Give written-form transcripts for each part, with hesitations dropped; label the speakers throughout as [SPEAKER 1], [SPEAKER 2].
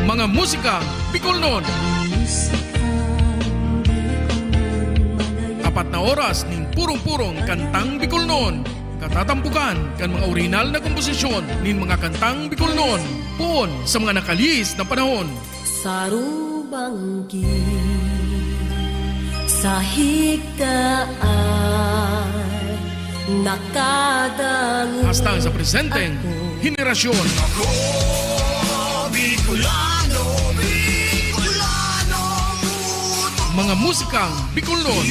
[SPEAKER 1] Mga musika Bicolnon. 4 na oras ning purong-purong kantang Bicolnon. Katatampukan kan mga original na komposisyon ning mga kantang Bicolnon. Puon sa mga nakaliis na panahon.
[SPEAKER 2] Sarubanggi sa higdaan nakadangin
[SPEAKER 1] Hasta sa presenteng henerasyon.
[SPEAKER 3] Ako, Bicolano, Bicolano,
[SPEAKER 1] Mga musikang Bicolnon.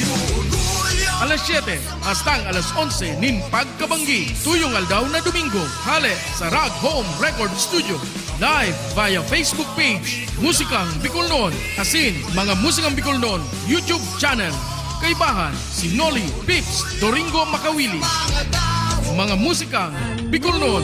[SPEAKER 1] Alas 7 hasta alas 11 nin pagkabanggi. Tuyong aldaw na Domingo. Hale sa Rag Home Record Studio. Live via Facebook page Musikang Bicolnon. Asin mga Musikang Bicolnon YouTube channel. Kaibahan si Noli Pips Doringo Makawili. Mga Musikang Bicolnon.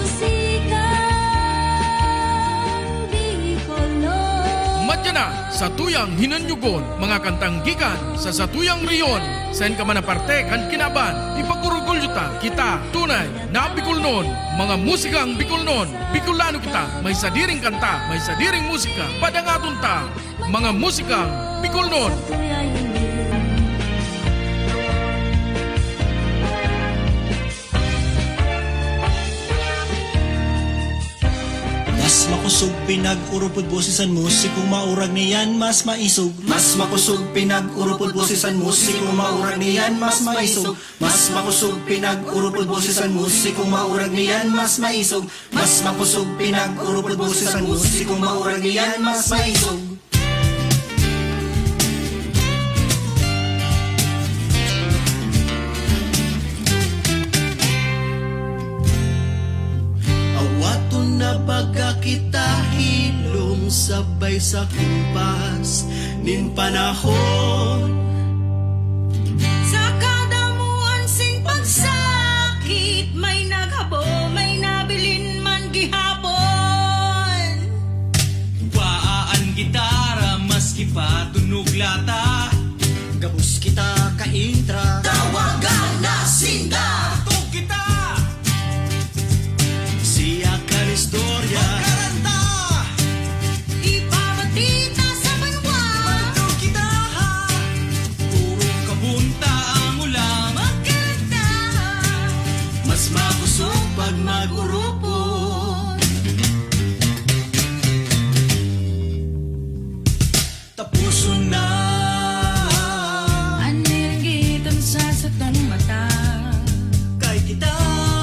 [SPEAKER 1] Madya na sa tuyang hinanyugon, mga kantang gikan sa satuyang riyon. Sen ka man na parte kan kinaban, ipagurugol yuta kita tunay na Bicolnon. Mga musikang Bicolnon, Bicolano kita, may sadiring kanta, may sadiring musika, padangaton ta. Mga musikang Bicolnon.
[SPEAKER 4] Mas makusog pinag-urupod bosisan musikong maurag niyan mas maisog. Mas makusog pinag-urupod bosisan musikong maurag niyan mas maisog. Mas makusog pinag-urupod bosisan musikong maurag niyan mas maisog. Mas makusog pinag-urupod bosisan musikong maurag niyan mas maisog. Na baga kita hilom sabay sa kumpas nin panahon.
[SPEAKER 5] Sa kadamuan sing pagsakit, may naghabo, may nabilin man gihapon.
[SPEAKER 6] Waan gitara maski pa tunog lata.
[SPEAKER 4] Gabus kita ka-intra,
[SPEAKER 3] tawagan na sinda.
[SPEAKER 6] Tug kita
[SPEAKER 4] siya ka istorya.
[SPEAKER 6] karanta.
[SPEAKER 5] Ipabatita sa banwa,
[SPEAKER 6] Tug kita purong kabunta ang ulam.
[SPEAKER 5] magkanta.
[SPEAKER 4] Mas makusog pag mag-urupod. Tapuson na
[SPEAKER 5] Anirgitan sa satong mata.
[SPEAKER 4] kay kita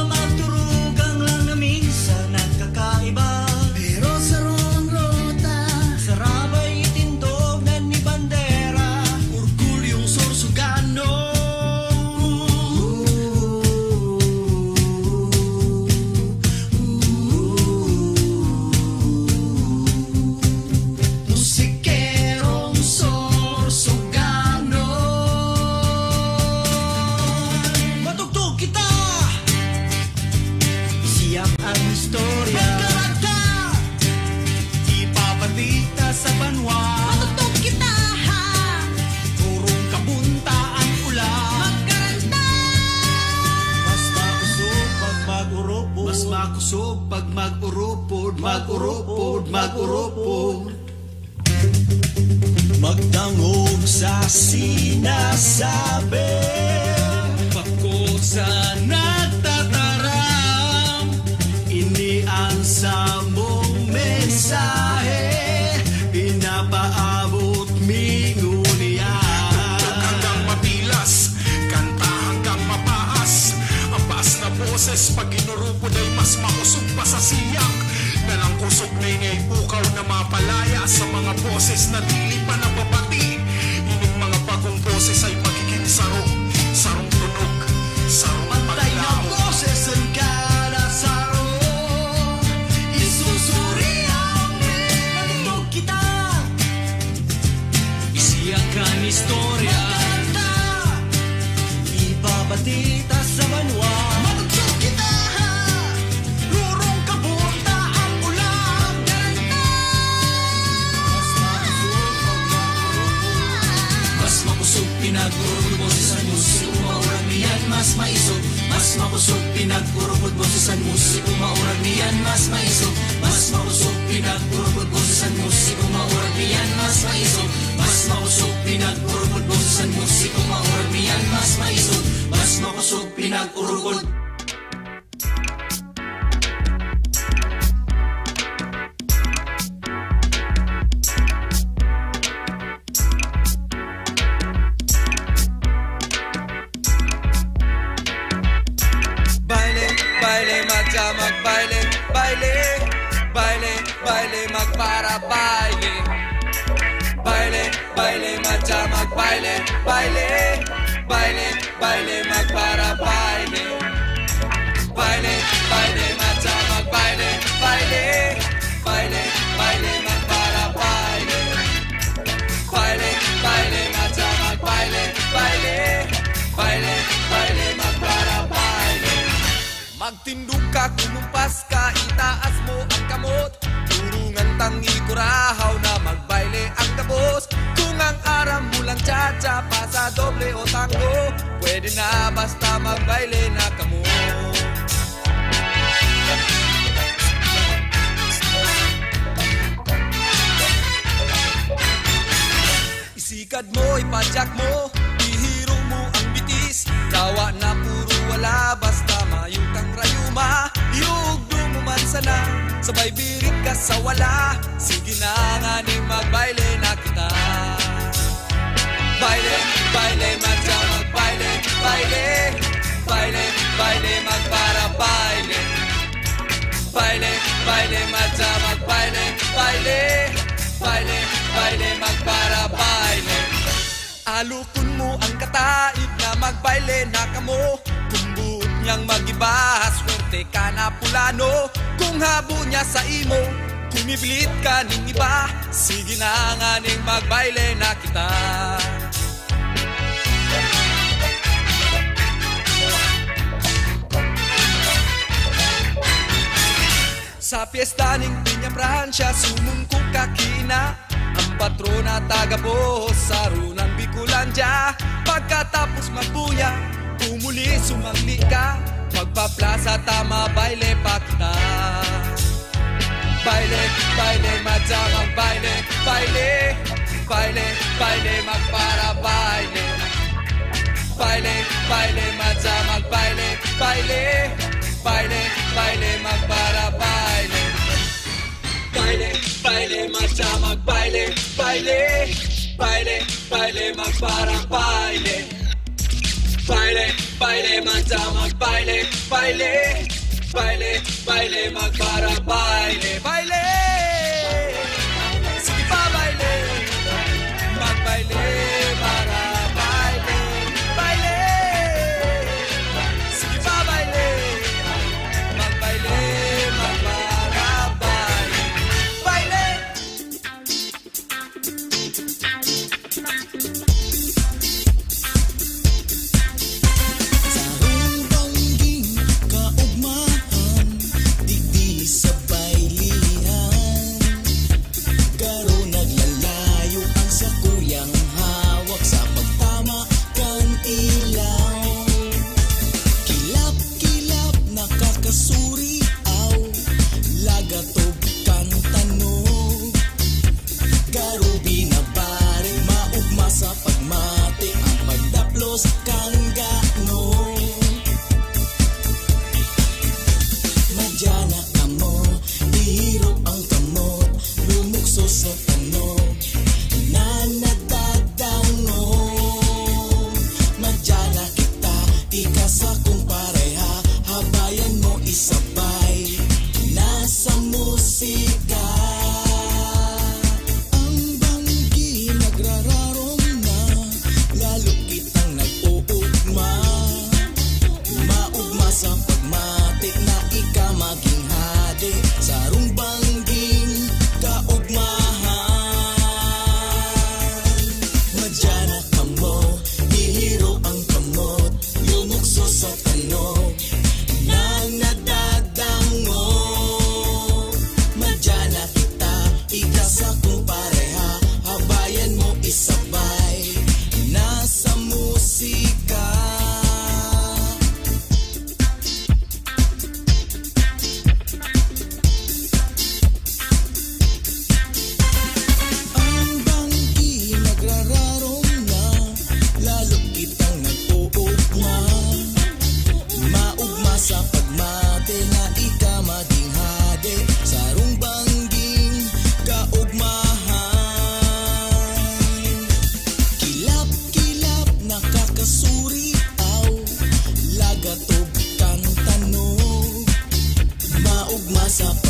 [SPEAKER 4] magturugang lang na minsan at kakaiba. Pero sa rong rota, sa rabay itindog na ni bandera, orgulyong Sorsogano. Musikerong Sorsogano. Matugtog kita, siyak ang istorya.
[SPEAKER 6] Karanta. Ipapatita sa banwa.
[SPEAKER 5] Matutog kita,
[SPEAKER 6] Purong kabunta ang ulam.
[SPEAKER 5] magkaranta.
[SPEAKER 4] Mas makusog pag mag-urupod. Mas makusog pag mag-urupod. Mag-urupod, mag-urupod. Magdangog sa sinasabi.
[SPEAKER 6] Pako sa nagtataram.
[SPEAKER 4] Ini ang samong mensahe. Pinapaabot mingunia.
[SPEAKER 3] Hanggang mapilas, kanta hanggang mapaas. Ang baas na boses pag inurupod ay mas makusog pa sa siyak. Nalang kusog na ingay pukaw na mapalaya sa mga boses na dili pa nababati. Ining mga bagong boses ay magiging sarong, sarong tunog, sarong
[SPEAKER 4] Pantay na
[SPEAKER 3] paglaw.
[SPEAKER 4] boses ang kalasaro. Isusuri ang matugtog kita.
[SPEAKER 6] Isiyakan istorya.
[SPEAKER 4] Magkanta, ipabatita sa banwa. Matugtog kita, lurong kabunta ang ulam. Mas makusog pinag
[SPEAKER 6] Baile, baile, magpara baile. Baile, baile, madya magbaile. Baile, baile, baile, magpara baile. Baile, baile, madya magbaile. Baile, baile, baile, magpara baile. Baile, baile, madya magbaile. Baile, baile, baile, magpara baile. Magtindog ka, kumumpas ka, itaas mo ang kamot. Turungan tangi kurahaw na magbaile ang gabos. Kung ang aram mo lang cha-cha, pasa doble o tango, pwede na basta magbaile na kamo. Isikad mo, ipadyak mo, ihiro mo ang bitis. Dawa na puro wala, basta mayutang rayuma. Iugdo mo man sana, sabay birik ka sa wala. Sige na nga ni magbaile na kita. Baile, baile, madya magbaile. Baile, baile, baile, magpara baile. Baile, baile, madya magbaile. Baile, baile, baile, magpara baile. Alukon mo ang kataib na magbaile na kamo. Kung buot niyang magiba, swerte ka na pulano. Kung habo niya sa imo, kumibilit ka ning iba. Sige na nga ning magbaile na kita. Sa piyesta ning Piña Francia, sumungkog kakina. Ang patrona taga-bohos sa runang Bicolandia. Pagkatapos magbuya, umuli sumangli ka. Pagpaplaza tama, baile pa kita. Baile, baile, madya magbaile. Baile, baile, baile, magpara baile. Baile, baile, madya magbaile. Baile, baile, baile, magpara baile. Baile, baile, madya magbaile. Baile, baile, baile, magpara baile. Baile, baile, madya magbaile. Baile, baile, baile, magpara baile. Baile, sige pa baile. Magbaile para baile. Baile, sige pa baile. Magbaile, magpara baile. Baile.
[SPEAKER 2] Sa hundangging kaugmahan, digdi sabay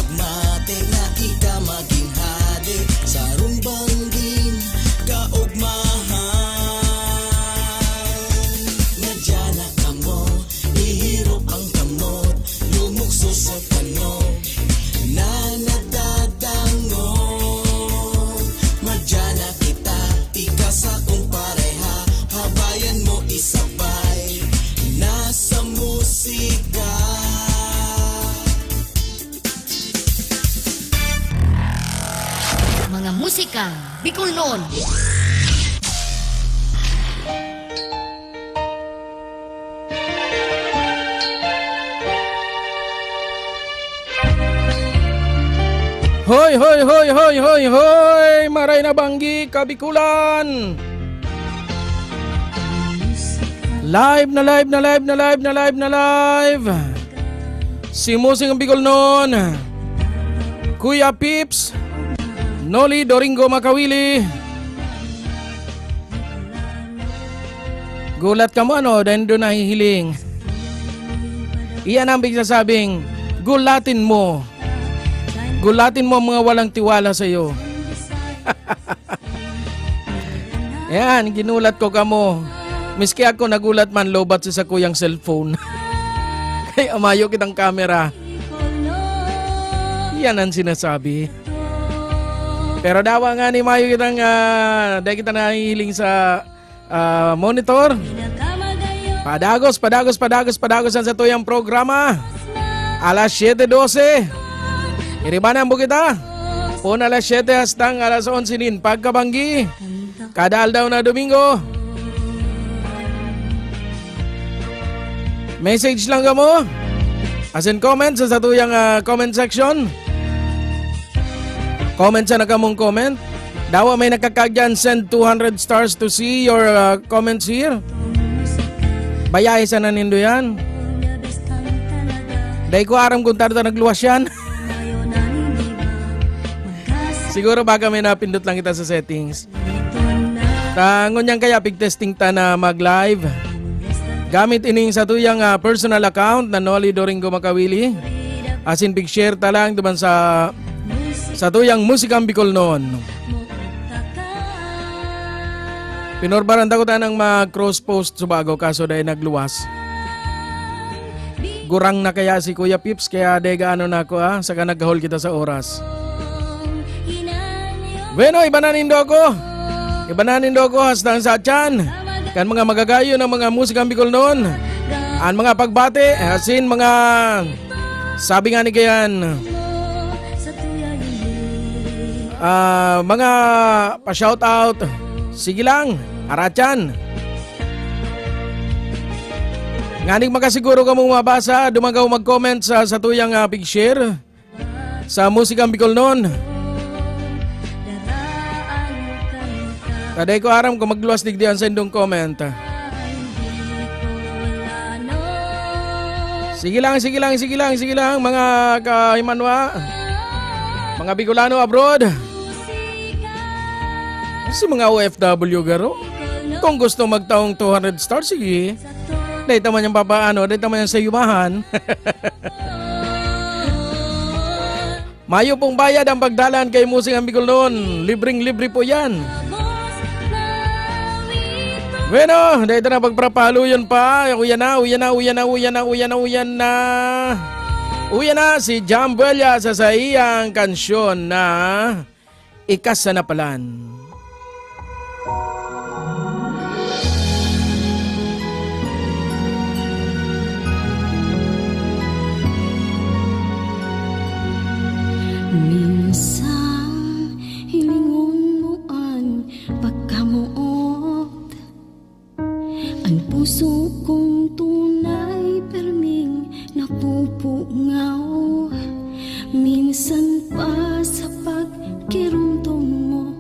[SPEAKER 4] magmate na ika maging hade sa rumbangging kaugmahan. Nadyana ka mo, ihirop ang kamot, lumukso sa tanong na nadadango. Madyana kita, ika sa kong pareha, habayan mo isabay, nasa musika.
[SPEAKER 5] Mga musika Bicol noon.
[SPEAKER 1] Hoy, hoy, hoy, hoy, hoy, hoy! Maray na Banggi, Kabikulan! Live na live na live na live na live na live! Si Musing ang Bicol noon, Kuya Pips, Noli Doringo Makawili. Gulat ka mo ano, dahil doon nahihiling. Iyan ang bigsasabing, gulatin mo. Gulatin mo ang mga walang tiwala sa iyo. Yan, ginulat ko kamo. Miski ako nagulat man, lobat sa kuyang cellphone. Kaya amayo kitang camera. Yan ang sinasabi. Pero dawa nga ni mayo kitang dahil kita nahihiling sa monitor. Padagos ang sa tuyang programa. Alas 7:12. Iribanan mo kita. Pun alas 7 hastang alas 11 nin pagkabanggi. Kada aldaw na Domingo. Message lang ka mo. As in comments sa tuyang comment section. Comment sa nakamong comment. Dawa may nakakagyan, send 200 stars to see your comments here. Bayay sa nanindo yan. Dahil ko aram kung tarda nagluwas yan. Siguro baka may napindot lang kita sa settings. Tangon yan kaya pig-testing ta na mag-live. Gamit ining sa tuyang personal account na Noli Doringo Makawili. As in pig-share ta lang duman sa tuyang Musikang Bicol noon. Pinorbaran ta ko ta ng mag-cross post subago kaso dahil nagluwas. Gurang na kaya si Kuya Pips kaya dega ano na ako saka nag-hold kita sa oras. Bueno, iba na nindo ko hastang sa tiyan. Kan mga magagayo ng mga Musikang Bicol noon. Ang mga pagbate, asin mga sabi nga ni kayan. Mga pa-shout out. Sige lang, aratyan. Nganing makasiguro ka mong mabasa, dumagaw mag-comment sa tuyang pig-share sa Musikang Bicol noon. Taday ko aram kung magluwas digdihan sa indong comment. Sige lang mga kaimanwa. Mga Bicolano abroad. Si mga OFW garo. Kung gusto magtaong 200 stars, sige. Dahil taman yung papaano, dahil taman yung sa yumahan. Mayo pong bayad ang pagdalan kay Musikang Bicol noon. Libreng-libre po yan. Bueno, dahil na pagprapalo yun pa. Uyan na si Jambuela sa iyang kansyon na Ikas sa Napalan.
[SPEAKER 2] Minsan hilingon mo an pagkamuot, ang puso kong tunay perming napupungaw. Minsan pa sa pagkirumtong mo,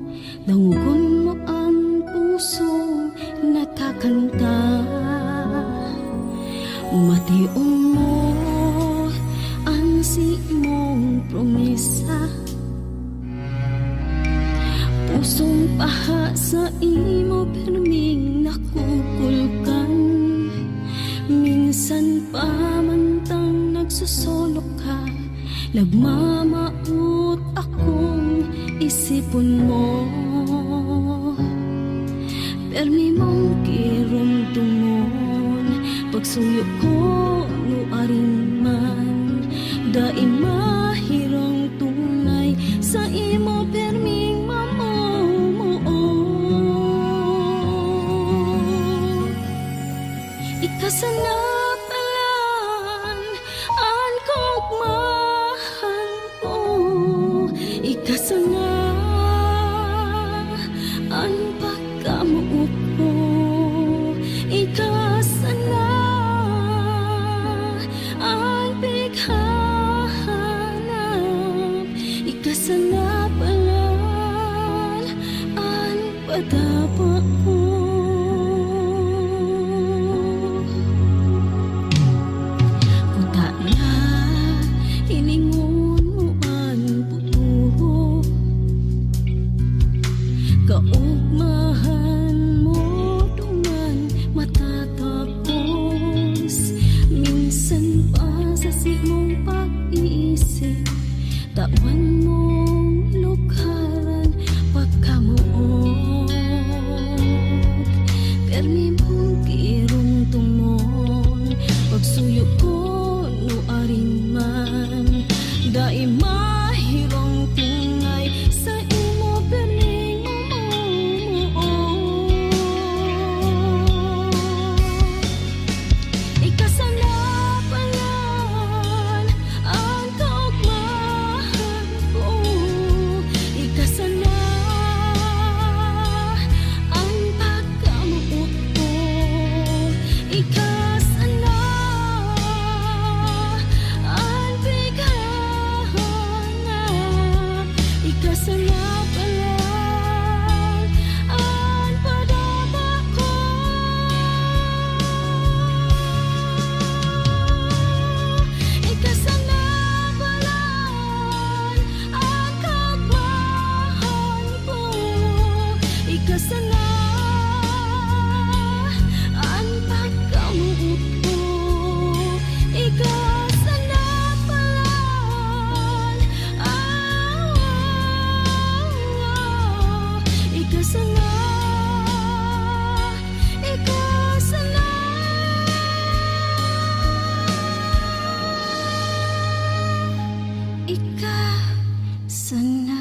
[SPEAKER 2] dangugon mo ang puso nakakanta. Mationg mo ang si mong promesa, pusong paha sa imo perming nakukulkan. Minsan pa mantang nagsusulok ka, Nagmamaot akong isipon mo, permi mong kirumtumon, pagsuyo ko no aring man, daim mahirong tunay sa imo perming mamumuo. Ikasanapalan an kogmahan ko, ikasana an pagkamuot ko, ikasana ang bighanap, ikasanapalan ang padapa ko. Punta na, hiningon mo ang futuro, kaugmahan mo duman matatapos. Minsan pa sa simong pag-iisip, tawan mong lukharan pagkamuot, permi mong kirumtumon, pagsuyo ko no aring man, daim mahirong tunay sa imo perming mamumuo. Ikasanapalan ang kaugmahan ko, ikasana ang pagkamuot ko, ikasana ang bighanap, ikasanapalan ang padapa ko. Ikasanapalan ang kaugmahan ko, ikasana ang pagkamuot ko, ikasanapalan ikasana, ikasana. Ikasana.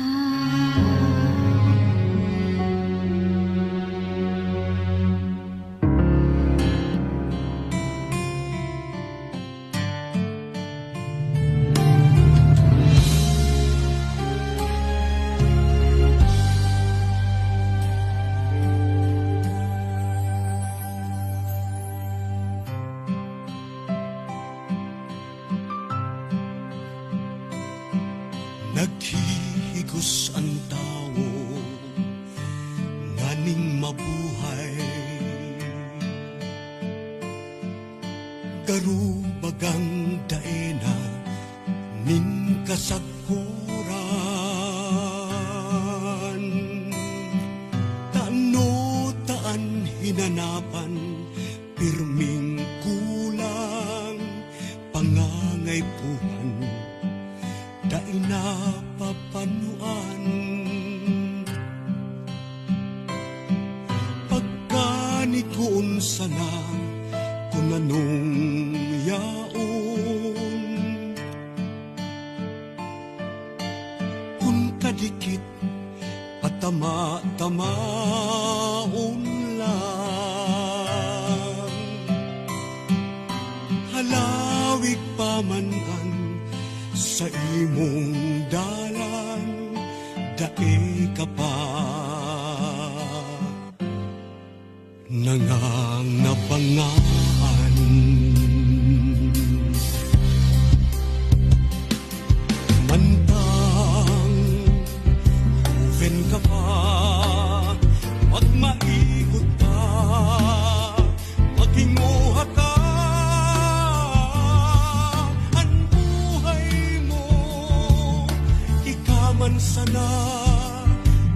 [SPEAKER 3] Naghihigos ang tao, nganing mabuhay. Garubagang daena, nin kasagkuran. Tano taan hinanapan, pirming kulang, pangangay puhan, dai na papanuan. Pagkanikoon sana kung anong yaon, kung kadikit patama-tamaon lang, halawig pamanan sa imong dalan, dae ka pa nangangabangaan. Mantang proven ka pa, wag maigot pa, maghinguha ka. Ang buhay mo ikaman sana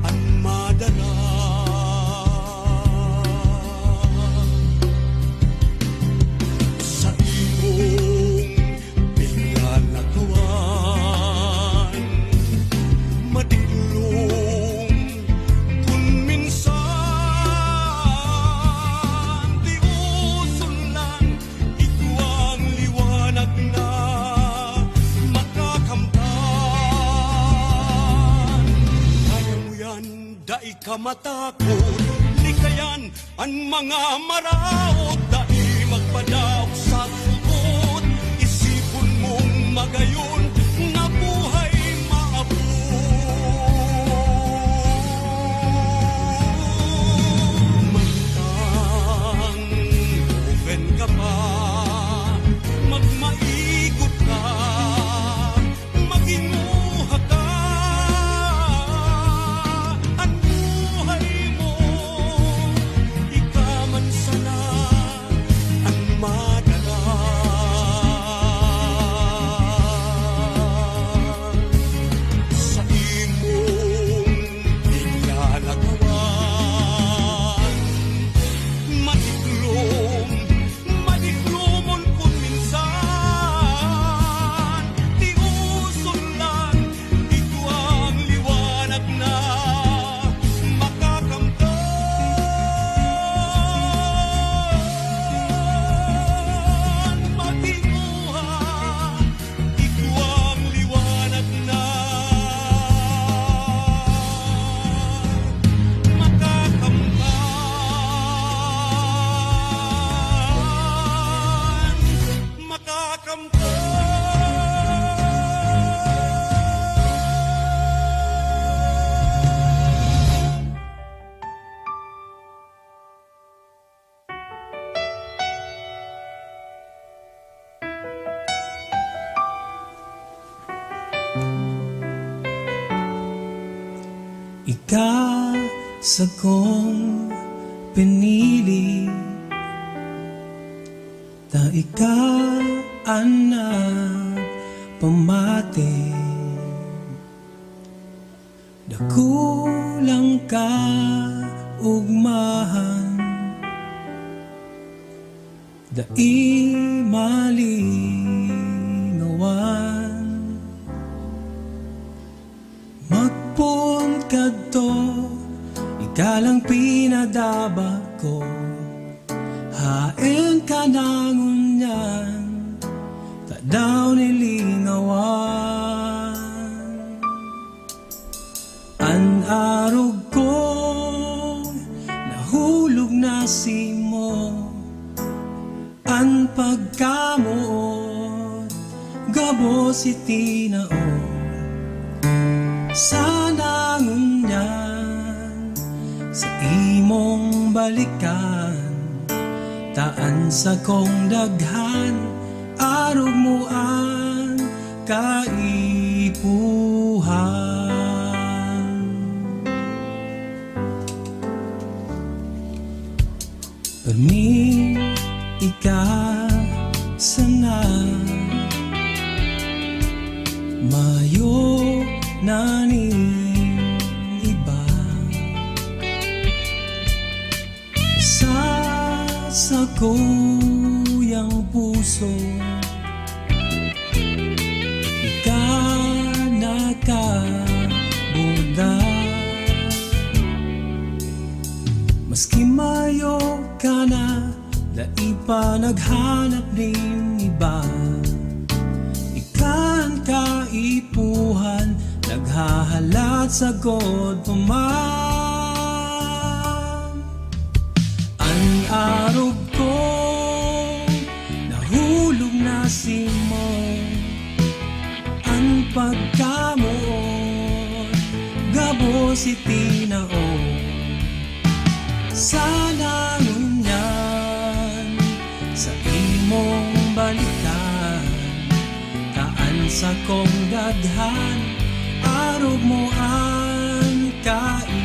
[SPEAKER 3] ang madala. Sa imong pinalagawan, ikamatakot, likayan ang mga maraot, dahil magpadaok sa sugod, isipon mong magayon, na buhay maabot. Mantang open ka pa, magmaikot ka, maginuha ka, ang buhay mo, ikaman sana ang madala. Sa imong ingalagawan, madiklomon kung minsan, di uson lang, ito ang liwanag na makakamtan. Matinguha, ito ang liwanag na
[SPEAKER 4] Ika sa kong pinili, ta ika anak pamati, dakulang ka ugmahan, dai malingawan. Magpun kadto, ikalang pinadaba ko, haen ka nangunyan, ta daw nilingawan. An arog ko, nahulog na si mo, an pagkamuot, gabo si tinao. Sana ngunyan sa imong balikan, taan sa kong daghan, arog mo ang kaipuhan. Permi ika sana mayo na ni iba sa kuyang puso, ika nakabuda. Maski mayo ka na, dai pa naghanap ng iba, ikan kaipuhan, naghahalat sa God paman. Ang arog ko, nahulog na si mo, ang pagkamuot, gabo si tinao. Sana ngunyan sa imong balikan, taan sa kong daghan, arog mo ang kaipuhan.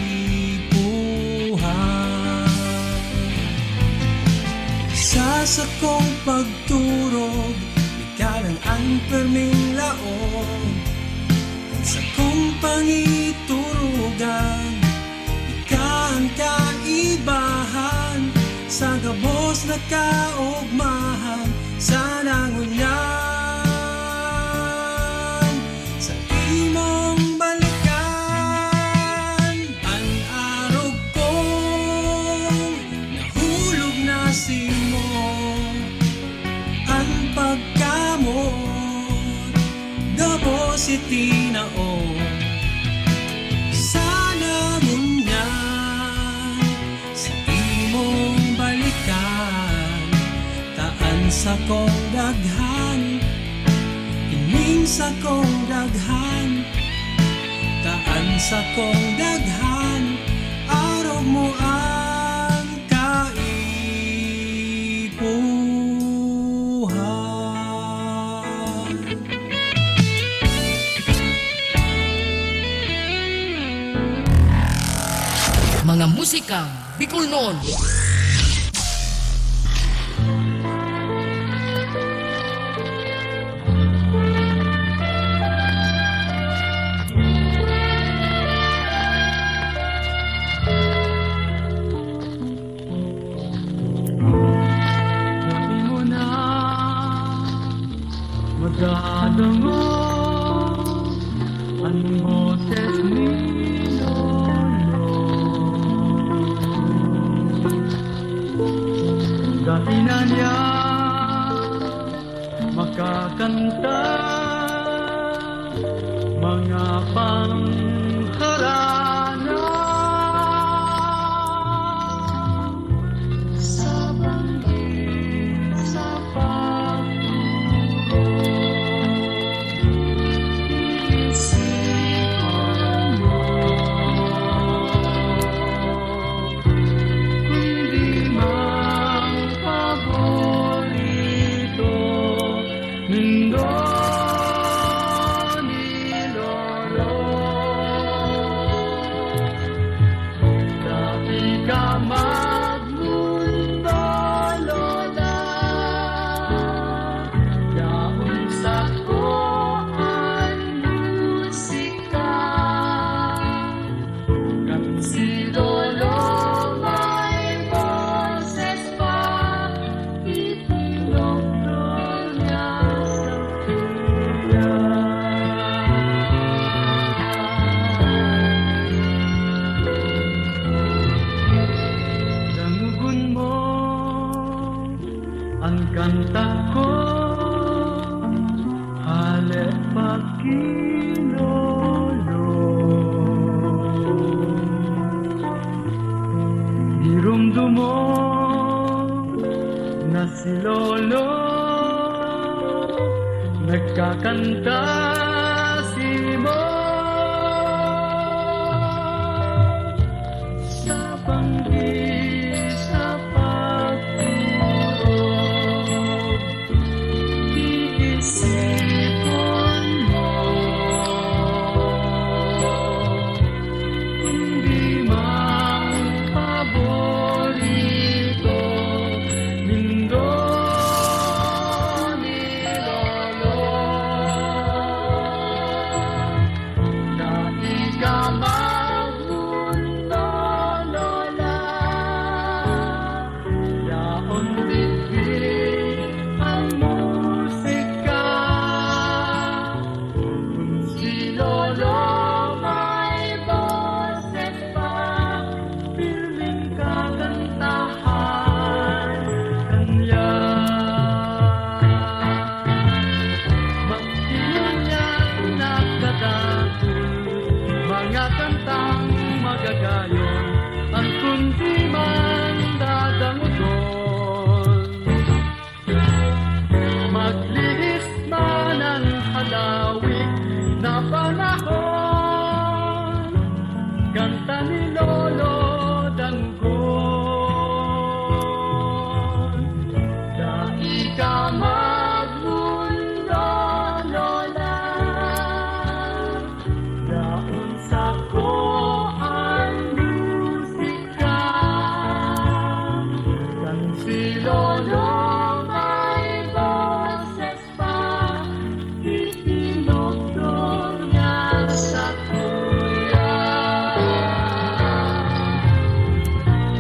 [SPEAKER 4] Sa kong pagturog, ikalang ang perming laog, sa kong pangiturugan, ang kaibahan, sa gabos na kaugmahan, sana ngunyan sa imong balikan. Ang arog kong nahulog na si mo, ang pagkamot, gabos iti tinao. Sana ngunyan sa kong daghan, ining sa kong daghan, taan sa kong daghan, araw mo ang kaipuhan.
[SPEAKER 5] Mga musikang Bicolnon.
[SPEAKER 7] mo na magdadamo ang boses ni Lolo. Dati na niya makakanta mga pangharana sa banggit sa pagturo. Isipan mo kundi mang paborito mundo ni Lolo. Dati ka magmundo, Lola, yaon sa ko ang musika. Kan si Lolo may boses pa, itinogtog niya sa kuya. Dangugon mo ang kanta ko, hale pagkinolo. Dirumdum mo na si Lolo nagkakanta si mo sa banggit sa pagturo. Iisipon mo kundi mang paborito mundo ni Lolo. Dati ka magmundo, Lola, yaon digdi ang musika. Kung si Lolo may boses pa, piling kakantahan kanya. Magdiyan niya nagdadakil mga kantang magagayon, ang kundi man dadangugon. Maglihis man ang halawig na panahon, kanta ni Lolo dangugon. Dai ka magmundo, Lola, yaon sa ko ang musika. Kan si Lolo may boses pa, itinogtog niya sa kuya.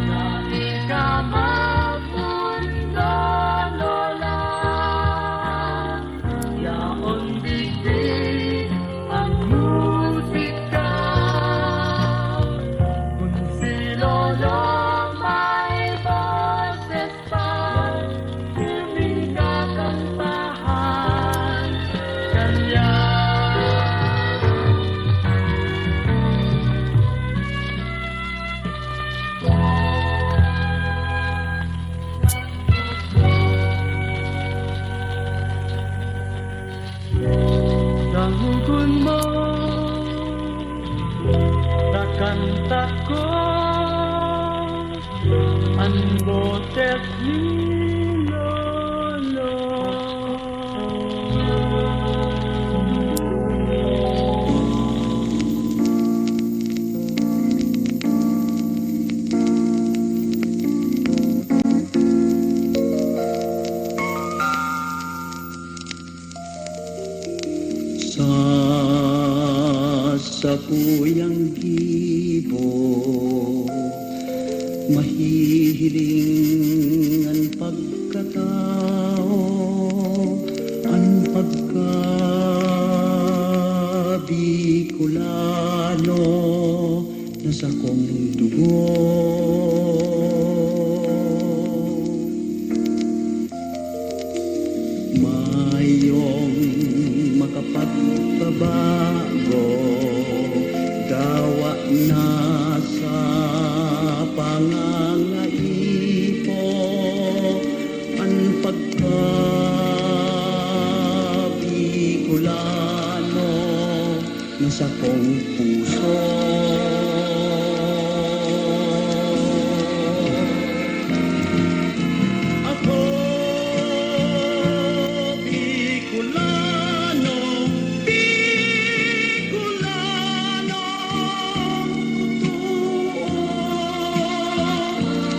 [SPEAKER 7] Dati ka magmundo, Lola, yaon digdi ang musika. kanta ko ang boses ni Lolo.
[SPEAKER 4] Sa puyang gibo, mahihiling ang pagkatao, ang pagkabikulano na sa kong dugo. Mayong makapagpabago, dawa na sa pangangaipo, ang pagkabikulano na sa kong puso. Ako Bicolano, Bicolano,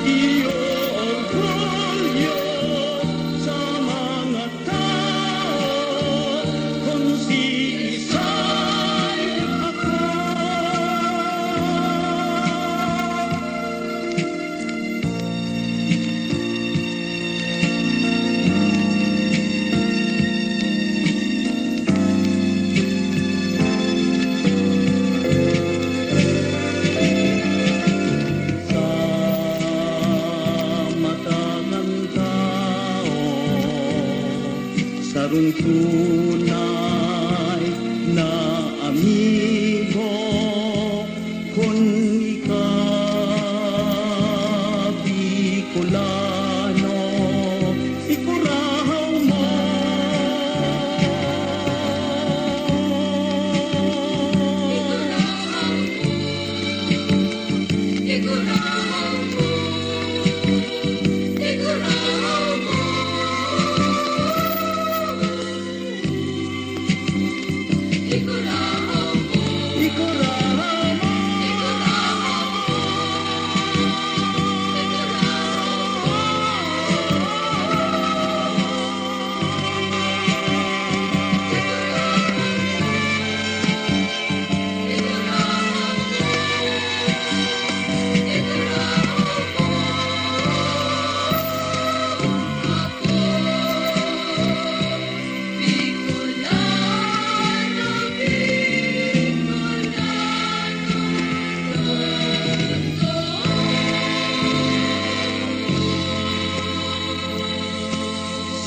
[SPEAKER 4] iyo orgulyo sa mga tao, kung si isa'y ako. Sa mata ng tao, sarong tunay na amigo, kung ikaw Bicolano, ikurahaw mo. Ikurahaw mo.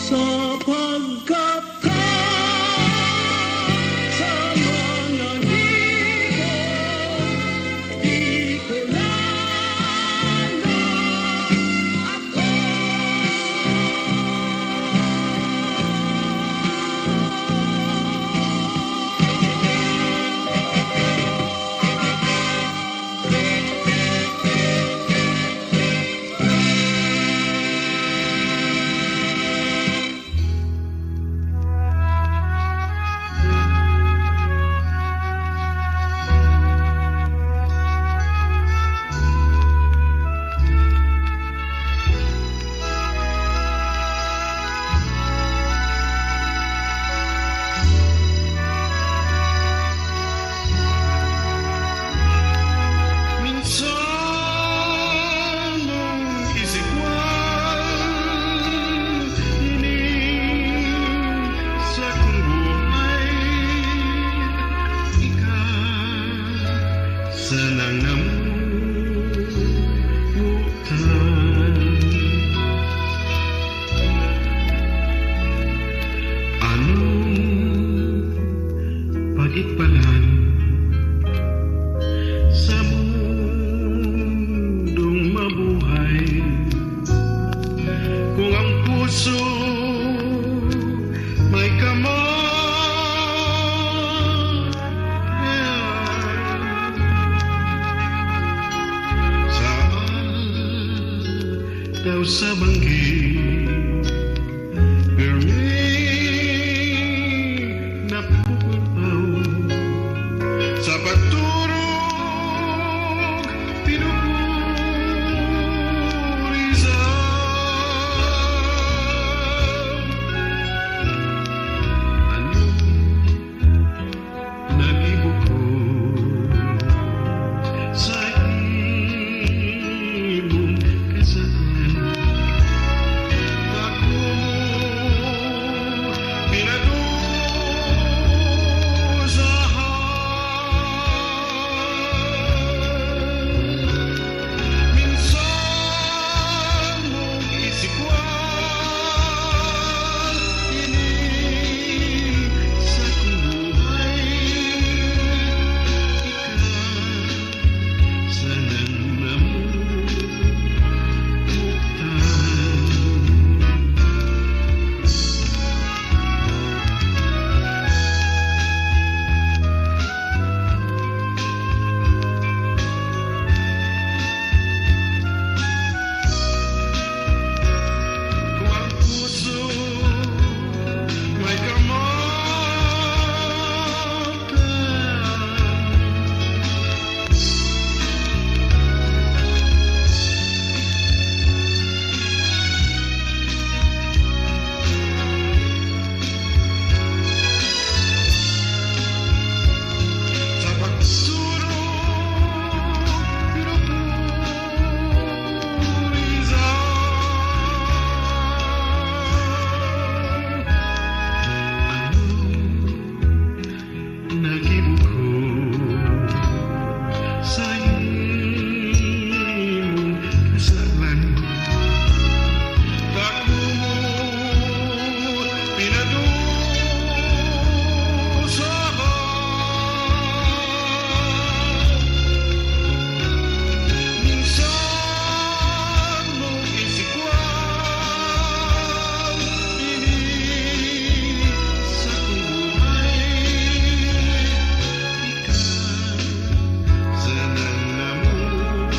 [SPEAKER 4] Sapagkat ka sa mga hibo, Bicolano ako. Minsan ang isipan hiling sa kong buhay, ikaw sa nangamutan. Anong pagitpalan sa mundong mabuhay, kung ang puso may kamay,
[SPEAKER 3] daw sa banggi Pirmi napupaw Sa pagturog tinupurizaw Ano nalibog ko sa imong kasalan Ako pinadusahan Minsan mong isikwan Ini sa kubuhay Ika sa Kung ang puso may kamatan Sa pagsurog pinupurizaw Nagibog ko sa imong kasalan Ako mo pinadusahan Minsan mong isikwan Ini sa kubuhay Ika sa nanamutan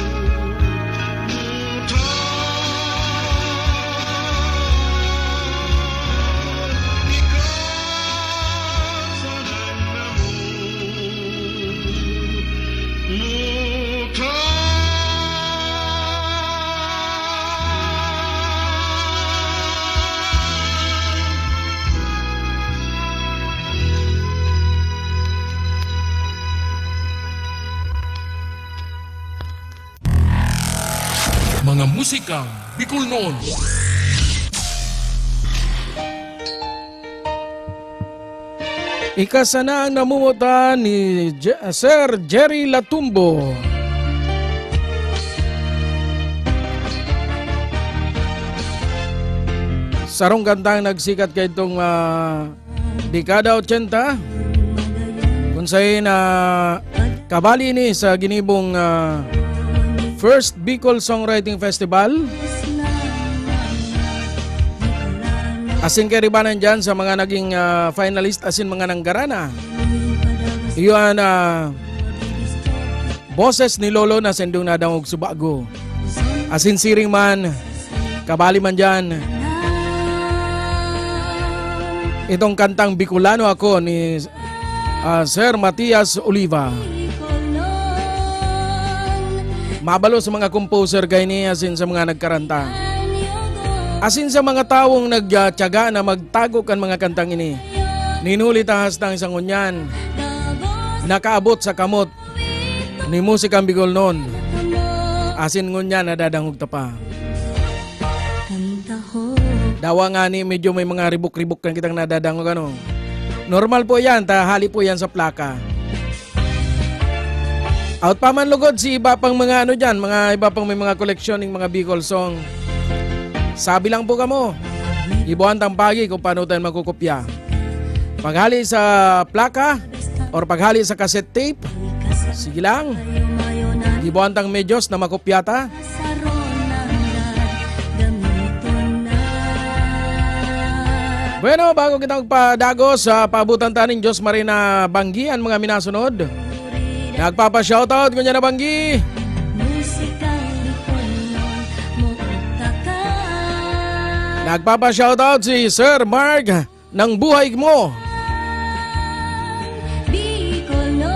[SPEAKER 3] Ika sa nanamutan
[SPEAKER 1] Mga musikang Bicol noon. Ikasana ang namumuta ni Sir Jerry Latumbo. Sarong kantang nagsikat kay itong dekada 80 kung sa'yo na kabali ni sa ginibong First Bicol Songwriting Festival. Asin karibanan dyan sa mga naging finalist asin mga nanggarana. Iyon boses ni Lolo na sendong nadangog subago. Asin siring man, kabali man dyan. Itong kantang Bicolano Ako ni Sir Matias Oliva. Mabalo sa mga composer kay ni asin sa mga nagkaranta. Asin sa mga taong nagtiyaga na magtago kan mga kantang ini. Ninulit ahas ng isang unyan. Nakaabot sa kamot ni musikang Bicol noon. Asin ngunyan nadadangog ta pa. Dawa nga ni medyo may mga ribok-ribok kan kitang nadadangog ano. Normal po yan, tahali po yan sa plaka. Out pa man lugod si iba pang mga ano dyan, mga iba pang may mga koleksyon ng mga Bicol song. Sabi lang po kamo, ibuhan tang pagi kung paano tayo magkukopya. Paghali sa plaka or paghali sa cassette tape, sige lang. Ibuhan tang medyos na makopyata. Bueno, bago kita magpadagos sa paabutan taning Diyos Marina Banggi ang mga minasunod. Nagpapa-shoutout ko niya na Banggi. Nagpapa-shoutout si Sir Mark ng Buhay Mo.
[SPEAKER 2] Bicolon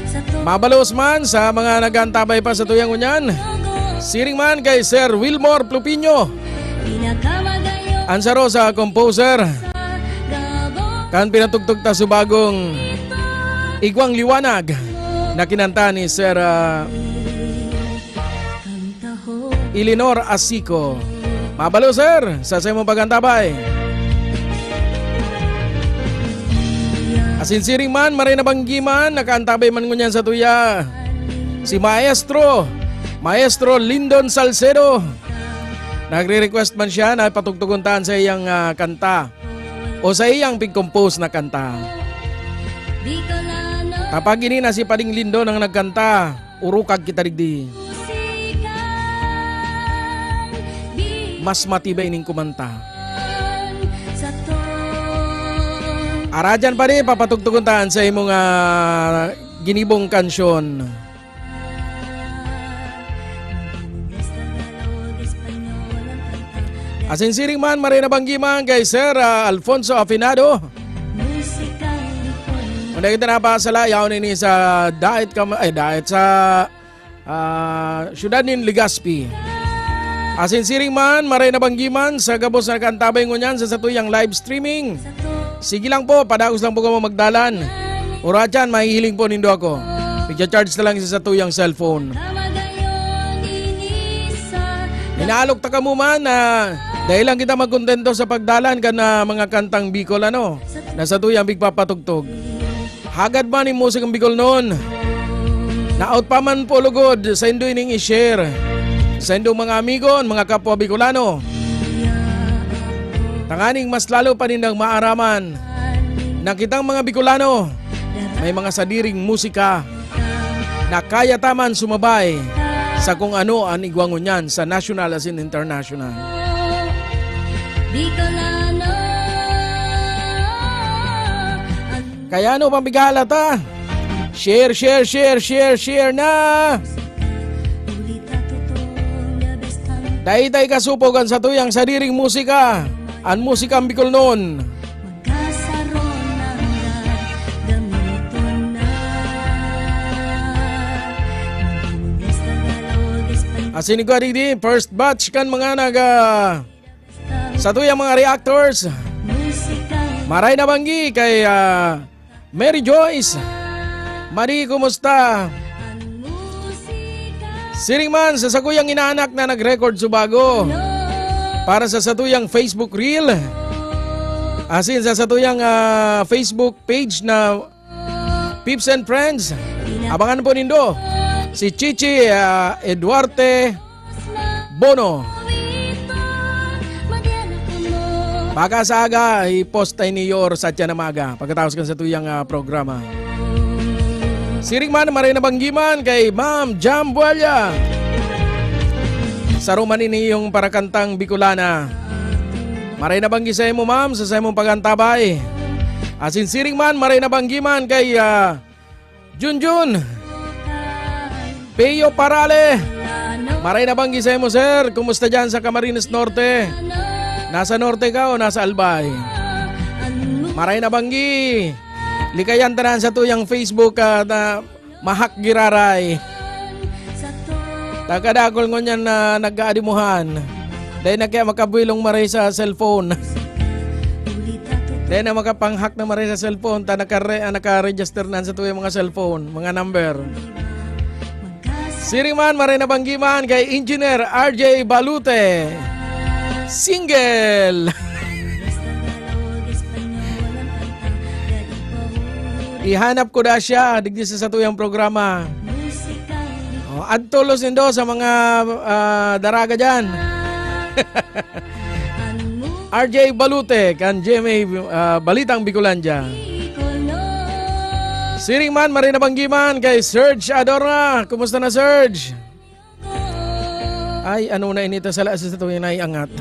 [SPEAKER 2] sa
[SPEAKER 1] Mabalos man sa mga nagantabay pa sa tuyang unyan. Siring man kay Sir Wilmore Plupino.
[SPEAKER 2] pinakamagayon
[SPEAKER 1] Ansaro sa composer.
[SPEAKER 2] gabong
[SPEAKER 1] Kan pinatugtog ta subagong Igwang Liwanag na kinanta ni Sir
[SPEAKER 2] kantaho
[SPEAKER 1] Elinor Asico. Mabalo sir sa sa imong pagantabay. Asin siring man maray na banggiman nakaantabay man ngunyan sa tuya. Si Maestro Lyndon Salcedo. Nagre-request man siya na patugtuguntan sa iyang kanta o sa iyang pig-compose na kanta.
[SPEAKER 2] Bicolano
[SPEAKER 1] Kapag ini na si Pading Lindon ang nagkanta, urukag kita digdi. Mas matibay ning kumanta.
[SPEAKER 2] sa ton
[SPEAKER 1] Aradyan pa rin papatugtuguntan sa imong ginibong kansyon. Asin siring man maray na banggiman kay Sir Alfonso Afinado.
[SPEAKER 2] musikang Bicolon
[SPEAKER 1] Una kita na pa sa layaw nini sa daet sa syudad nin Legazpi. Asin siring man maray na banggiman sa gabos na kantabay ngunyan sa satuyang live streaming.
[SPEAKER 2] sa ton
[SPEAKER 1] Sige lang po, padagos lang po ka magdalan. Uradyan, mahihiling po nindo ako. Pigcha-charge na lang sa satuyang cellphone.
[SPEAKER 2] kamagayon inisa
[SPEAKER 1] Inaalok ta ka mo man na dahil lang kita magkontento sa pagdalan ka na mga kantang Bicol na satuyang bigpapatugtog. Hagad man ni musik ang Bicol noon. Naot pa man po lugod sa indo ining i-share. Sa indo mga amigon, mga kapwa Bicolano. Tanganing mas lalo pa nindang maaraman na kitang mga Bicolano may mga sadiring musika na kaya taman sumabay sa kung ano ang igwangon yan sa national as in international.
[SPEAKER 2] Bicolano
[SPEAKER 1] Kaya ano pang bigala ta? Share na!
[SPEAKER 2] ulita tutong gabestan
[SPEAKER 1] Dahitay kasupogan sa tuyang sadiring musika. Ang musikang Bicol noon.
[SPEAKER 2] magkasaron ng gamiton na Magbinugas Tagalog Espanyol
[SPEAKER 1] Asin ko di first batch kan mga sa tuyang mga reactors.
[SPEAKER 2] musikang
[SPEAKER 1] Maray na banggi kay Mary Joyce. Mari, kumusta?
[SPEAKER 2] musika
[SPEAKER 1] Siring man sa sakuyang inaanak na nag-record subago para sa satuyang Facebook Reel. Asin sa satuyang Facebook page na Pips and Friends. Abangan po nindo si Chichi Eduarte Bono. Baka sa aga, i-post tayo ni Yor sa tiyan na maga pagkatapos kan sa tuyang programa. Siring man, maray na banggiman kay Ma'am Jam Bualya. Sa rumanin niyong parakantang Bicolana. Maray na banggi sa imo ma'am sa imong pagantabay. Asin siring man, maray na banggiman kay Junjun Peyo Parale. Maray na banggi sa imo sir. Kumusta dyan sa Camarines Norte? Nasa Norte ka o nasa Albay? Maray na banggi. Likayan tanan sa tuyang Facebook na Mahak Giraray. Takadakol ngunyan na nag-aadimuhan. Dahil na kaya makabwilong maray sa cellphone. Dahil na makapanghak na maray sa cellphone. Naka-register na sa tuyang mga cellphone, mga number. Siring man, maray na banggiman kay Engineer RJ Balute. Single! Ihanap ko na siya digdi sa satuyang programa. Adtulos nindo sa mga daraga dyan. RJ Balute kan GMA Balitang Bicolandia. Siring man marin na banggiman kay Serge Adorna. Kumusta na Serge? Ay ano na inita sa laas sa tuwing naiangat.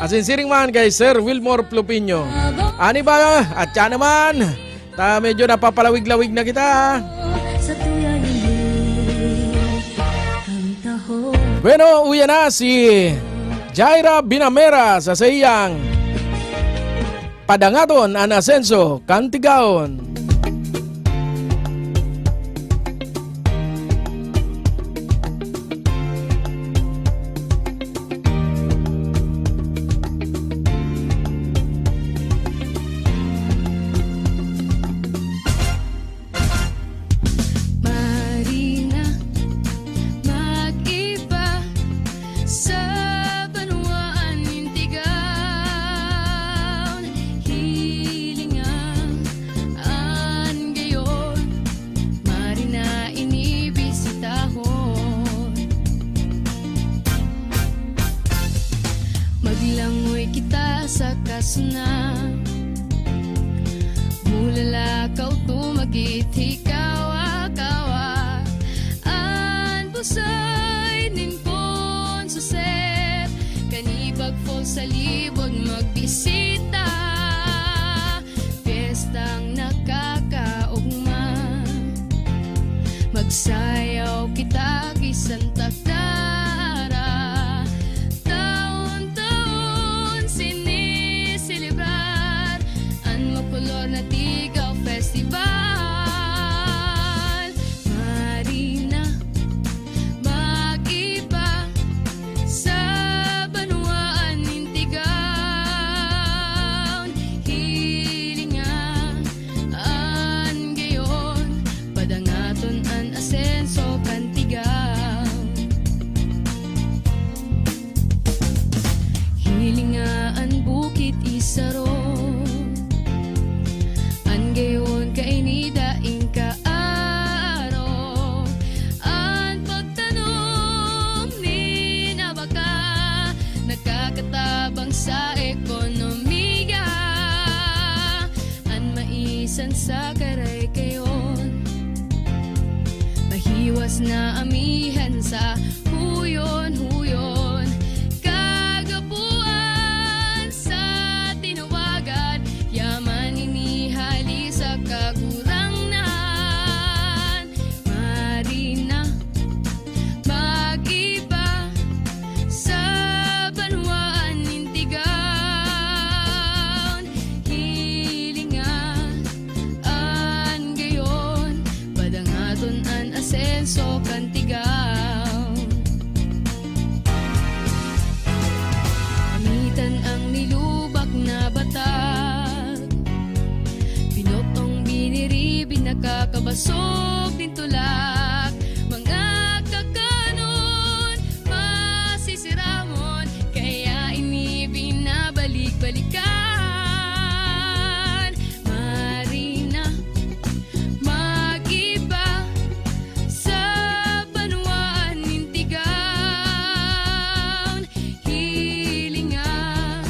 [SPEAKER 1] Asin siring man kay Sir Wilmore Plupino. Ani ba? At yan naman. Ta medyo napapalawig-lawig na kita. Bueno, uya na si Jaira Binamera sa sayang Padangaton an Asenso Kantigaon.
[SPEAKER 2] Marina, mag-iba sa banwaan nintigaw. Hilingan gayon, Marina inibisitahon. Maglangoy kita sa kasuna, mulalakaw tumagit hikawa-kawa. An pusay nin pon suset, kanibag fall sa libog magbisita. Fiestang nakakaugma, magsayaw kita kay Santa Clara. Taon-taon sinisilibrar an makulor na Tigaw Festival. Marina, mag-iba sa banwaan nintigaw. Hilingan gayon, padangaton an Asenso Kantigaw. Hilingaan bukit Isaron, an gayon kainida ingka aro. An pagtanom ni nabaka, nakakatabang sa ekonomiya. An maisan sa karay kayon, mahiwas na amihan sa huyon-huyon. Kagapuan sa tinawagan, yaman inihali sa kagurangnan. Marina, mag-iba sa banwaan nintigaw. Hilingan gayon, padangaton an Asenso Kantigaw. Amitan ang nilubak na batag, pinotong biniri, binakakabasog din tulak. Mga kakanon, masisiramon, kaya ini binabalik-balikan. Marina, mag-iba sa banwaan nintigaw. Hilingan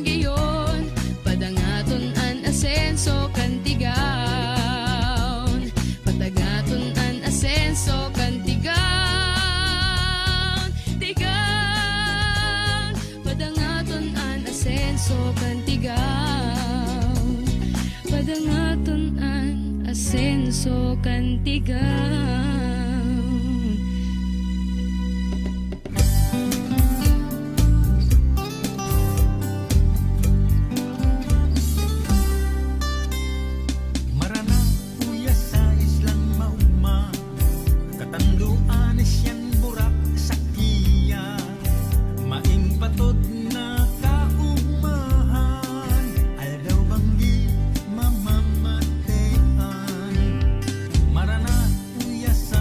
[SPEAKER 2] gayon, padangaton an Asenso Kantigaw. Patagaton an Asenso Kantigaw. Tigaw, padangaton an Asenso Kantigaw. Padangaton an Asenso Kantigaw.
[SPEAKER 3] Marana kuya sa islang mauma, katanduan siyang burak sa kiya. Maing patod na kaumahan, aldaw banggi mamamatean. Marana kuya sa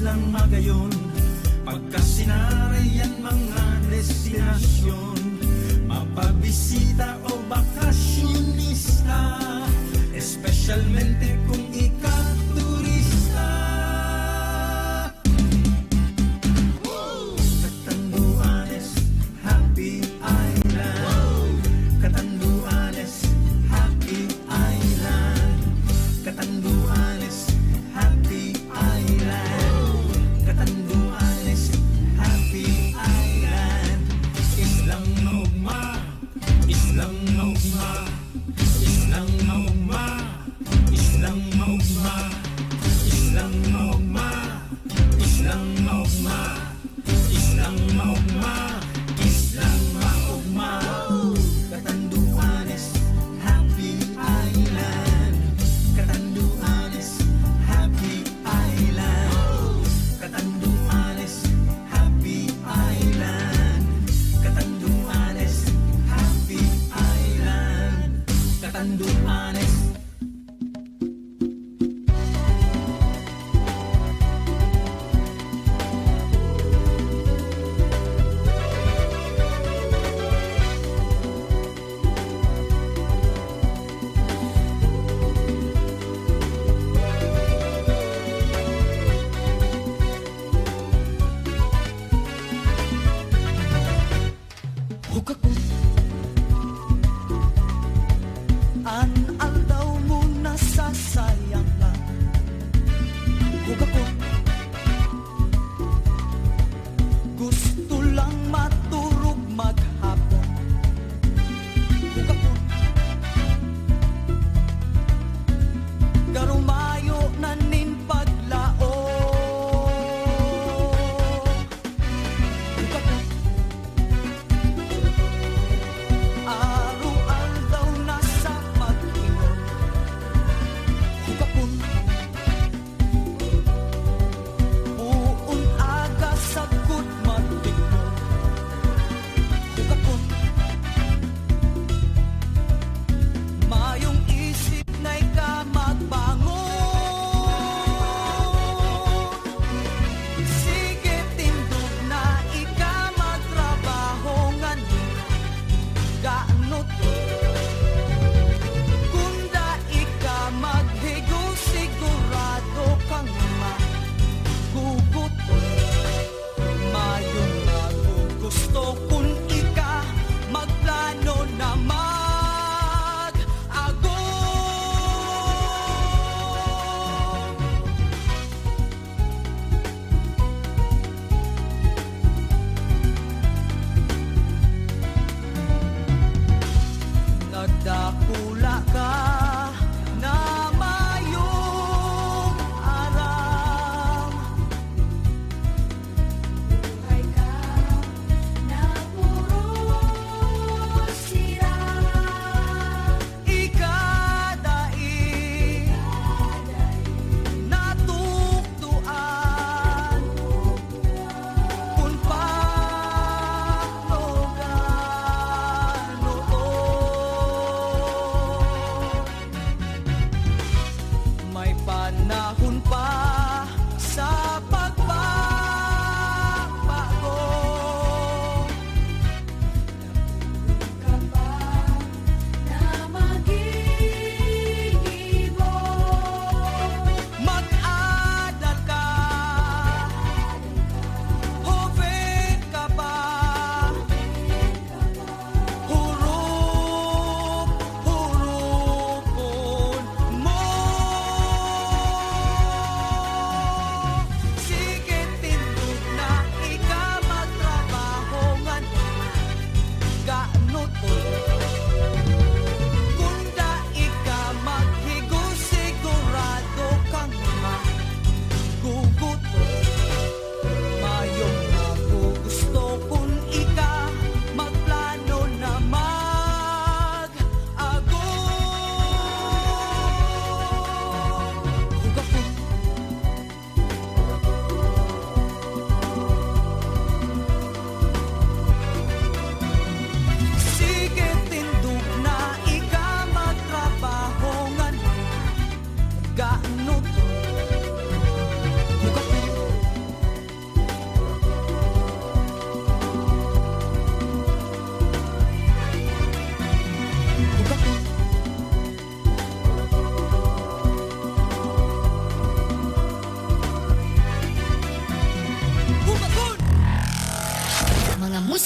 [SPEAKER 4] Islang Magayon, pagkasinarayan mga destinasyon, mapabisita o bakasyonista, espesyalmente kung ikaturista. Catanduanes, Happy Island. Catanduanes, Happy Island. Catanduanes, Happy Island. Catanduanes, Happy Island. Islang maugma, islang maugma, islang maugma, islang maugma, islang maugma, islang maugma, islang maugma, islang maugma. Catanduanes, Happy Island. Catanduanes, Happy Island. Catanduanes, Happy Island. Catanduanes, Happy Island. Catanduanes.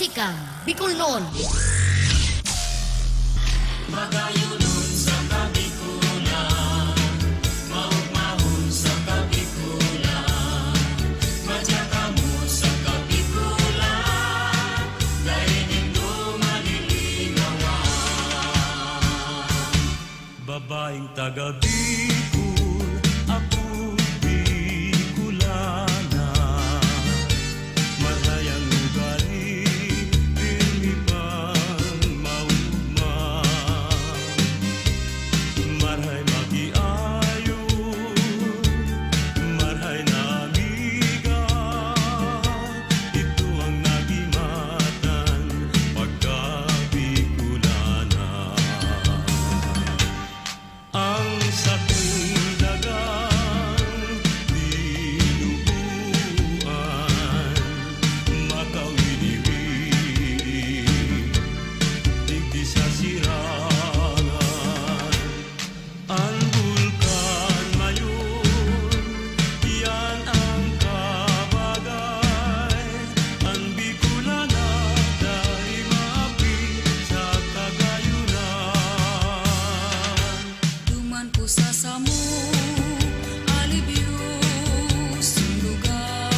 [SPEAKER 5] musikang Bicolnon.
[SPEAKER 8] Babaeng taga Bicol, ako'y Bicolana. Marayang ugali, pirmi pang maugma. Marhay magiayo, marhay na amiga. Ito ang nagimatan pagka Bicolana. Ang sakong dagang dinubuan, makawili-wili, digdi sa sirangan. Ang bulkan mayon, yan ang kabagay. Ang Bicolana, dahil maapi sa kagayunan.
[SPEAKER 2] Duman po sa samo, alibyo sulugan.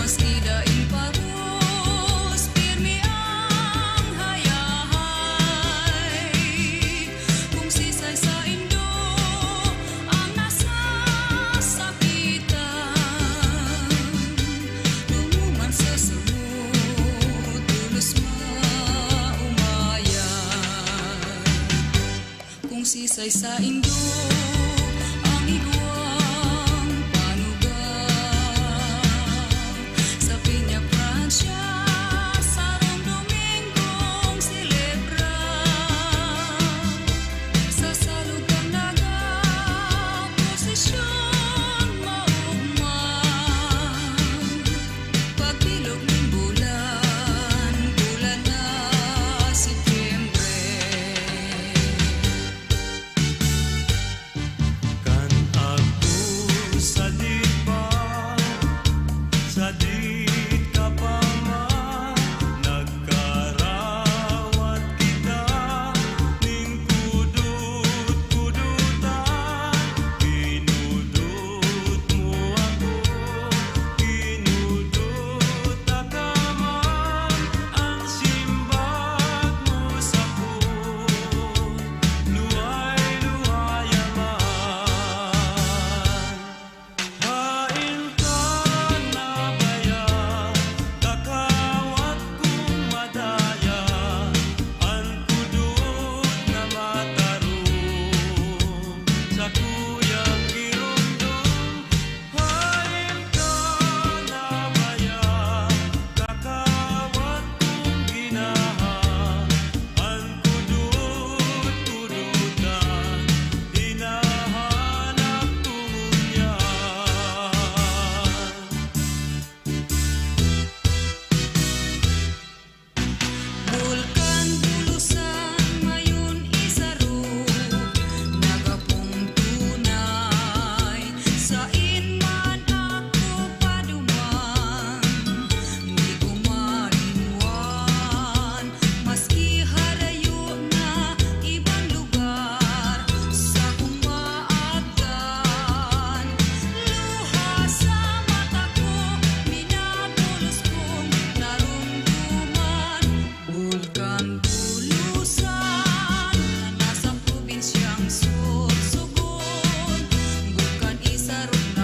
[SPEAKER 2] Maski daing paros, pirmi ang hayahay. Kung sisay sa Indo, ang nasasakitan. Lumuman sa samud, tulos maumayan. Kung sisay sa Indo, ang iguang panugang. Sa Piña Francia, sarong Domingong silebra. Sa salugang naga, posisyon maugman. Pagbilog ng bulan, bulan na Setyembre.
[SPEAKER 8] Kan ako sa dipa, sa dit ka pa man, nagkarawat kita, ning kudut-kudutan. Pinudut mo ako, pinudut akaman, ang simbag mo sa ko, luway-luwayaman. Hain ka na baya, kakawat kong madaya, ang kudut na matarong sa kuyang girondong. Hain ka na baya, kakawat kong ginaha, ang kudut-kudutan, hinahanap tunguyan.
[SPEAKER 2] Bulkan bulusan mayon isaro, nagapong tunay. Sa inman ako paduman, di ko marinwan. Maski harayo na ibang lugar, sa kong maagdan. Luha sa mata ko, minabulos kong narumduman. Bulkan bulusan, nasa probinsyang Sorsogon. Bulkan isarog na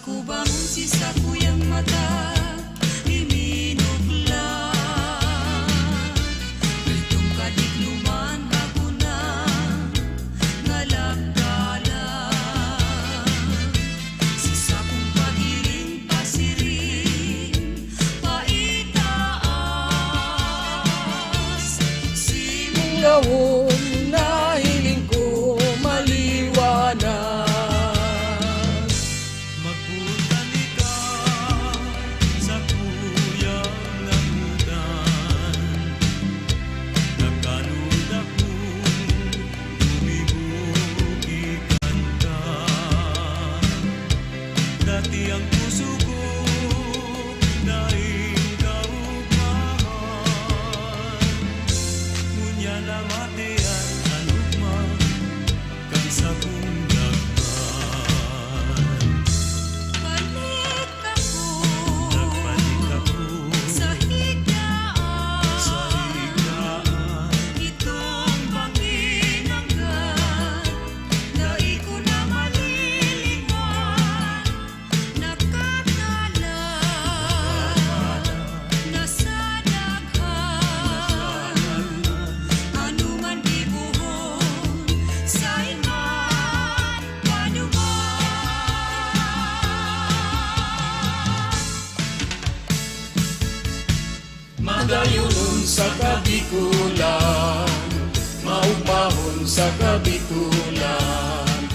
[SPEAKER 9] kubangon si sa kuyang mata iminugla itong kadikluman ako na ngalagkala si sa kong pagiring pasiring paitaas si
[SPEAKER 1] Ngawon na hiling ko maliwanag.
[SPEAKER 8] Magputali ka sa kuyang namudan. Nagkanod ako, tumibukikan ka. Dati ang puso ko naing kaugmahan. Ngunya na matean anugma kang sa kong daghan.
[SPEAKER 9] balik ako
[SPEAKER 8] Nagbalik ako
[SPEAKER 9] sa higaan
[SPEAKER 8] sa higaan.
[SPEAKER 9] itong panginanggan dai ko na malilingan nakakala nasa daghan ano man gibuhon sa iman panuman
[SPEAKER 1] Magayunon sa kabikulan, maugmahon sa kabikulan,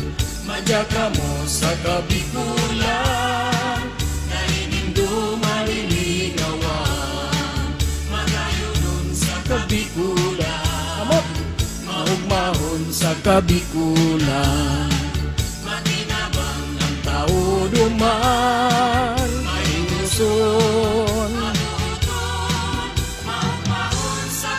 [SPEAKER 1] madya mo sa kabikulan, nainindu malilinawan. Magayunon sa kabikulan, maugmahon sa kabikulan, matinabang ang tao duman, may uson.
[SPEAKER 9] maumahon sa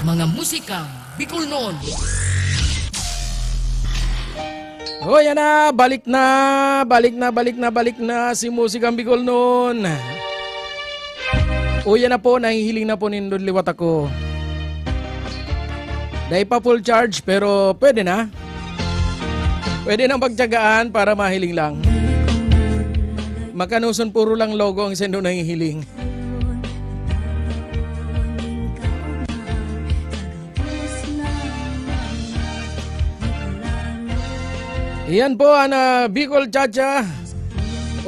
[SPEAKER 5] Mga musikang Bicol noon.
[SPEAKER 1] Oh, yan na, balik na si Musikang Bicol noon. O yan na po, nahihiling na po nindun liwat ako. Dahil pa full charge pero pwede na. Pwede nang pagtyagaan para mahiling lang. Makanuson puro lang logo ang sendo nahihiling. Iyan po ang Bicol Chacha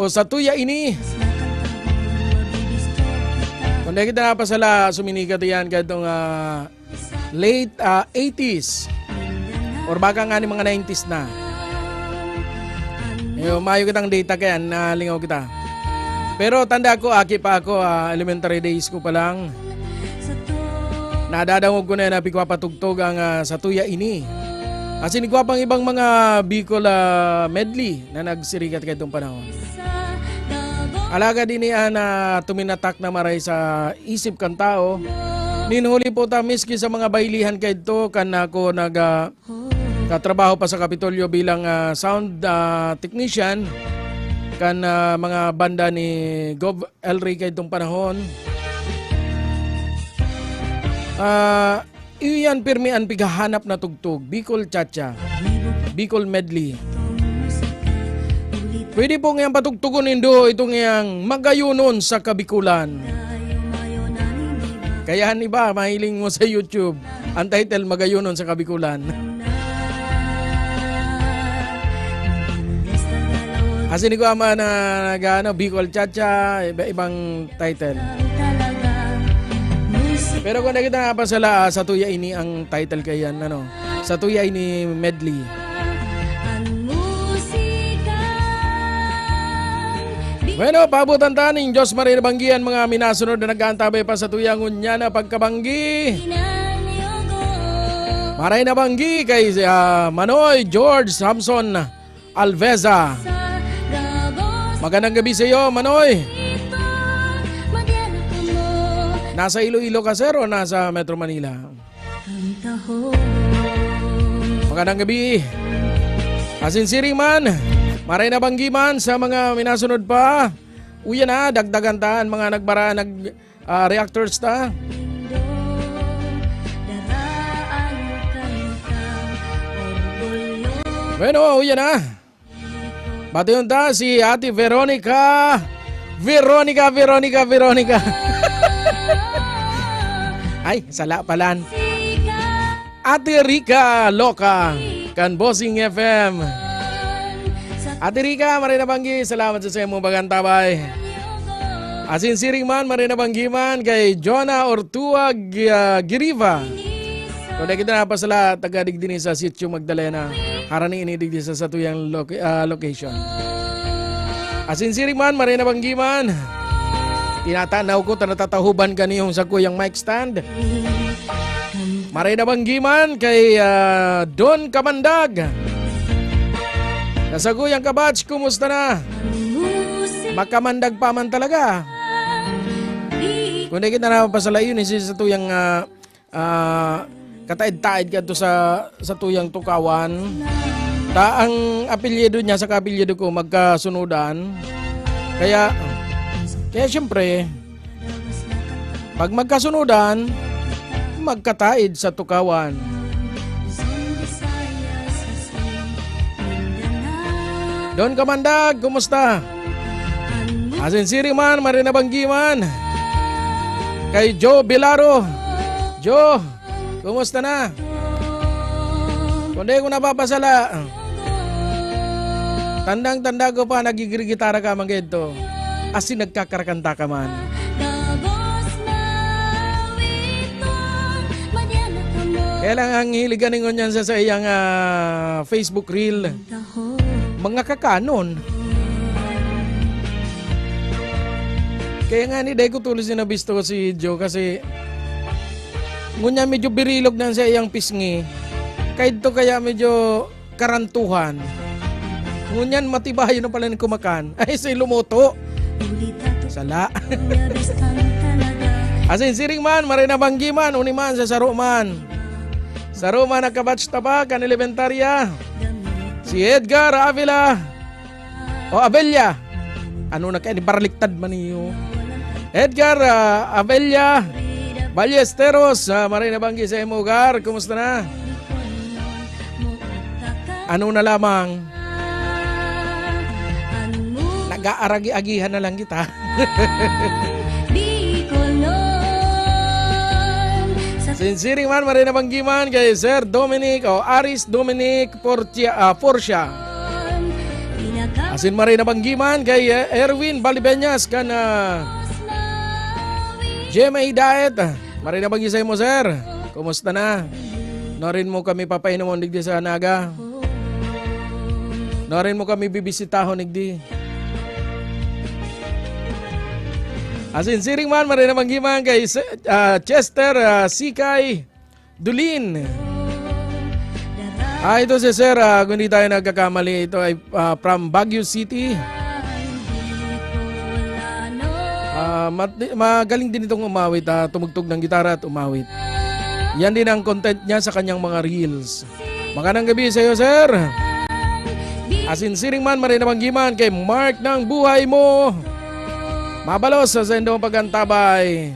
[SPEAKER 1] o sa tuya ini. Kung dahil kita napasala, suminikat yan kahit itong late 80s or baka nga ni mga 90s na. Mayo kitang data kaya nalingaw kita. Pero tanda ko, aki pa ako, elementary days ko pa lang. Nadadangog ko na napikwa-patugtog ang sa tuya ini. Kasi nigwa pang ibang mga Bicol medley na nagsirikat kay itong panahon. Alaga din niya na tuminatak na maray sa isip kan tao. Ninhuli po ta miski sa mga bailihan kay ito kan ako katrabaho pa sa Kapitolyo bilang sound technician kan mga banda ni Gov. Elry kay itong panahon. Iyan pirmi ang pighahanap na tugtog, Bicol Chacha, Bicol Medley. Pwede po ngayang patugtugon nindo itong ngayang Magayunon sa Kabikulan. Kayahan iba, mahiling mo sa YouTube, ang title Magayunon sa Kabikulan. Kasi ni ko ama na Bicol Chacha, ibang title. Pero kung nakita nga pa sila, sa tuya ini ang title kayan, sa tuya ini medley. Bueno, pabutan taning Diyos Maria Banggian mga minasunod na nag-aantabay pa sa tuyang unya na pagkabanggi. Maray na banggi kay Manoy George Samson Alveza. Magandang gabi sa iyo, Manoy. Nasa Iloilo ka, sir, o nasa Metro Manila? Magandang gabi. Asinsiring man, maray na banggi man sa mga minasunod pa. Uya na, dagdagan taan mga reactors ta. Bueno, yan na. Bati yun ta si Ate Veronica. Veronica. Ay, sala palan. Ate Rica Loca, kan Bossing FM. Ate Rica, maray na banggi. Salamat sa mong bagantabay. Asin siring man, maray na banggi man kay Jonah Ortua Giriva. Kung kita na pa sala, tagadig din sa sitio Magdalena. Harani inidig din sa tuyang location. Asin siring man, maray na banggi man. Tinatanaw ko, natatahuban ka niyong sa kuyang mic stand. Maray na banggiman kay Don Kamandag. Kasaguyang kabatch, kumusta na? Makamandag pa man talaga. Kung di kita na pasalayon sa tuyang kataid-taid ka to sa tuyang tukawan. Ang apelyido niya sa kapelyido ko magkasunudan. Kaya syempre, pag magkasunudan, magkataid sa tukawan. Don Kamandag, kumusta? Asin siri man, marina banggi man. Kay Joe Bilaro. Joe, kumusta na? Kundi ko napapasala. Tandang-tanda ko pa, nagigitara ka man ganito. Asin nagkakarakanta ka man. Kaya lang ang hiliganin ko niyan sa iyang Facebook reel. Mga kakanon. Kaya nga ni Day ko tuloy sinabisto ko si Joe kasi ngunya medyo birilog na sa iyang pisngi. Kahit to kaya medyo karantuhan. Ngunyan matibayo na pala ni kumakan. Ay si lumoto. Sala. Asin siring man, maray na banggi man, uniman sa saro man. Saro man nakabatch tapa, kan elementarya. Si Edgar Avila. O Abella. Ano na kaya, baraliktad man niyo. Edgar Abella. Ballesteros, maray na banggi sa Emugar. Kumusta na? Ano na lamang? Nag-aaragi-agihan na lang kita. Sinsiring man, maray na banggiman kay Sir Dominic o Aris Dominic Porcia. Asin maray na banggiman kay Erwin Balibeñas kan GMA Diet. Maray na banggi sa mo, sir. Kumusta na? Norin mo kami papainomon digdi sa Naga. Norin mo kami bibisitahon digdi. Asin siring man, maray na banggiman kay Chester Sikay Dulin. Ito si Sir, kung hindi tayo nagkakamali, ito ay from Baguio City. Magaling din itong umawit, tumugtog ng gitara at umawit. Yan din ang content niya sa kanyang mga reels. Magandang gabi sa iyo, Sir. Asin siring man, maray na banggiman kay Mark ng buhay mo. Mabalos sa sendong pagkantabay.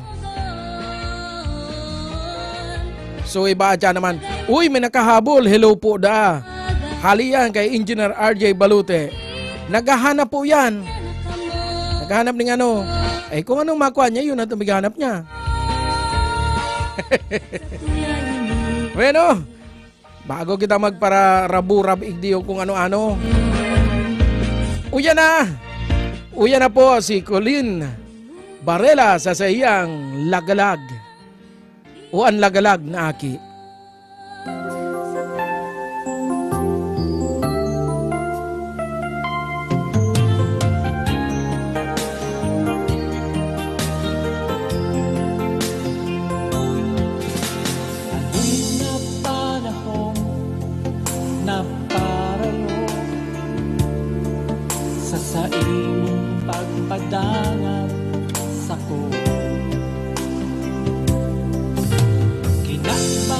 [SPEAKER 1] So iba dyan naman. Uy, may nakahabol. Hello po da. Haliyan kay Engineer RJ Balute. Naghahanap po yan. Naghahanap ng ano. Eh kung anong makuha niya, yun ang tumighanap niya. Bueno, bago kita magpara-rabu-rab igdiyo kung ano-ano. Uyan na. Uyan na po si Colin Barela sa iyang lagalag o ang lagalag na aki.
[SPEAKER 8] Na panahon na parayo sa saing pagpadangat sa ko. Kinakba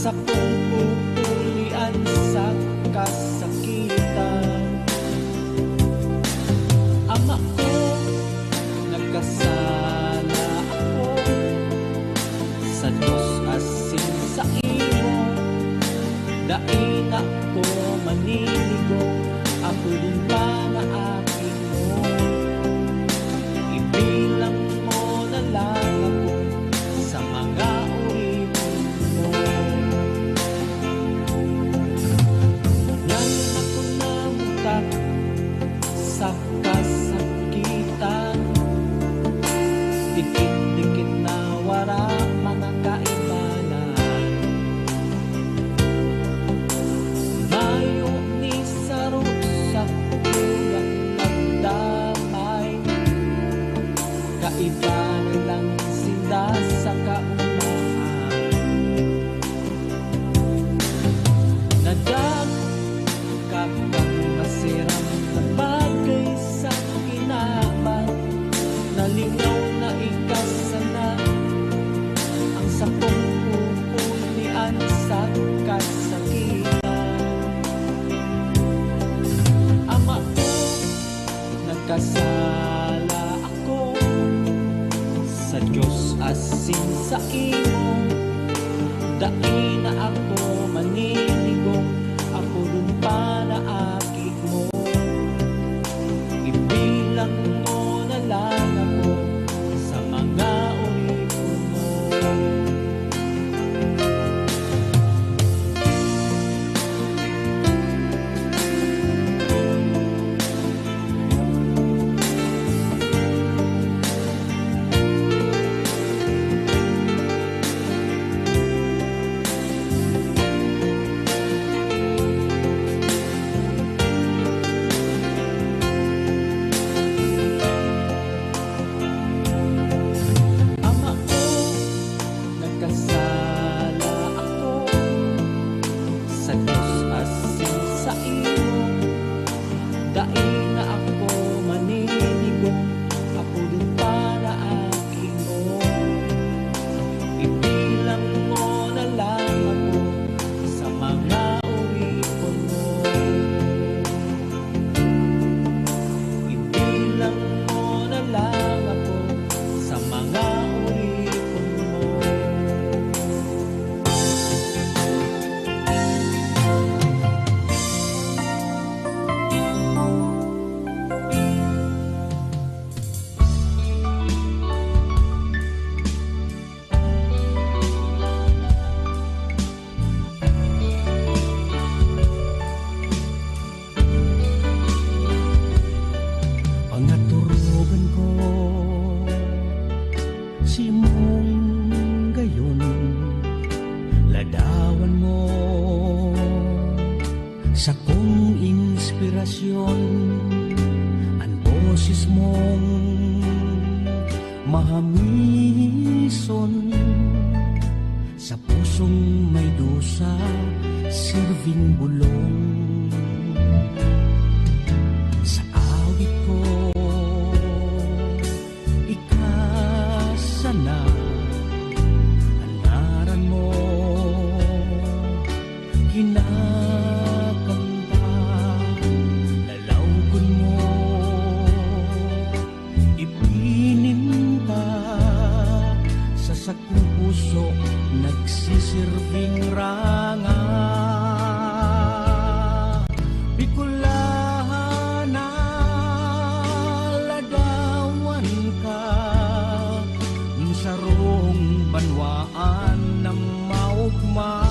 [SPEAKER 8] sa pumpupulian sa kasakitan. Ama ko, nagkasala ako sa Diyos asin sa imo. Daing ako maniligo, ako din pa na akin mo. Ibilang mo na lang ako sa mga uripon mo. Yan ako namutak sa kasakitan, dikit-dikit na wala mga kaibanan. Mayo ni saro sa tuyang nagdamay, kaiba na lang sinda sa kaunahan. Nadag kapag masiram na bagay sa kinaban, nalingaw na ikasana ang sakong pupulian sa kasakitan. Ama ko, nagkasala ako sa Diyos asin sa imo. Daing na ako maniligong, ako dun pa na akik mo. Ibilang mo na lang ako sa mga uripon mo. Ama ko, nagkasala ako sa Diyos asin sa imo. Daing na ako maniligong, ako din pa na akin mo. Ibilang mo na lang ako sa mga uripon mo. Ibilang mo na lang ako sa mga uripon mo. Pangaturugan ko si mong gayon, ladawan mo sa kong inspirasyon, ang boses mong mahamison sa pusong may dusa, sirving bulong. Sa awit ko, ikasana ang ngaran mo, kinakanta, lalawgon mo, ipininta sa sakong puso, nagsisirving ranga. Bicolana, ladawan ka sa rong banwaan ng maugma.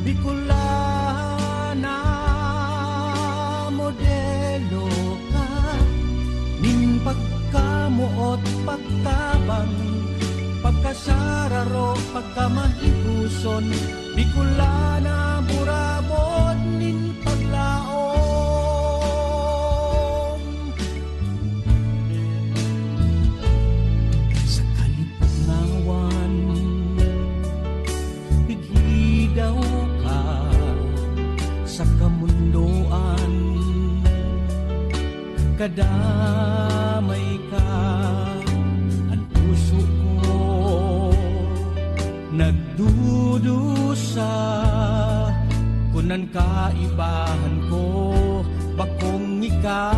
[SPEAKER 8] Bicolana, modelo ka ning pagkamuot pagtabang, pagkasararo pagkamahibuson. Bicolana, burabot nin paglaom. Sa kalipungawan, bighidaw ka sa kamundoan, kadamay ka ang puso ko, nagdudusa kunan kaibahan ko bakong ika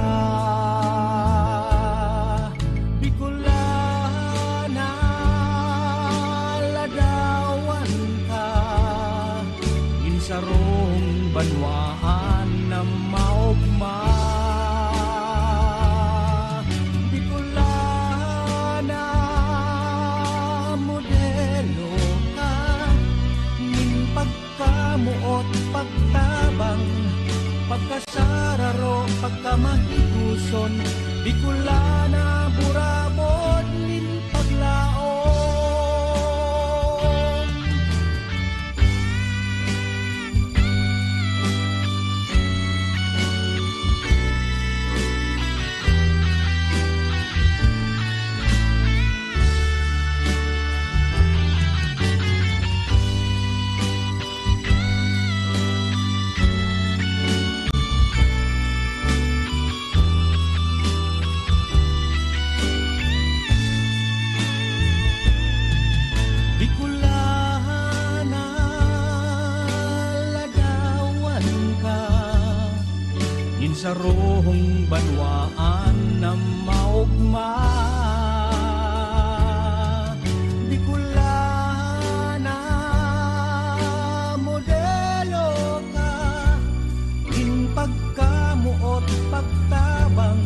[SPEAKER 8] Bicolana ladawan ka insarong banwaan na maugma Bicolana modelo ka ning pagkamuot pagtabang pagkasararo pagkamahiguson Bicolana burabod nin paglaom Bicolana ladawan ka insarong banwaan na maugma Bicolana modelo ka in pagkamuot pagtabang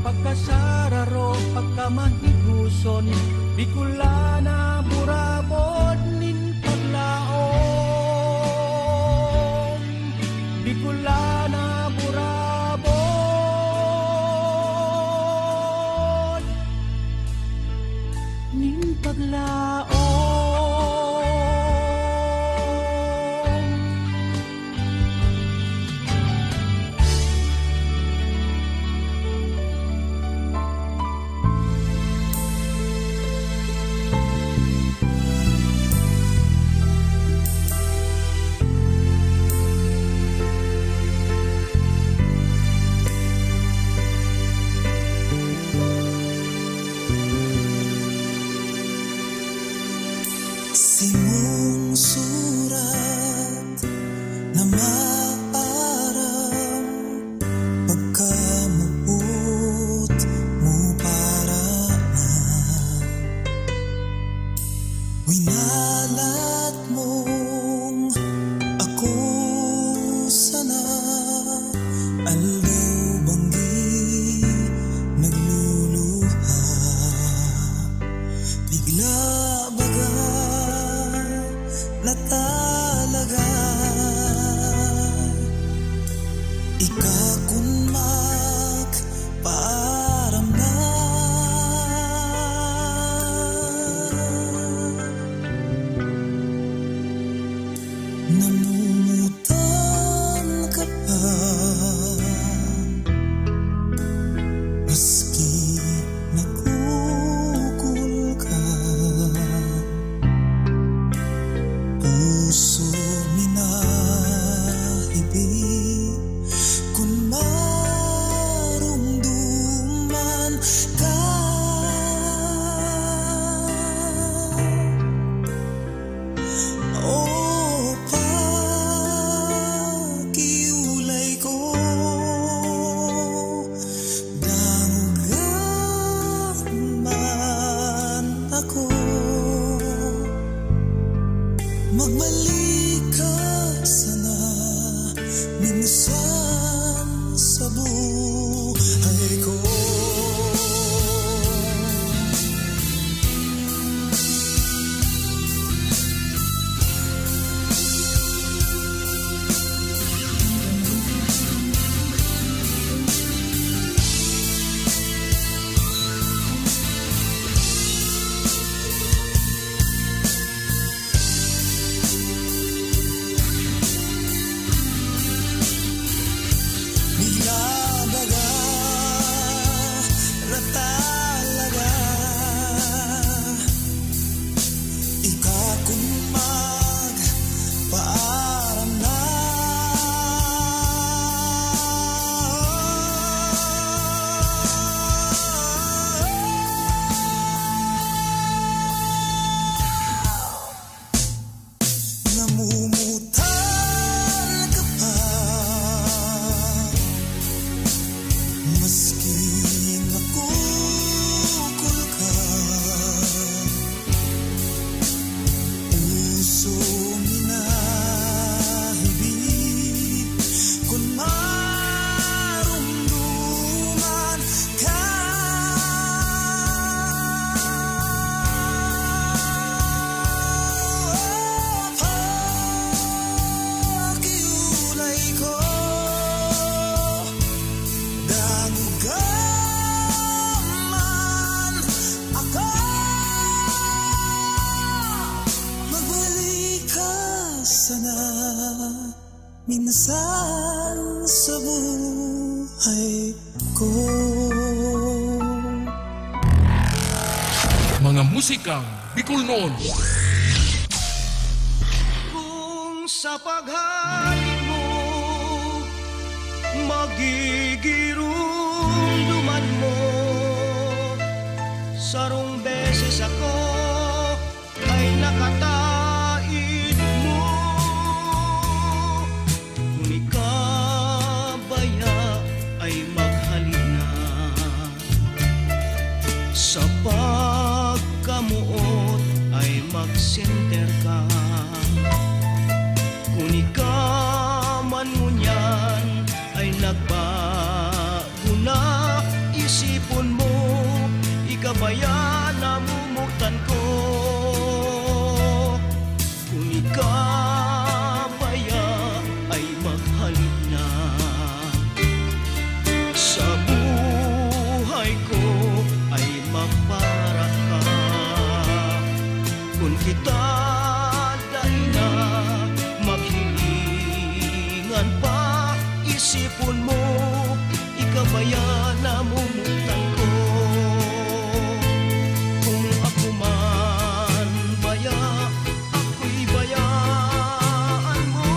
[SPEAKER 8] pagkasararo pagkamahiguson Bicolana burabod nin paglaom Bicolana burabod nin paglaom
[SPEAKER 4] Simong surat na maaram pagkamuot mo para na winalat mong ako sana aldaw banggi nagluluha bigla baga na talaga ikakunmak paaram na namumutan ka pa maski nagkukul ka puso minahibig kung marumduman ka o pakiulay ko damugan man ako magbalik ka sana minsan sa buhay ko Namumutal ka pa, maski nakukul ka. Puso minahibig kung marumduman ka. Pakiulay ko, damugaman ako. Magbalik ka sana minsan sa buhay ko.
[SPEAKER 1] Mga musikang Bicol noon.
[SPEAKER 4] Kung sa paghalik mo magigirumduman mo, sarong beses ako ay nakatait mo. Kung ikabaya ay maghalina, sa pagkamuot ay mag-center ka. Kung ikaman mo niyan ay nagbago na isipon mo, ikabaya namumutan ko. Kung ikabaya ay maghalik na, sa buhay ko ay mapara ka. Kung kita dahil na maghilingan pa, isipon mo, ikabaya namumutan ko. Kung ako man baya, ako'y bayaan mo,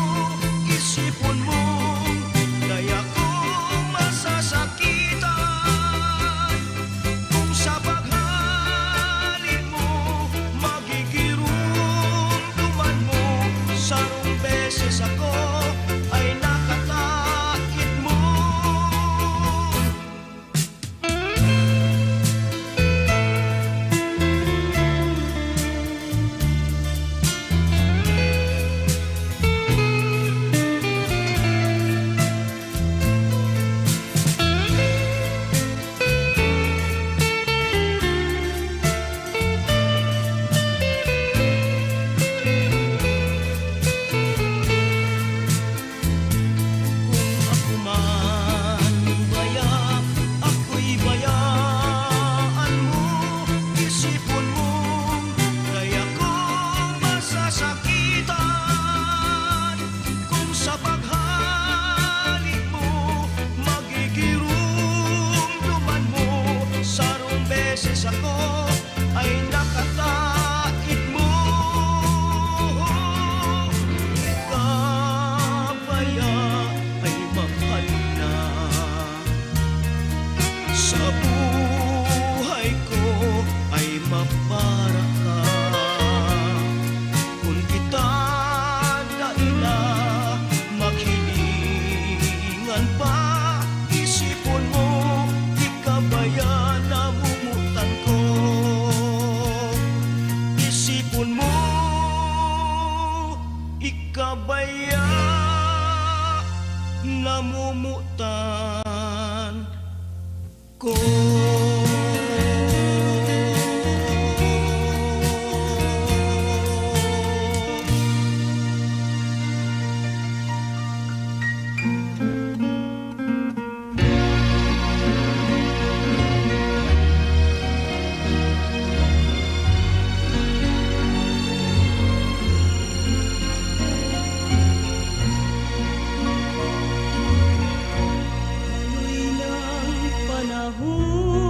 [SPEAKER 4] isipon mo, kaya ko masasakitan. Kung sa paghalik mo magigirumduman mo, sarong beses ako ay nakatakit mo. Kung ako man baya, ako'y bayaan mo, isipon mo, kaya ko masasakitan. Kung sa paghalik mo magigirumduman mo, sarong beses ako ay nakatakit mo. Ikabaya ay maghalik na, sa buhay ko ay mapara ka. Kung kita dahil na maghilingan pa, isipon mo, ikabaya namumutan ko. Isipon mo, ikabaya namumutan ko. Ano'y ng panahon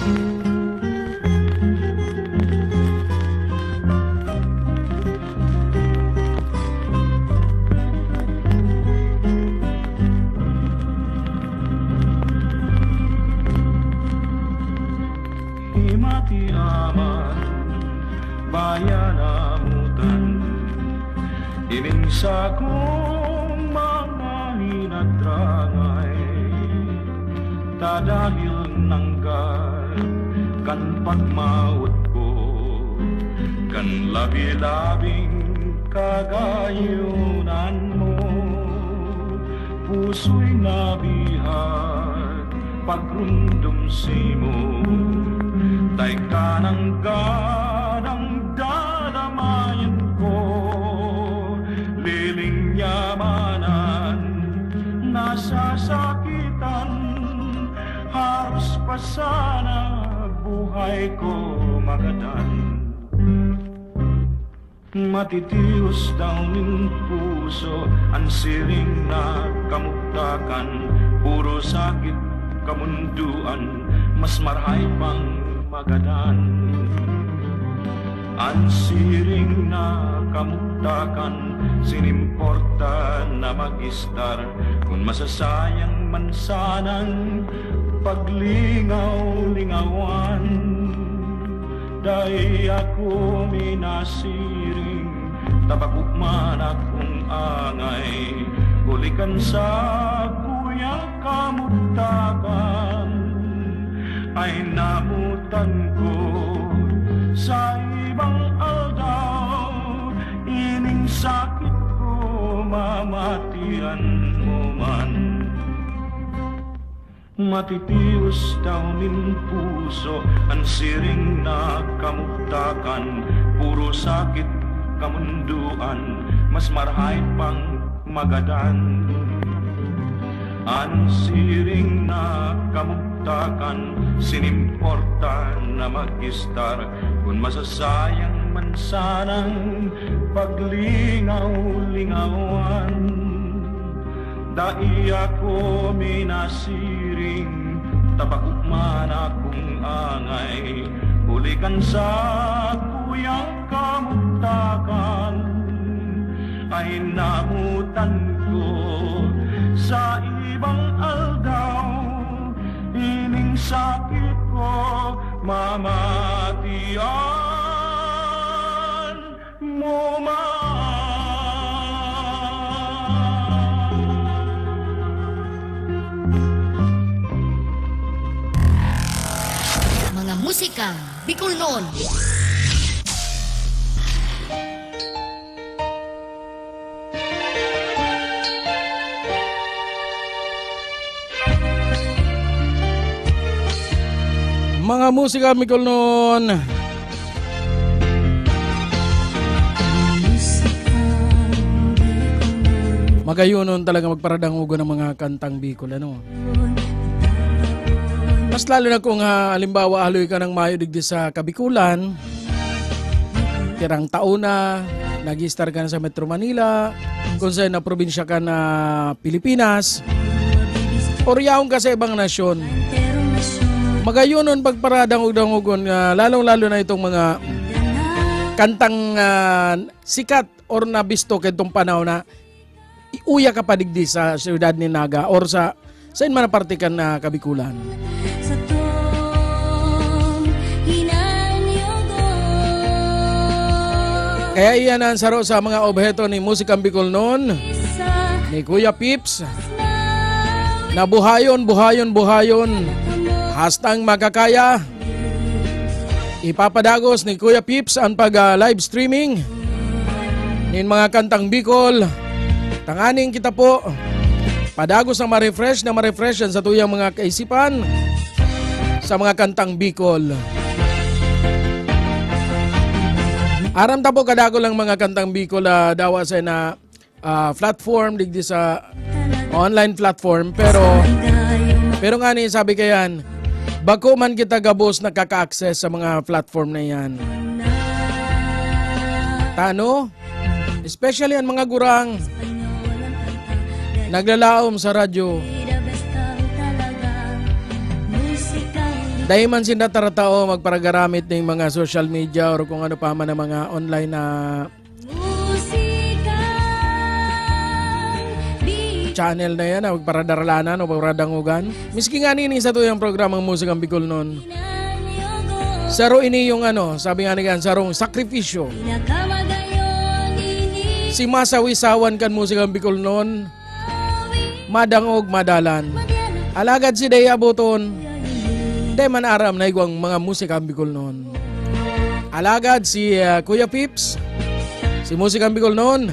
[SPEAKER 7] Himati aman bayan amutan ining sa kong mga hinadrangay dahil nanggal kan pagmaut ko kan labi-labing kagayunan mo puso'y nabihag pagrundom simo tay kanang ganang dalamayan ko liling yamanan nasasakitan haros pa sana buhay ko magadan matitios daw ning puso ang siring na kamuktakan puro sakit kamunduan mas marhay pang magadan ang siring na kamuktakan sinimporta na magistar kung masasayang man sanang paglingaw-lingawan dahil ako minasiring tabakukman akong angay bulikan sa kuya kamuktakan ay namutan ko sa ibang aldaw ining sakit ko mamatian mo man matitios daw ning puso ang siring na kamuktakan puro sakit kamunduan mas marhay pang magadan ang siring na kamuktakan sinimporta na magistar kung masasayang man sanang paglingaw-lingawan dai ako minasiring tabakukman akong angay bulikan sa kuyang kamuktakan ay namutan ko sa ibang aldaw ining sakit ko mamatian mo man.
[SPEAKER 5] Mga musikang Bicol noon.
[SPEAKER 1] Mga musika Bicol noon. Magayunon talaga magparadangugo ng mga kantang Bicol, ano? Mas lalo na kung halimbawa haloy ka ng Mayo digdi sa Kabikulan, tirang taon na, nag-star ka na sa Metro Manila, kung saan na probinsya ka na Pilipinas, or yaong ka sa ibang nasyon. Magayunon pagparadangog-dangugon, lalong-lalo na itong mga kantang sikat or nabisto kitong panahon na iuya ka pa digdi sa siyudad ni Naga or sa saan man partikan na Kabikulan. Kaya iyan ang saro sa mga obheto ni Musikang Bicol noon ni Kuya Pips na buhayon hastang magkakaya. Ipapadagos ni Kuya Pips ang pag-live streaming nin mga kantang Bicol. Tanganing kita po padagos na ma-refresh yan sa tuyang mga kaisipan sa mga kantang Bicol. Aram ta po kadago lang mga kantang Bicol dawa sa na platform digdi sa online platform pero nga ni sabi kayan bako man kita gabos nakaka-access sa mga platform na yan. Tano? Especially ang mga gurang naglalaom sa radyo. Dahil man sinda taratao magparagaramit ng mga social media or kung ano pa man ang mga online na channel na yan, magparadaralanan o pagparadangugan. Miski nga nini sa tuyang programang Musikang Bicol noon. Saro ini yung ano, sabi nga niyan, sarong sakripisyo. Si masawisawan kan Musikang Bicol noon, madangog madalan. Alagad si Dea Boton, de man aram na igwang mga Musikang Bicol noon. Alagad si Kuya Pips, si Musikang Bicol noon,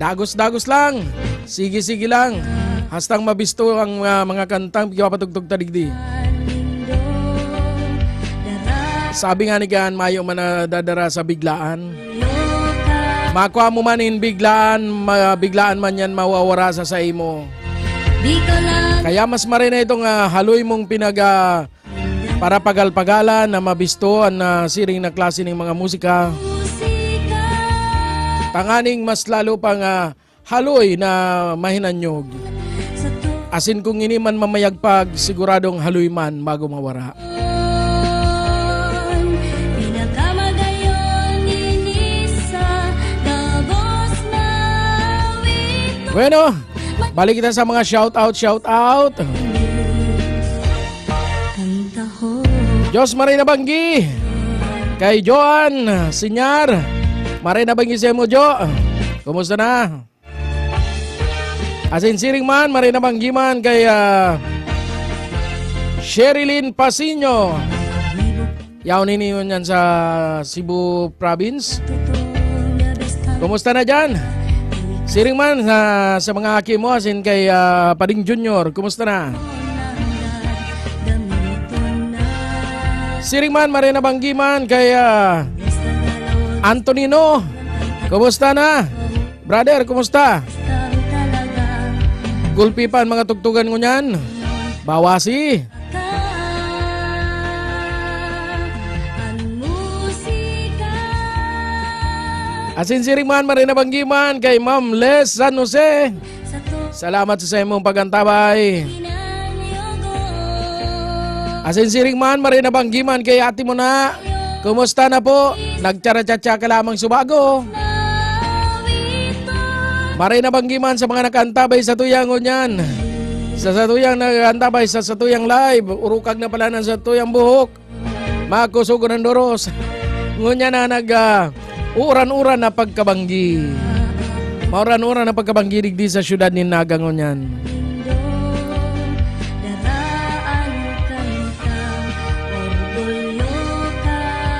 [SPEAKER 1] dagos-dagos lang. Sige-sige lang. Hastang mabisto ang mga kantang pagpapatugtog tadigdi. Sabi nga ni Gan, mayo man dadara sa biglaan. Makuha mo man in biglaan, biglaan man yan mawawara sa imo. Kaya mas marina itong haloy mong para pagal-pagalan na mabisto ang siring na klase ng mga musika. Tanganing mas lalo pang haloy na mahinanyog. Asin kung ini man mamayagpag, siguradong haloy man bago mawara. Bueno, balik kita sa mga shout out. Diyos Marina Banggi, kay Joan Sinyar, Marina Banggi siya mo Jo, kumusta na? Asin siring man, Marina Banggi man, kay Sherilyn Pasino, yaw nini yun yan sa Cebu Province. Kumusta na dyan? Siring man sa mga aki mo, asin kay Pading Junior, kumusta na? Siring man, Marina Banggi man, kay Antonino, kumusta na? Brother, kumusta? Gulpipan mga tugtugan ko niyan. Bawasi. Asin siring man, Marina Banggi man, kay Ma'am Les San Jose. Salamat sa imong pagantabay. Asin siring man, Marina Banggi man, kay ate mo na. Kumusta na po? Nagtsara-tsatsa ka lamang subago. Marina Banggi man sa mga nakantabay sa tuyang niyan. Sa tuyang nakantabay sa tuyang live. Urukag na pala ng sa tuyang buhok. Makusugo ng doros. Ngunya na uran-uran na pagkabanggi. Mauran-uran na pagkabanggi digdi sa syudad ni Naga ngunyan.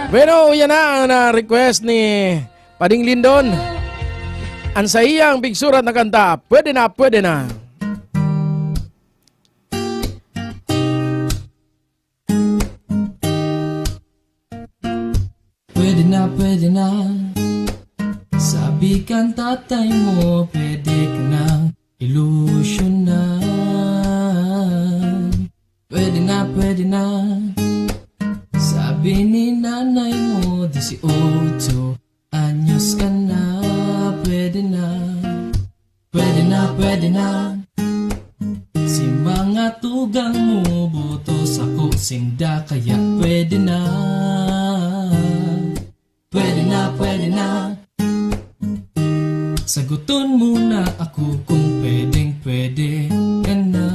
[SPEAKER 1] Bueno, yan na ang request ni Pading Lindon. Ang sa iyang bigsurat na kanta, pwede na, pwede na.
[SPEAKER 10] Pwede na, pwede na. Sabi kan tatay mo, pwede ka nang ilusyonan. Pwede na, pwede na. Sabi ni nanay mo, 18 anyos ka na. Pwede na, pwede na, pwede na. Si mga tugang mo, butos ako sinda, kaya pwede na. Pwede na, pwede na. Saguton mo na ako kung pwedeng pwede ka na.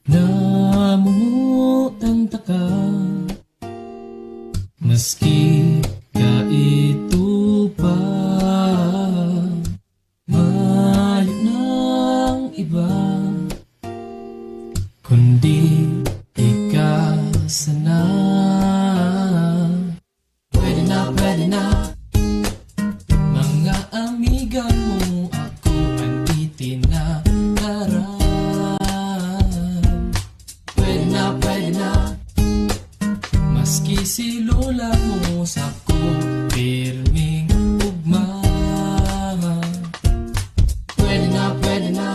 [SPEAKER 10] Namumutanta ka, maski kaito pa. Mayo ng iba, kundi ikaw sana. Pwede na, pwede na. Mga amiga mo ako ang itinaharap. Pwede na, pwede na. Maski si lola mo sa ko pirming ugma. Pwede na, pwede na.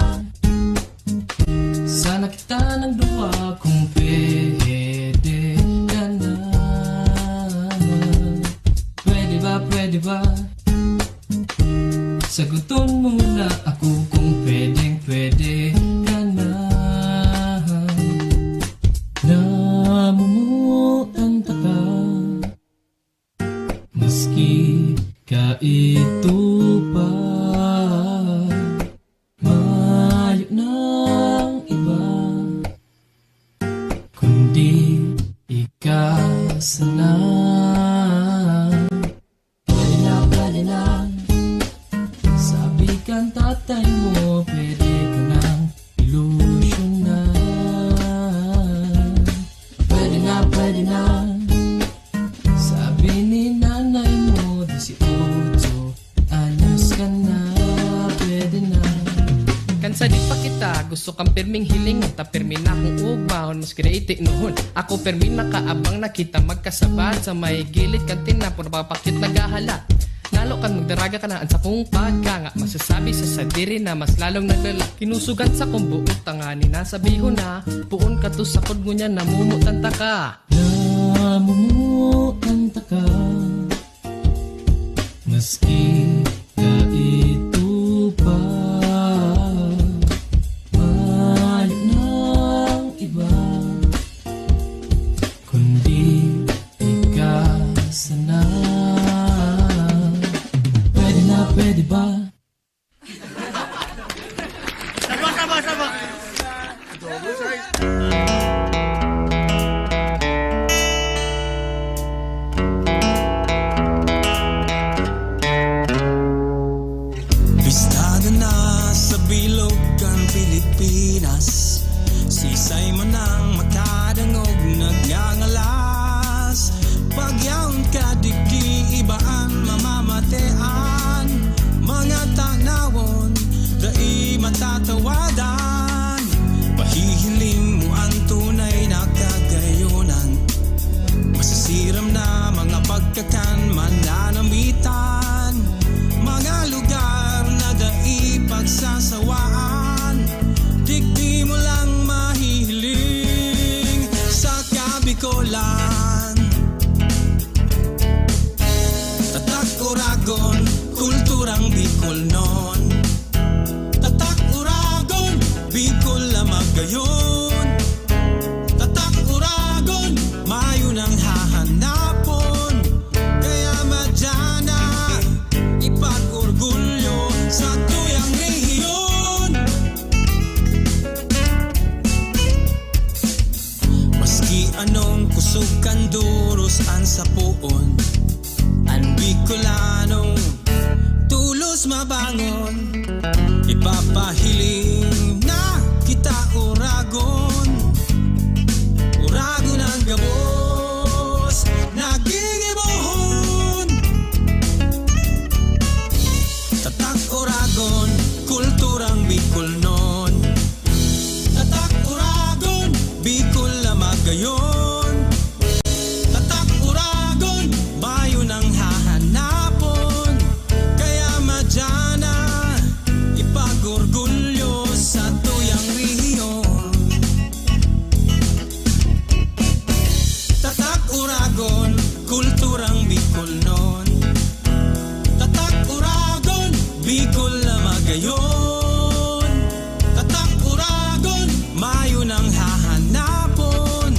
[SPEAKER 10] Sana kita ng duwa kung pwede ka na. Pwede ba, pwede ba? Saguton mo na ako kung pwedeng pwede ka na. sana. Pwede na, sabi kang tatay mo, pwede ka nang ilusyonan. Pwede na, sabi ni nanay mo, 18 anyos ka na, pwede na.
[SPEAKER 11] Kansa di pa kita, gusto kang pirming hiling ta pirmi na akong ugmahon, mas kinaiti noon. Ako pirmi na kaabang nakita magkasabat sa may gilid kantina, puro papakit nagahala. Lalo kan magdaraga ka na sa kong pagkanga, masasabi sa sadiri na mas lalong naglala. Kinusugan sa kong buot tangani na sabiho na, puon ka to sa kod ngunya namumutan ta ka.
[SPEAKER 10] Namumutan ta ka, maski kaito pa. Mayo ng iba, kundi ikaw sana. Pwede ba?
[SPEAKER 3] Bistado na sa bilog ang Pilipinas, sisay man ang makadangog nagngangalas. Pagyaon ka digdi ibaan mamamatean, mga tanawon dai matatawadan. Pahihiling mo ang tunay na kagayonan, masasiram na mga pagkakan mananamitan, mga lugar na dai pagsasawaan. Digdi mo lang mahihiling sa Kabikolan. Tatak Uragon, kulturang Bicol non. Tatak Uragon, Bicol na magayon. Tatak Uragon, mayo nang hahanapon. Kaya madyana, ipag-orgulyo sa tuyang rehiyon. Maski anong kusog kanduros ang sapuon, ang Bicolano tulos mabangon. Ipapahiling na kita Uragon, Uragon ang gabos nagigibohon. Tatak Uragon, kulturang Bicol non. Tatak Uragon, Bicol na magayon. Tatak Uragon, bayo ng hahanapon. Kaya madyana, ipag-orgulyo sa tuyang rehiyon. Tatak Uragon, kulturang Bicol non. Tatak Uragon, Bicol na magayon. Tatak Uragon, mayo ng hahanapon.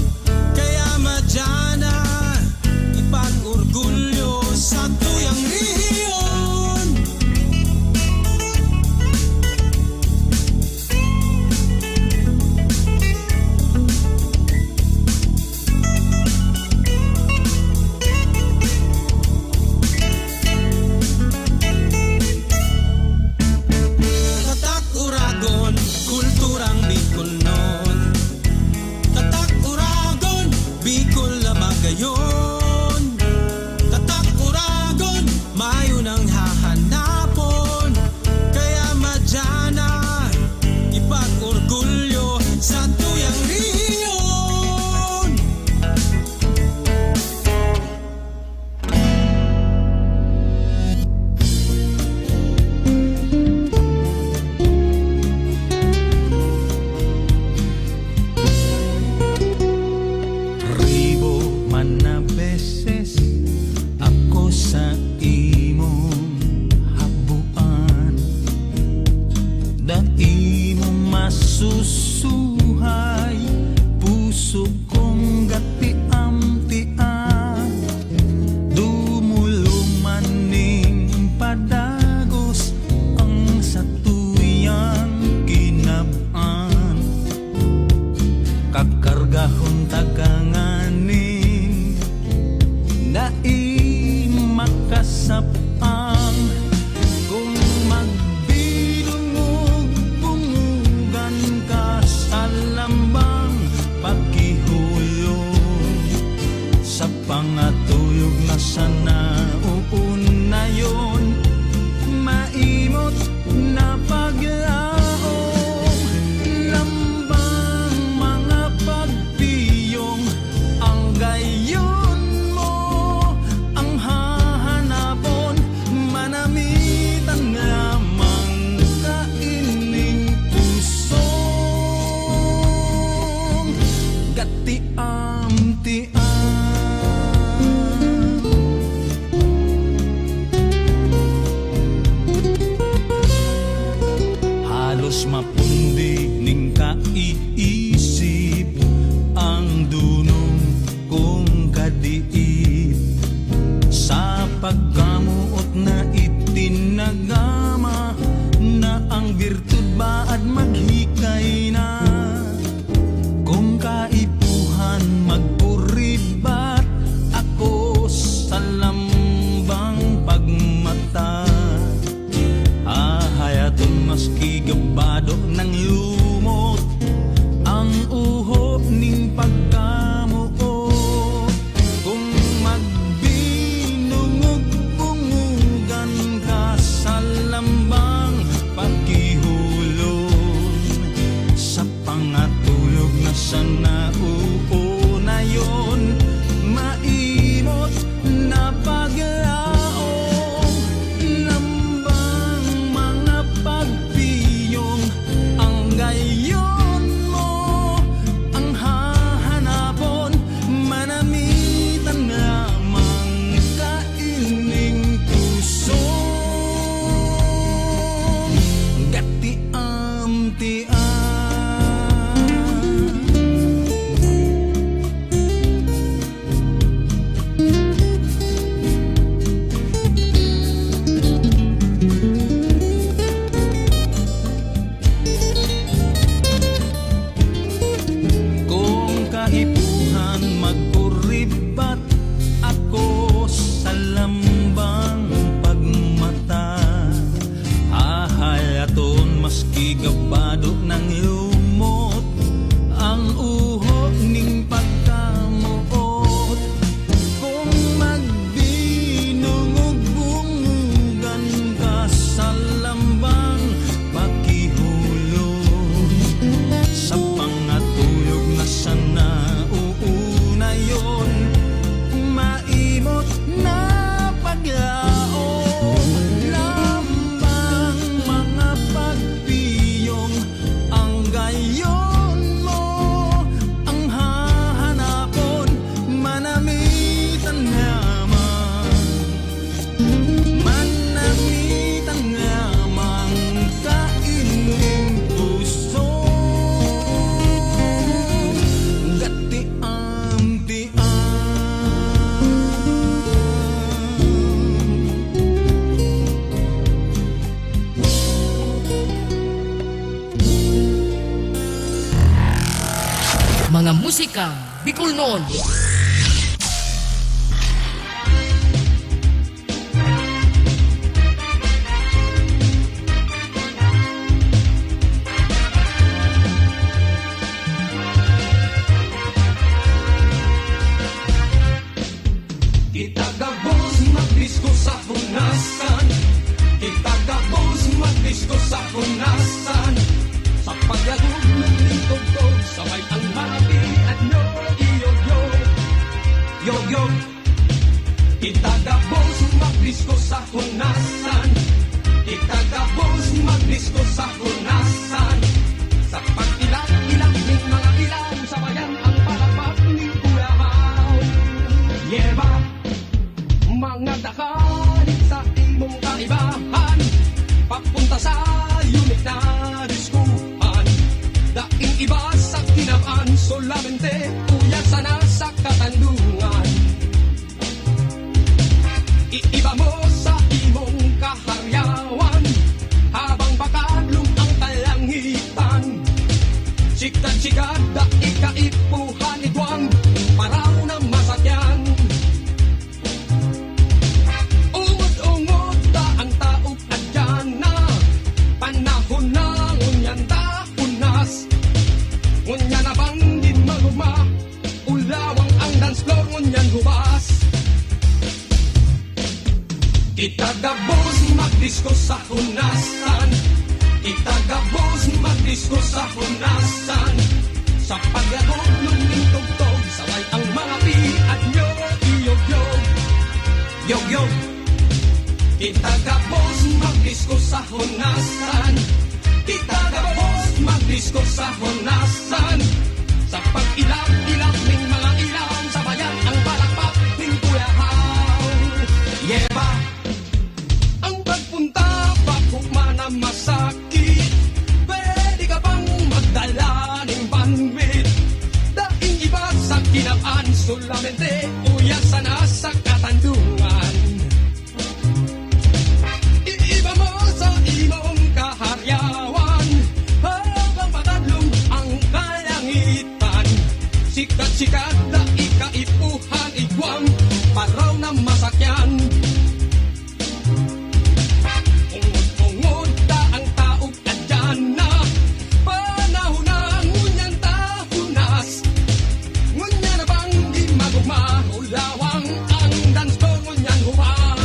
[SPEAKER 3] Kaya madyana, ipag-orgulyo sa tuyang rehiyon. Tatak Uragon, kulturang Bicol non. Tatak Uragon, Bicol na magayon. Tatak Uragon, mayo ng hahanapon. Kaya madyana, ipag-orgulyo sa tuyang rehiyon.
[SPEAKER 7] Ribo man na beses ako sa imong habuan, dati mo masusuhay puso kong gati-amtian. Dumulumaning padagos ang satuyang kinabaan, kakargahon taganganin
[SPEAKER 5] musikang Bicol noon.
[SPEAKER 3] Itagabos magdisko sa punasan, itagabos magdisko sa punasan, sa pagyagog ng tugtog, sabay ang marabi at nyo, iyog-yog, yog-yog. Itagabos magdisko sa punasan, itagabos magdisko sa punasan, sa pag-ilang-ilang ng mga ilaw, sabayan ang palakpak ni Kulahaw. Yeba! Mga dakalit sa imong kaibahan, papunta sa unik na diskuhan. Daing iba sa kinabaan, solamente uya sana sa katandungan. Iiba mo sa imong kaharyawan, habang bakadlong ang kalangitan. Chikad-chikad, daing kaipuhan igwang, paraw na masakyan. Panahon na ngunyan dahunas, ngunyan na bang di magugma, ulawang ang dance floor ngunyan hubas. Itagabos magdisko sa hunasan, itagabos magdisko sa hunasan, sa pagyagog ng tugtog, saway ang mga piat nyo, iyog-yog, yog-yog. Itagabos magdisko sa hunasan, itagabos magdisko sa hunasan, sa pag-ilap-ilap ng mga ilaw, sabayan ang palakpak ng Kulahaw. Yeba! Ang pagpunta pakukma na masakit, pwede ka bang magdala ng bandwidth? Daing iba sa kinabaan, solamente uya sana sa katandungan. Iba mo sa imong kaharyawan, habang patadlong ang kalangitan. Sikat-sikat na ikaipuhan igwang, paraw na masakyan. Ungod-ungod na ang taog adyan na, panahon na ngunyan tahunas. Ngunyan na bang di magugma, ulawang ang dance ko ngunyan hubas.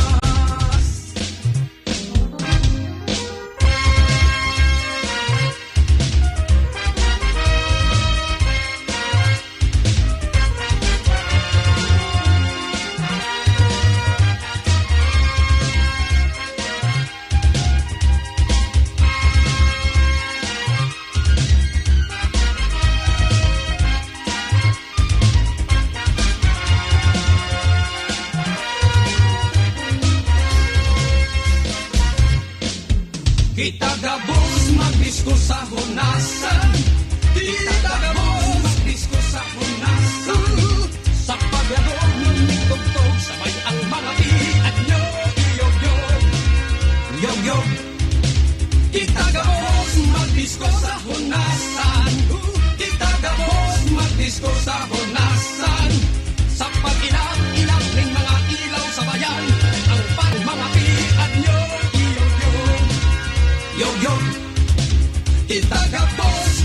[SPEAKER 3] Itagabos magdisko sa hunasan, itagabos magdisko sa hunasan, sa pagyagog ng tugtog, sabay ang mga piat nyo, iyog-yog, yog-yog. Itagabos magdisko sa hunasan, itagabos magdisko sa hunasan, sa pag-ilap-ilap ng mga ilaw, sabayan ang mga piat nyo, iyog-yog, yog-yog. Itagabos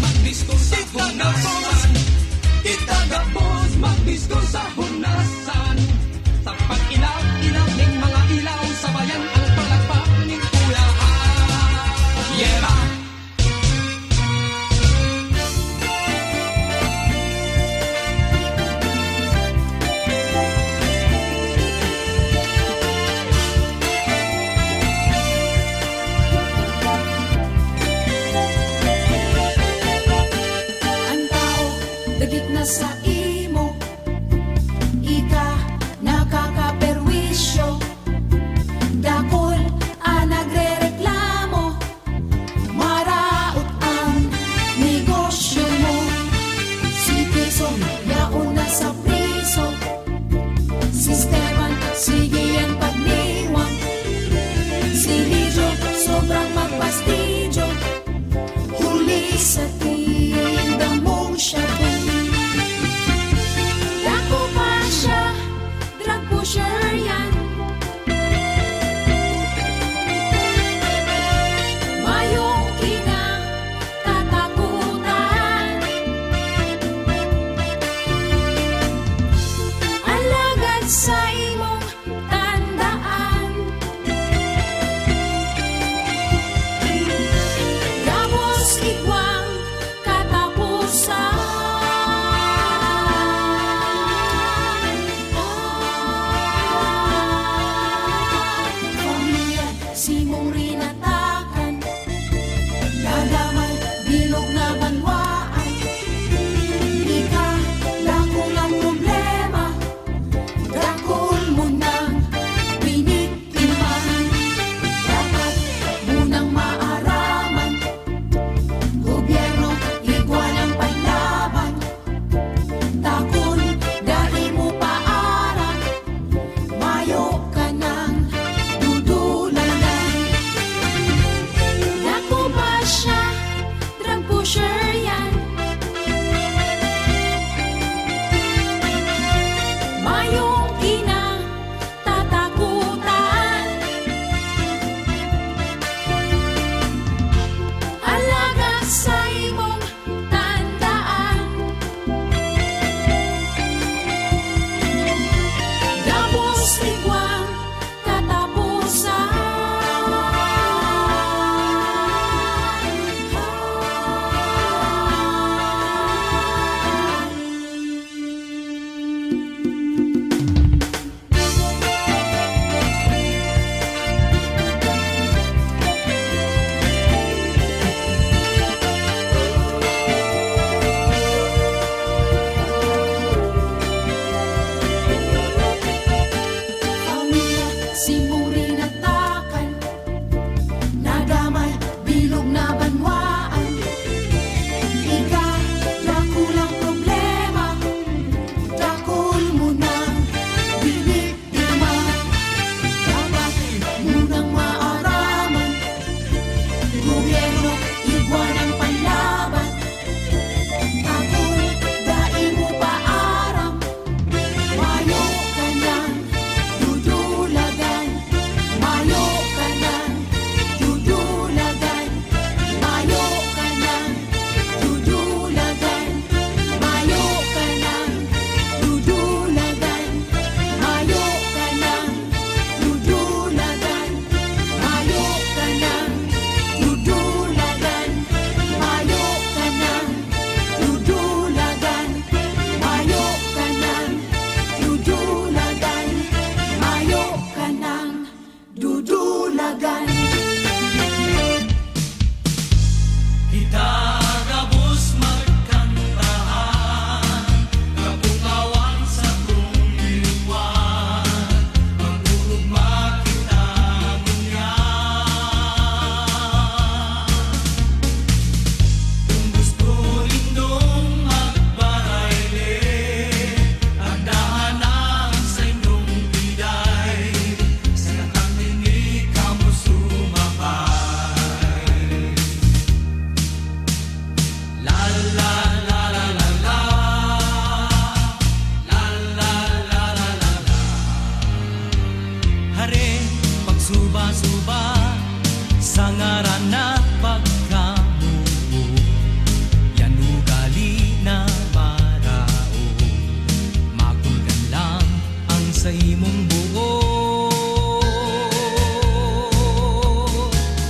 [SPEAKER 7] sa imong buo.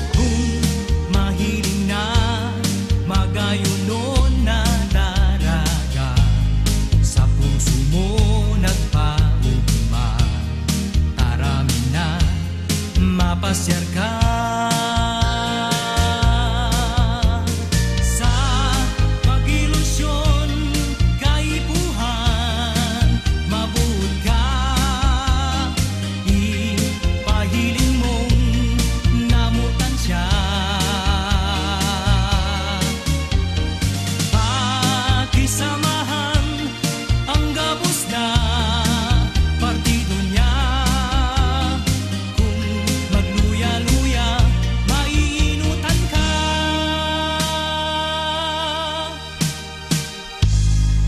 [SPEAKER 7] Kung mahiling na magayunon na daraga, sa puso mo nagpaugma, tarami na mapasyar ka. Sa pag-ilusyon, kaipuhan, mabuot ka. Ipahiling mong namutan siya. Pakisamahan ang gabos na partido niya. Kung magluya-luya, maiinutan ka.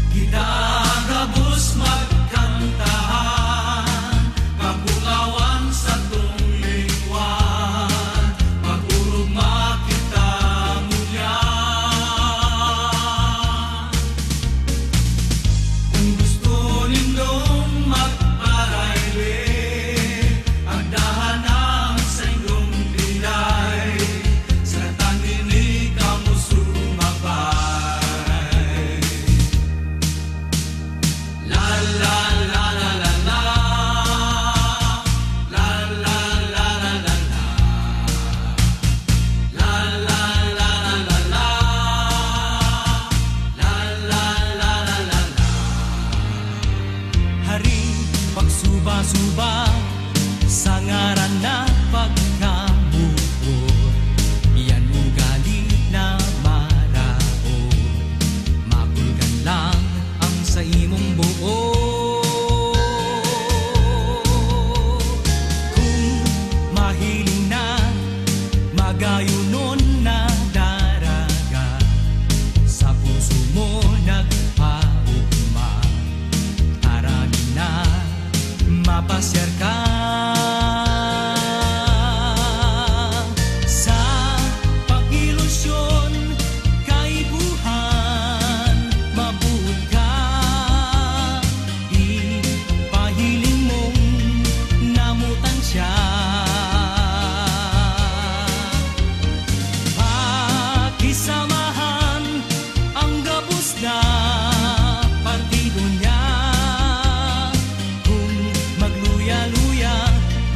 [SPEAKER 7] Kita gabos magkantahan, kabukawan sa tunglingwan, magurugma kita mula. Kung gusto nindong magparayle, agdahanang sa inyong dilay, sa tangini ka mo sumabay. La la la la la la, la la la la la la, la la la la la la, la la la la la la. Hari pagsuba-suba sa ngaran na pagkamuot, iyan ugali na marao, makulgan lang ang sa imong buo. Kung mahiling na magayunon na daraga, sa puso mo nagpaugma, tarami na mapasyar ka. Sa pag-ilusyon, kaibuhan, mabuot ka. Ipahiling mong namutan siya. Pakisamahan ang gabos na partido niya. Kung magluya-luya,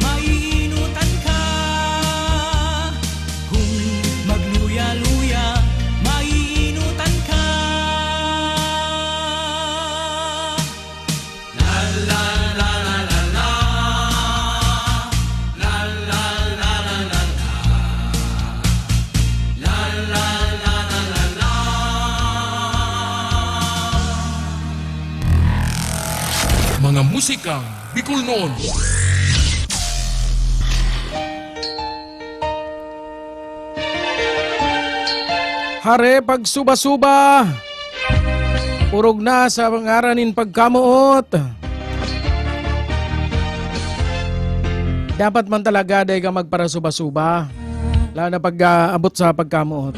[SPEAKER 7] maiinutan ka. Kung magluya-luya, maiinutan ka. La la la la la la, la la la la la la, la la la la la la.
[SPEAKER 1] Mga musikang Bicol noon. Hare pagsuba-suba, urog na sa pangaranin pagkamuot. Dapat man talaga day ka magparasuba-suba, lalo na pag abot sa pagkamuot.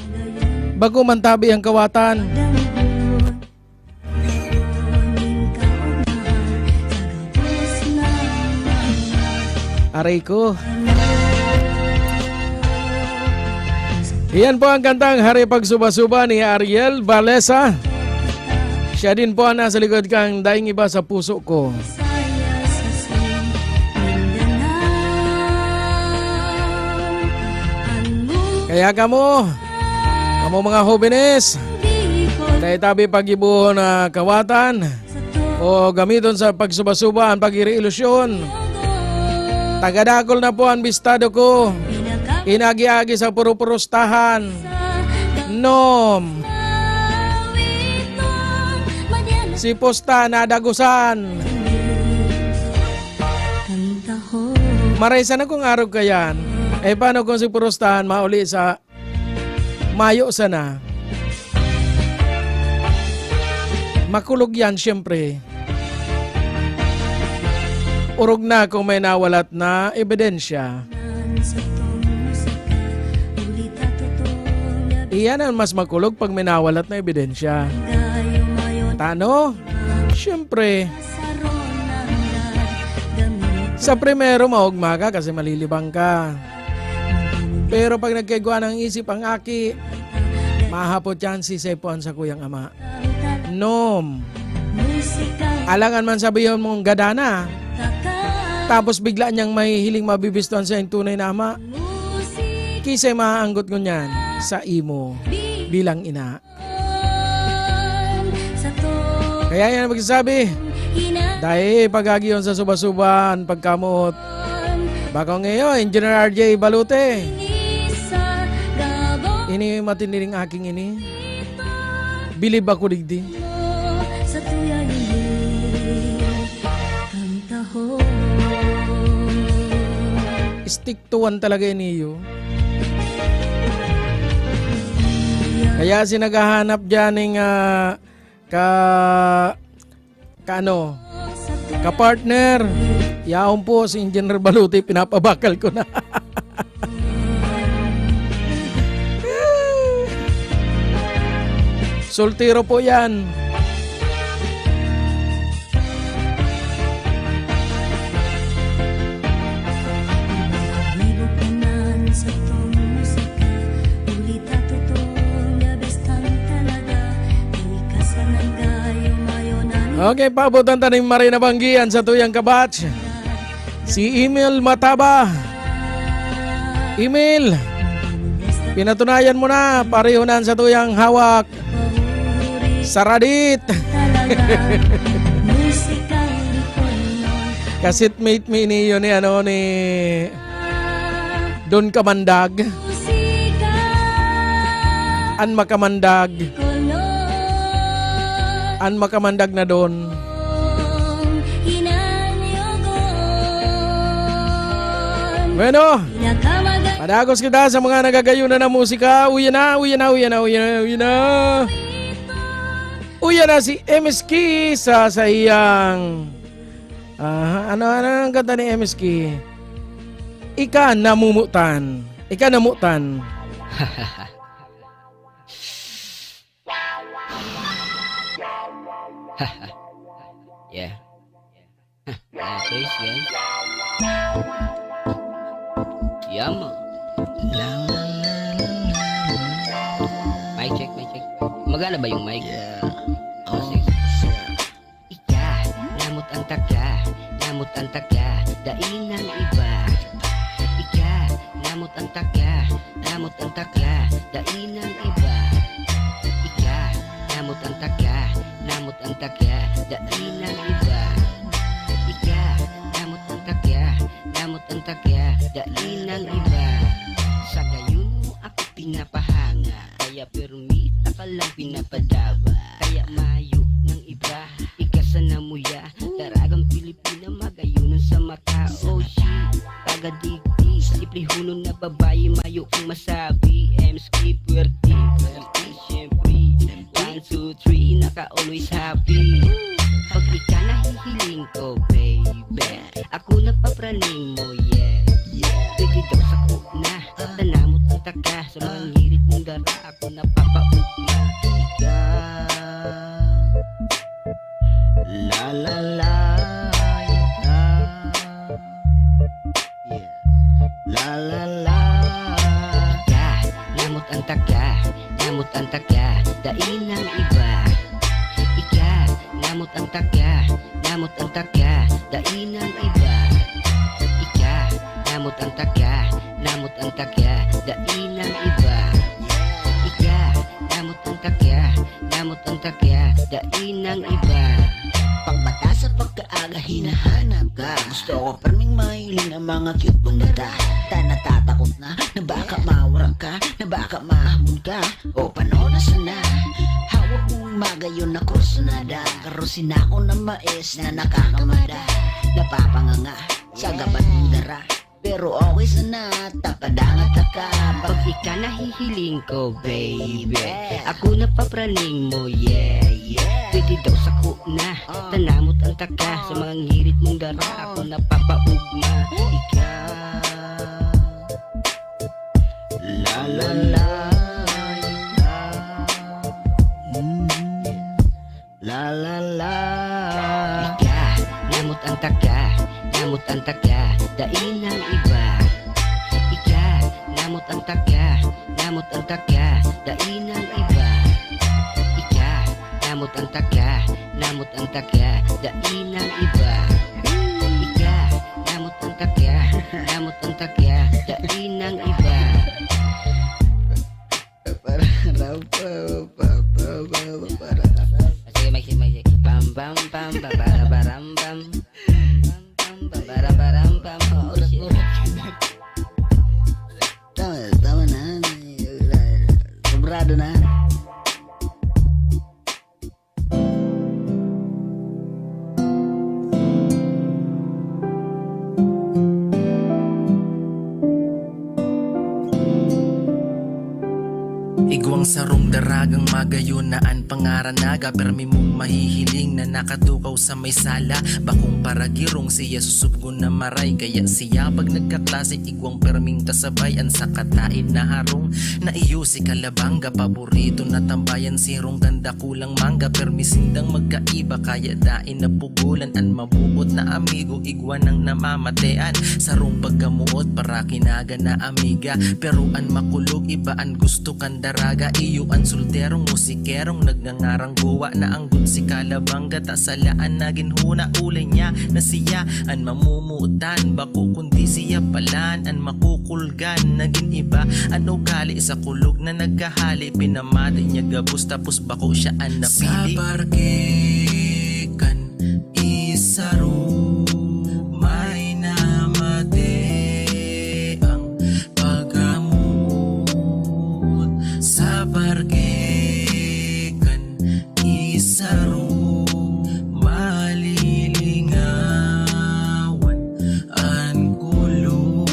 [SPEAKER 1] Bago man tabi ang kawatan. Aray ko. Iyan po ang kantang Hari Pagsuba-suba ni Ariel Valesa. Siya din po ang nasa likod kang Daing Iba sa Puso Ko. Kaya kamo mga jóvenes, dahil tabi pag-ibo na kawatan o gamiton sa pagsuba-suba ang pag-iilusyon. Tagadakol na po ang bistado ko. Inagi-agi sa puro-purustahan. Nom. Si Posta na dagusan. Maraysan akong araw kayan. Eh paano kung si purustahan mauli sa mayo sana? Makulog yan siyempre. Urog na kung may nawalat na ebidensya. Iyan ang mas makulog pag may nawalat na ebidensya. Tano? Siyempre. Sa primero, maugma ka kasi malilibang ka. Pero pag nagkagawa ng isip ang aki, mahapot yan si Sepon sa kuyang ama. Nom. Alangan man sabihin mong gadana. Tapos bigla niyang may hiling mabibistuan sa yung tunay na ama. Kisay maaanggot ko niyan sa imo bilang ina. Kaya yan magsasabi, dahil pag-agiyon sa subasuban, pagkamot. Baka ngayon, Engineer RJ Balute. Ini matiniring aking ini. Bilib ako digdi. Stick to one talaga iniyo. Kaya sinaghahanap dyan ng ka-partner. Yaon po si Engineer Balute, pinapabakal ko na. Soltero po yan. Okay, pabutan tanim Marina Banggian sa tuyang kabatch. Si Emil Mataba. Emil, pinatunayan mo na, parehunan sa tuyang hawak. Saradit. Kasitmate me ni yun ni Don Kamandag. An Makamandag. An Makamandag na Don. Bueno, padagos kita sa mga nagagayunan ng musika. Uya na. Uya na si MSK sa iyang ano ang kanta ni MSK? Ika namutan.
[SPEAKER 12] Yeah. Guys. Yama. Mic check. Magana ba yung mic? Yeah. Oh, Ika, namut ang taga, dain ng iba. Ika, namut ang taga, dain ng iba. Ika, namut ang taga, dain ng iba. Ika, namut ang taga, dain ng iba. Sa gayon mo ako pinapahanga, kaya permita ka lang pinapadawa. Kaya mayo ng iba, ikasa na muya, daragang Pilipina magayunan sa mata. Oh shit, tagadigdi, simple hunong na babae, mayo kong masabi. M-skip, puwerte, syempre 1, 2, 3, naka-always happy. Pag ika nahihiling ko, baby, ako na papraning mo, yeah. Pwede daw sa kuna, tanamot ang taka, sa mga ngirit mong dara, ako na papaut na. Ika, la la la, ika, yeah, la la la. Ika, namot ang taka, dain ng iba. Ika, namot ang taka, dain ng iba. Ika, namot ang taka, dain ng iba. Ika, namot ang taka, dain ng iba.
[SPEAKER 13] Pagbata sa pagkaaga hinahanap ka, gusto ko perming mahiling ang mga cute mong data. Natatakot na baka mawarang ka, na baka mahamon ka, o panahon na sana. Hawak mong magayon na kursunada, karusin ako ng mais na nakakamada. Napapanganga sa gabat mong dara, pero okay sana, tapadangat ka.
[SPEAKER 12] Pag ika nahihiling ko, baby, ako na papraning mo, yeah. Pwede daw sa kuna, tanamot ang taka, sa mga ngirit mong dara, ako na papaugma. Ika, la la la, la la la. Ika, namot ang takya, lamot ang takya, dain ng iba. Ika, lamot ang takya, lamot ang takya, dain ng iba. Ika, lamot ang takya, lamot ang takya, dain ng iba. Ika, lamot ang takya, lamot ang takya, dain ng iba. Sige, may bam bam bam babarabaram bam bam babarabaram bam.
[SPEAKER 13] Tama na. Sobrado na.
[SPEAKER 10] Igwang sarong daragang magayunaan pangaranaga permi mong mahihiling na nakatukaw sa may sala. Bakong paragirong siya susubgon na maray, kaya siya pag nagkaklase igwang perming tasabay an sa katain na harong. Na iyo si kalabangga paborito na tambayan, sirong ganda kulang mangga permisindang magkaiba, kaya dain na pugulan an mabuot na amigo igwan ang namamatean. Sarong pagkamuot para kinaga na amiga, pero an makulog iba an gusto kandara. Iyo ang solterong musikerong nagngangarang guwa na anggun si kalabangga, tasalaan na ginhuna ulay niya na siya an mamumutan. Bako kundi siya palan an makukulgan, naging iba an ugali sa kulog na nagkahali. Pinamati niya gabus tapos bako siya an napili. Sa parkekan isaro may namate ang sa parkekan isaro malilingawan ang kulo.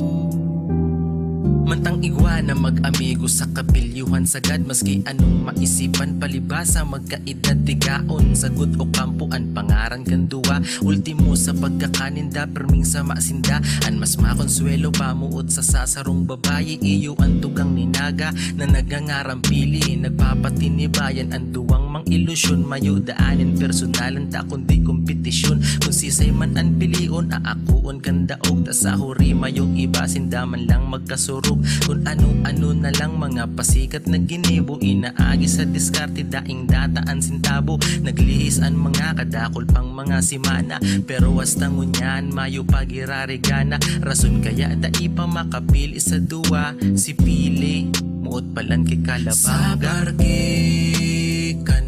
[SPEAKER 10] Mantang igwa na mag-amigo sa kapilyuhan sagad, maski anong maisipan palibasa magkaedad tigaon. Sagot o kampuan pangaran ganduwa, ultimo sa pagkakaninda perming sa masinda. An mas makonsuelo pamuot sa sasarong babayi, iyo ang tugang ninaga na nagangarang pili. Nagpapatinibayan ang duwang mang ilusyon, mayo daanin personalan ta kundi kompetisyon. Kung sisay man ang pilion aakuon kandaog, ta sa huri mayong iba sindaman lang magkasurog. Kung ano-ano na lang mga pasikat na ginibo, inaagi sa diskarte daing dataan sintabo. Naglihis ang mga kadakol pang mga simana, pero hasta ngunyan mayo pagirarigana. Rason kaya dai pa makapili sa duwa si pili muot palan kay kalabangga. Sa parkekan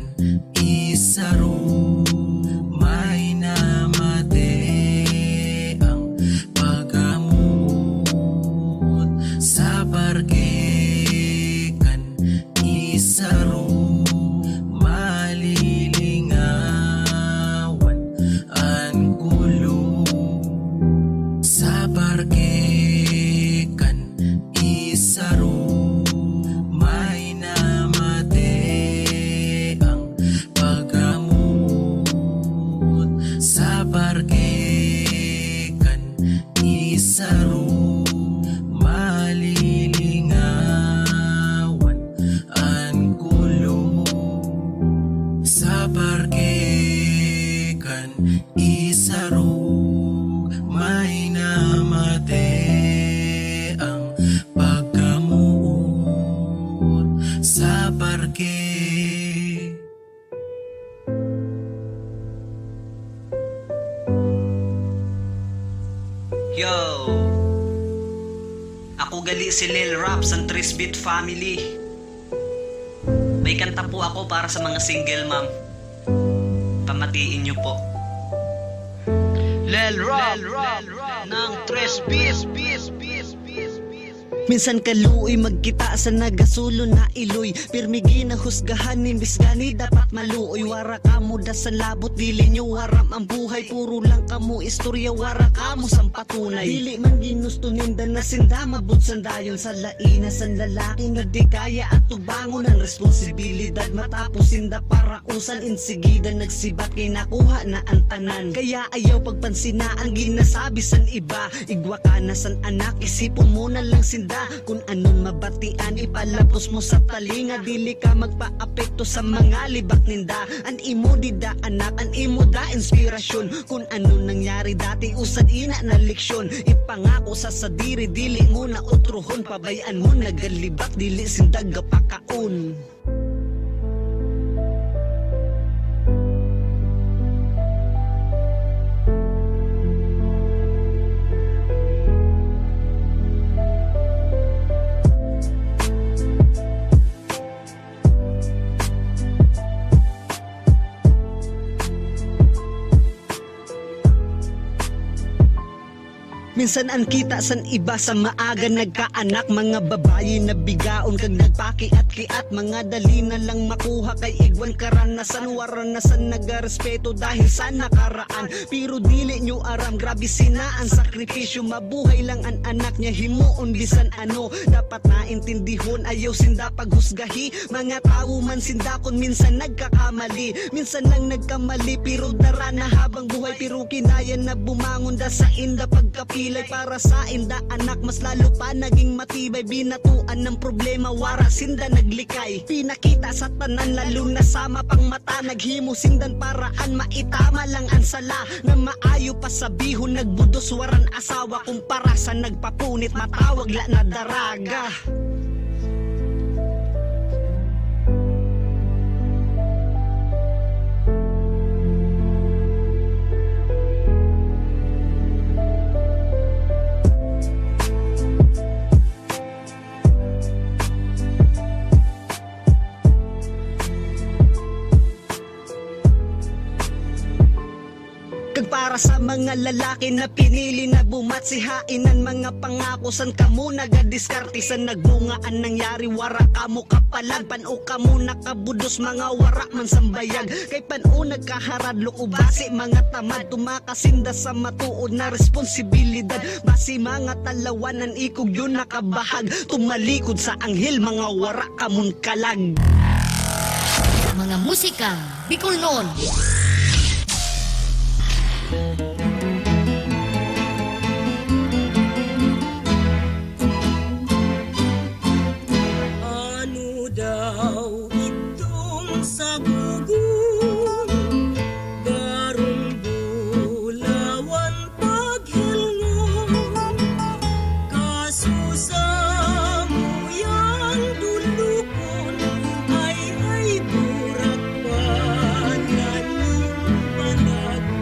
[SPEAKER 10] isaro may namate ang paggamot. Sa parkekan isaro malilingawan ang kulo. Sa parkekan isaro may namate ang paggamot. Sa parkekan isaro malilingawan ang kulo. Sa parkekan isaro may namate ang paggamot. Sa parke.
[SPEAKER 14] Yo! Ako gali si Lil Raps ang 3-Bit Family. May kanta po ako para sa mga single ma'am. Pamatiin niyo po. Lil Rap ng 3-Bit.
[SPEAKER 15] Minsan kaluoy magkita sa nagasulo na iloy, pirmigi na husgahan imbis gani dapat maluoy. Wara kamo da sa labot dili nyo waram ang buhay, puro lang kamo istorya wara kamo sang patunay. Dili man ginusto ninda na sinda mabut sandayon sa laina san lalaki na di kaya at tubangon ang responsibilidad matapos sinda para rausan insigida nagsibat kay nakuha na ang tanan. Kaya ayaw pagpansina ang ginasabi san iba. Igwa ka na san anak, isipon mo na lang sinda. Kung anong mabatian, ipalapos mo sa talinga. Dili ka magpa-apekto sa mga libak ninda. An imo dida anak, an imo da inspirasyon. Kung ano nangyari dati, usad ina na leksyon. Ipangako sa sadiri, dili mo na utruhon. Pabayaan mo nagalibak, dili sindag pakaon. Minsan ang kita san iba sa maaga nagkaanak. Mga babayi na bigaon kag nagpakiat-kiat. Mga dali na lang makuha kay igwan karanasan. Waranasan nagarespeto dahil sa nakaraan. Pero dili nyo aram, grabe sinaan sakripisyo. Mabuhay lang ang anak niya, himuon bisan ano. Dapat naintindihon, ayaw sinda paghusgahi. Mga tao man sindakon, minsan nagkakamali. Minsan lang nagkamali, pero dara na habang buhay. Pero kinaya na bumangon da sa inda pagkapilay. Para sa inda anak, mas lalo pa naging matibay. Binatuan ng problema, wara sinda naglikay. Pinakita sa tanan, lalo na sama pang mata. Naghimo sindan paraan, maitama lang ang sala. Na maayo pa sabihon, nagbudos waran asawa. Kumpara sa nagpapunit, matawag la na daraga. Kag para sa mga lalaki na pinili na bumatsihain ang mga pangako, san kamo nagadiskarte sa nagbungaan nangyari. Wara kamo kapalag, pano kamo nakabudos, mga wara man sambayag. Kay pano nagkaharadlok o basi mga tamad, tumakasinda sa matuod na responsibilidad. Basi mga talawanan ikog yun nakabahag, tumalikod sa anghel, mga wara kamon kalag.
[SPEAKER 5] Mga musikang Bicolnon.
[SPEAKER 9] Ano daw itong sagugun, garong bulawan paghilngon, kasusa mo yang dulukon, ay burak pa naning panagon.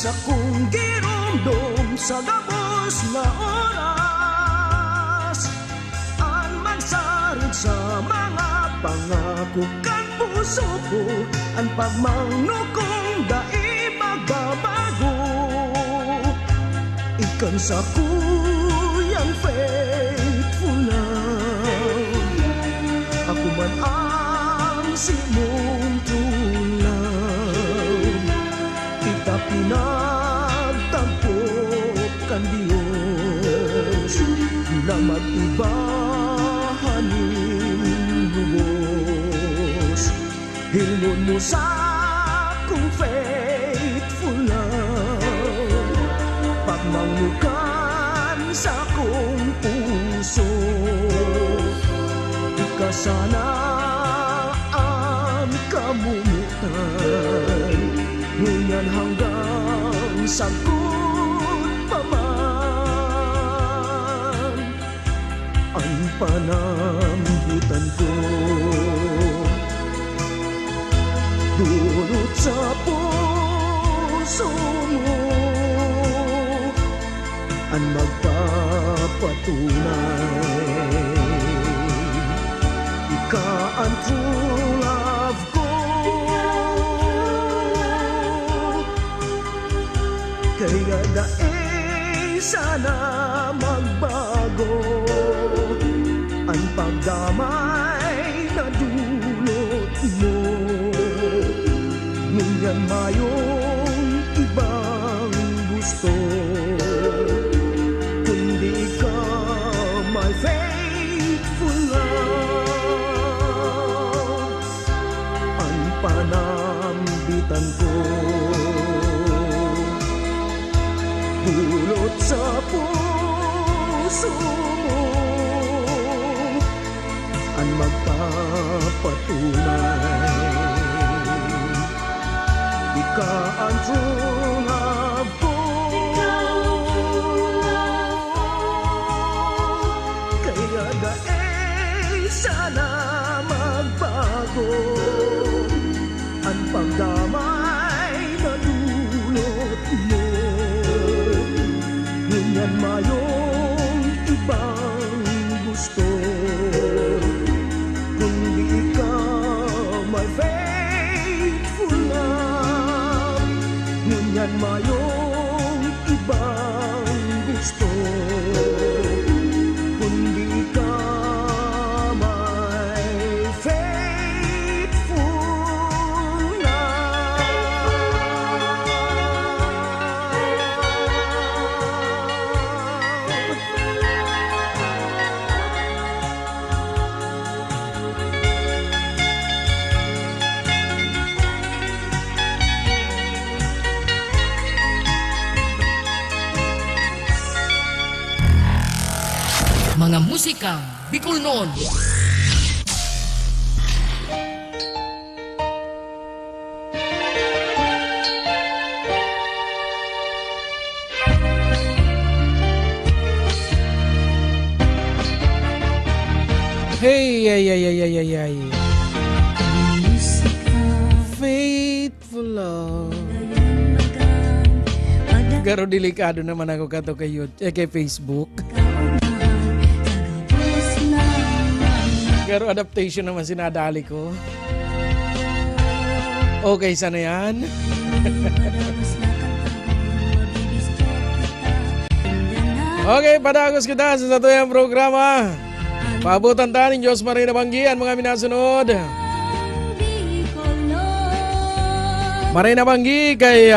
[SPEAKER 9] sa kong girumdum sa gabos na oras, ang magsarid sa mga pangako kan puso ko, ang pagmangno kong dai magbabago. Ikan sa kuyang faithful love, ako man ang simong true love. Kita pinagtagpo kan Diyos na mag-ibahan ng lubos. Hilmon mo sa kong faithful love, pagmanglukan sa kong puso. Ika sana ang kamumutan, ngunyan hanggang sagot pa man ang panambutan ko. Dulot sa puso mo ang magpapatunay, ika ang true love ko. Kaya daig sana magbago ang pagdamay na dulot mo. Ngunyan mayong ibang gusto, kundi ka my faithful love, ang panambitan ko. Dulot sa puso mo ang magpapatunay, ika ang true love ko. Kaya daig sana magbago ang pagdamay na dulot mo. Ngunyan mayong ibang gusto, kundi ikaw my faithful love. Ngunyan mayong ibang gusto, kundi ikaw my faithful
[SPEAKER 5] Mga musikang Bicol noon.
[SPEAKER 16] Hey, ay. Faithful love. Garo delikado naman ako kato kay Facebook. Garo adaptation naman sinadali ko. Okay, sana yan. Okay, padagos kita sa satuyang programa. Paabutan tanin Diyos Marina Banggian mga minasunod. Marina Banggi kay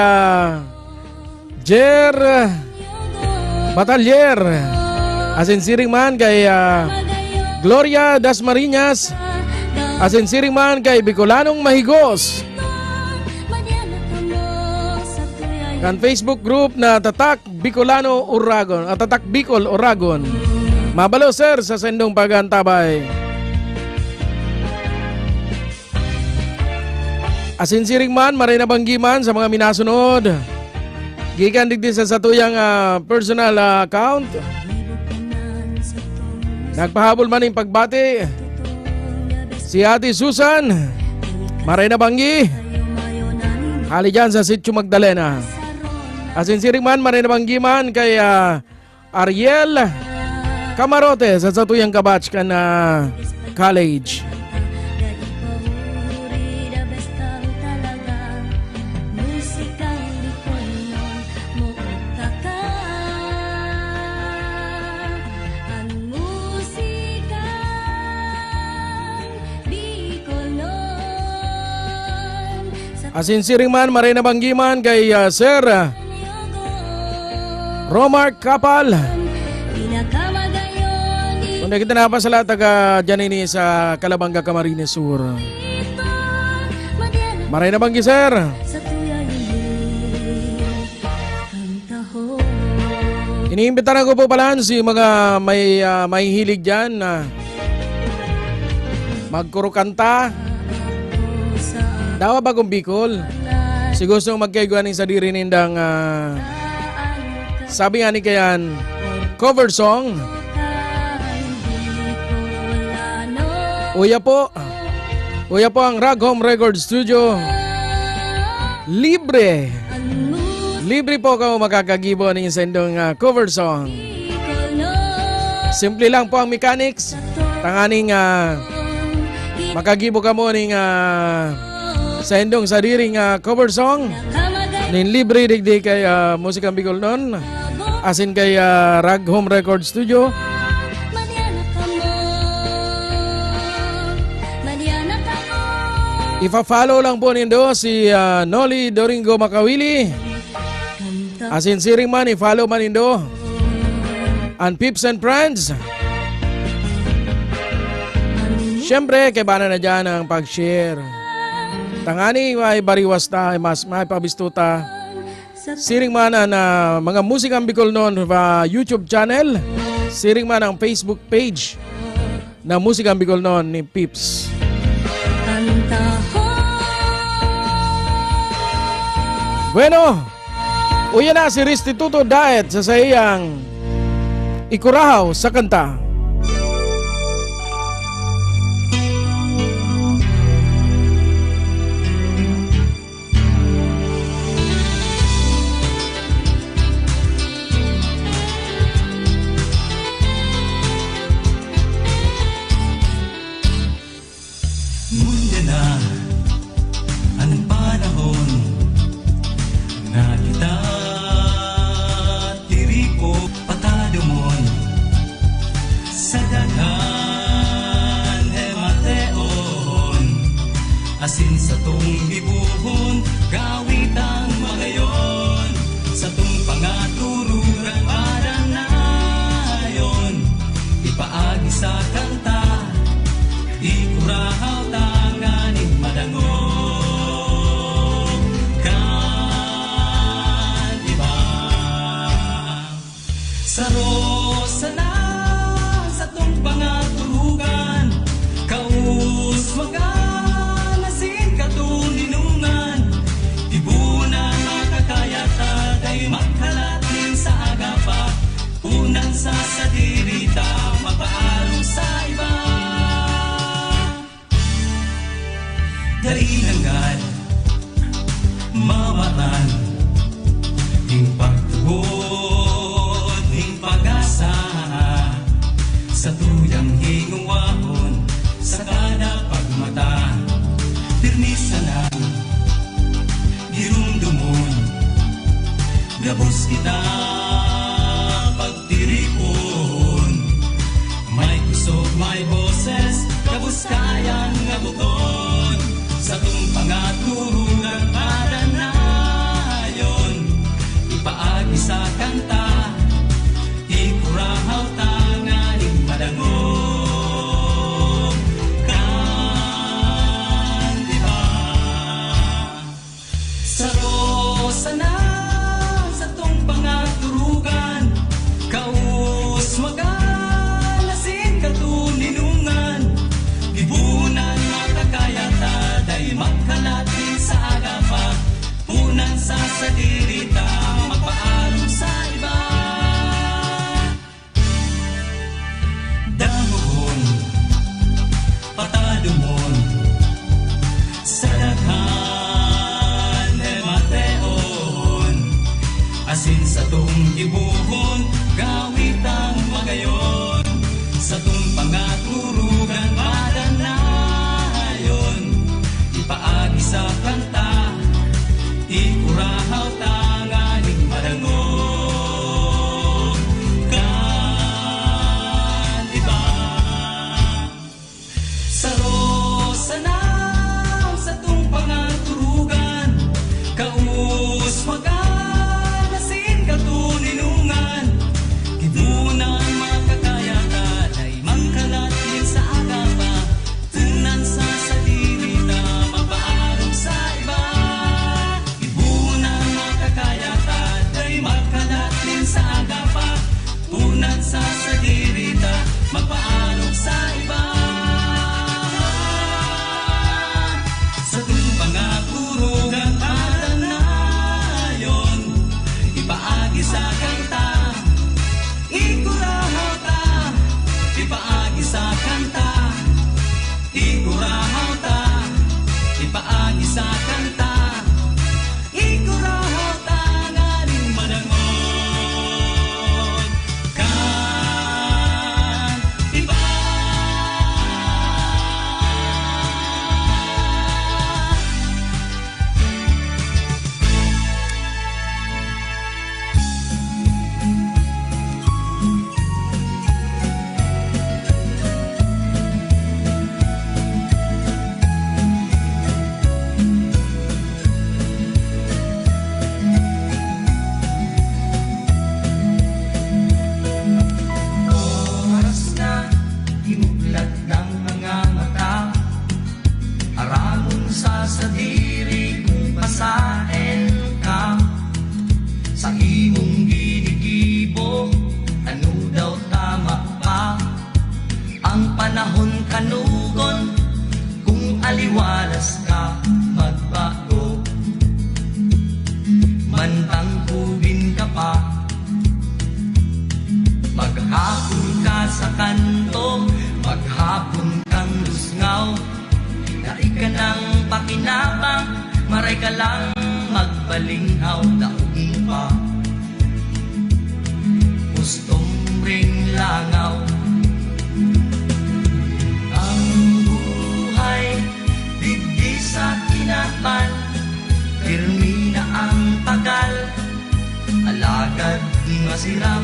[SPEAKER 16] Jer Batalier. Asin siring man kay Gloria Dasmariñas. Asin siring man kay Bicolanong Mahigos. Kan Facebook group na Tatak Bicolano Oragon, Tatak Bicol Oragon. Mabalo sir sa sendong pagantabay. Asin siring man, maray na banggi man sa mga minasunod. Gikan digdi sa satuyang personal account. Nagpahabol man yung pagbati. Si Ate Susan, maray na banggi. Hali dyan sa Sitio Magdalena. Asinsiring man marinabanggiman kay Ariel Camarote sa satuyang kabatch ka na college. Asinsiring man marinabanggiman kay Sir Romar Kapal. Kung kita na pa sa lahat taga dyan ini sa Calabanga, Camarines Sur. Maray na banggi, sir. Iniimbitahan ko po pala si mga may hilig dyan na magkurukanta. Dawa bagong Bicol. Si gusto magkaiguanin sa diri nindang sabi nga ni kayan cover song. Uya po ang Rag Home Record Studio. Libre po kayo makakagibo ng isendong cover song. Simple lang po ang mechanics. Tanganing makagibo ka mo ng sendong sariring cover song. Nin libre digdi kay Musikang Bicol nun. Asin kay Rag Home Record Studio. Ipa-follow lang po nindo si Noli Doringo Makawili. Asin siring man, i-follow man nindo and Pips and Friends. Siyempre, kay bana na dyan ang pag-share. Tangani, may bariwas ta, mas may pabistuta. Siring man ang mga Musikang Bicol noon YouTube channel. Siring man ang Facebook page na Musikang Bicol noon ni Pips. Bueno, uya na si Restituto Daet sa sayang Ikurahaw sa kanta.
[SPEAKER 7] Mundo na ang panahon na kita tiripo patadumon sa daghan hemateon asin sa tong gibuhon gawit ang magayon sa tong pangatururan para nayon ipaagi sa kanta ikurahaw tanganin madangog kan iba sa rosa na sa tong pangatulugan kaus magan asin katulinungan tibunan makakayat aday magkalatin sa agapa unan sa sadirita mapaalong sa iba dainanggan mawatan ning pagtugon ning pag-asa sa tuyang hingungwahon sa kada pagmata pirmisa na girumdumon gabos kita pagtiripon may kusog may boses gabos kayang ngabuton sa tong pangaturunan para nayon ipaagi sa kanta ikurahaw tanganing madangog kan iba sa rosa na sa tong pangaturugan kaus magalasin katulinungan ibunan matakayata day magkalatin sa agapa unan sa sadirita magpaalong sa iba Asin sa tung gibuhon, gawit ang magayon. Sa tung pangaturugan, madanayon. Ipaagi sa kanta, ikurahaw tanganing madangon. Kan iba sa rosa na sa tung pangaturugan, kaus maganasin katuninungan. Kibunan makakayatan ay mangkalatin sa agapa, tunan sa sadiri na mapaarong sa iba. Kibunan makakayatan ay mangkalatin sa agapa, tunan sa sadiri na mapaarong sa iba. Sa tung pangakurugan madanayon, ipaagi sa kanta, ikurahaw ta. Ipaagi sa kanta, ikurahaw ta. Ipaagi sa kanta, ikurahaw ta nganing madangon. Kan iba oras na imuglat ng mga mata, aramon sa sadiri kung pasaen ka. Sa imong ginigibo, ano daw tama pa? Ang panahon kanugon, kung aliwalas ka magbago. Mantang kubin ka pa, maghapon ka sa kanto, maghapon kang lusngaw. Dari ka ng pakinabang, maray ka lang magbalinghaw. Daugin pa, gustong ring langaw. Ang buhay, digdi sa kinapan, pirmi na ang tagal, alagad masiram.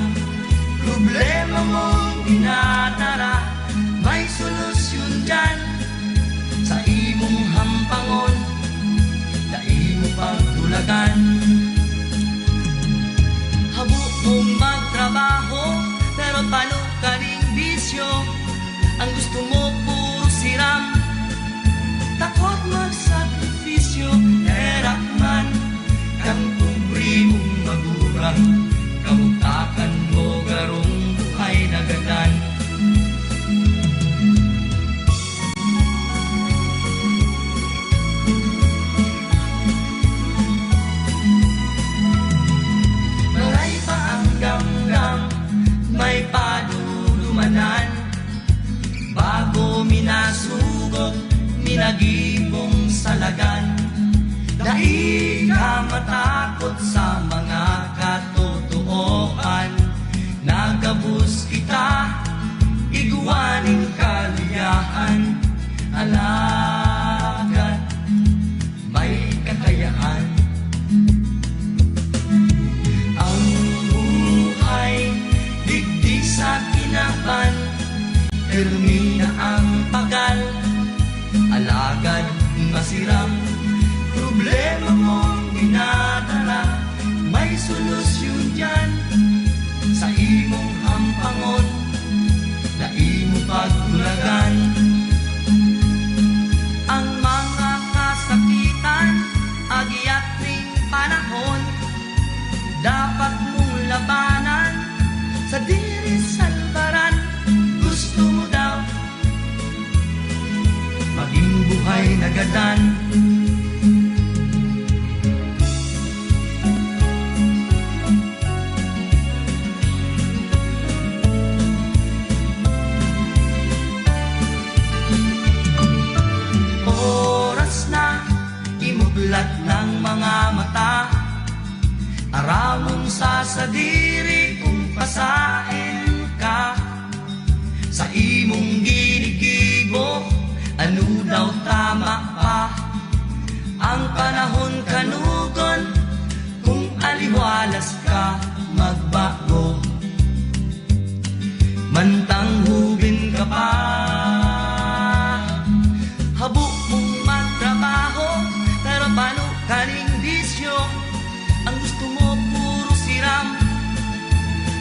[SPEAKER 7] Problema mong dinadara, may solusyon dyan. Sa imong hampangon, dai mo pagtulagan. Habo mong magtrabaho, pero paano ka ring bisyo? Ang gusto mo puro siram, takot magsakripisyo. Erap man, kang kubri mong magurang, kamutakan mo garong buhay na gagan. Maray pa ang gamgam, may padulumanan, bago minasugod, minagibong salagan. Dai ka matakot sa mga katotoan, nagabus kita, iguaning kaliyahan. Alagad, may kakayahan. Ang buhay, digdi sa kinaban, pirmi na ang pagal, alagad masiram. Problema mong dinadala, may solusyon dyan. Sa imong hampangon, dai mo pagtulagan. Ang mga kasakitan, agiat ring panahon, dapat mong labanan. Sa diri salbaran, gusto mo daw maging buhay na gadan. Bulat ng mga mata, aramon sa sa diri kung pasain ka sa imong ginigibo, ano daw tama pa ang panahon kanugon, kung aliwalas ka magbago, mantang hubin ka pa. Habok mong magtrabaho, pero paano kaning bisyo? Ang gusto mo puro siram,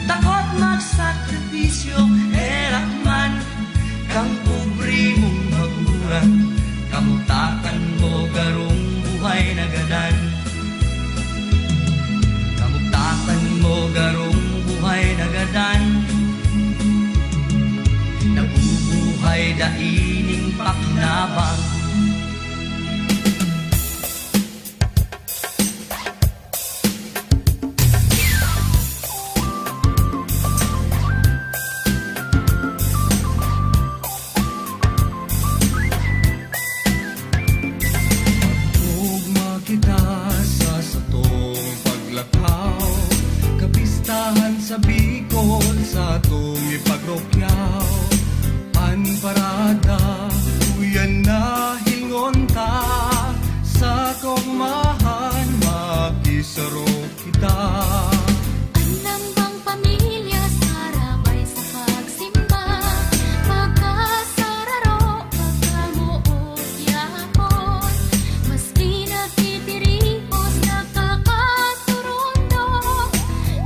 [SPEAKER 7] takot magsakripisyo. Erak man kang pobre mong maguran, kamutakan mo garong buhay na gadan. Kamutakan mo garong buhay na gadan. Nabubuhay daining pakinabang. Sa Bicol, sa atong ipagrokyaw, parada, uyan na hingon ta, sa kong mahan, makisaro kita.
[SPEAKER 2] Alam bang pamilya, sarabay sa pagsimba, pagkasararo, pagkamuot yapon, maski nagtitirihos, nagkakasurundo,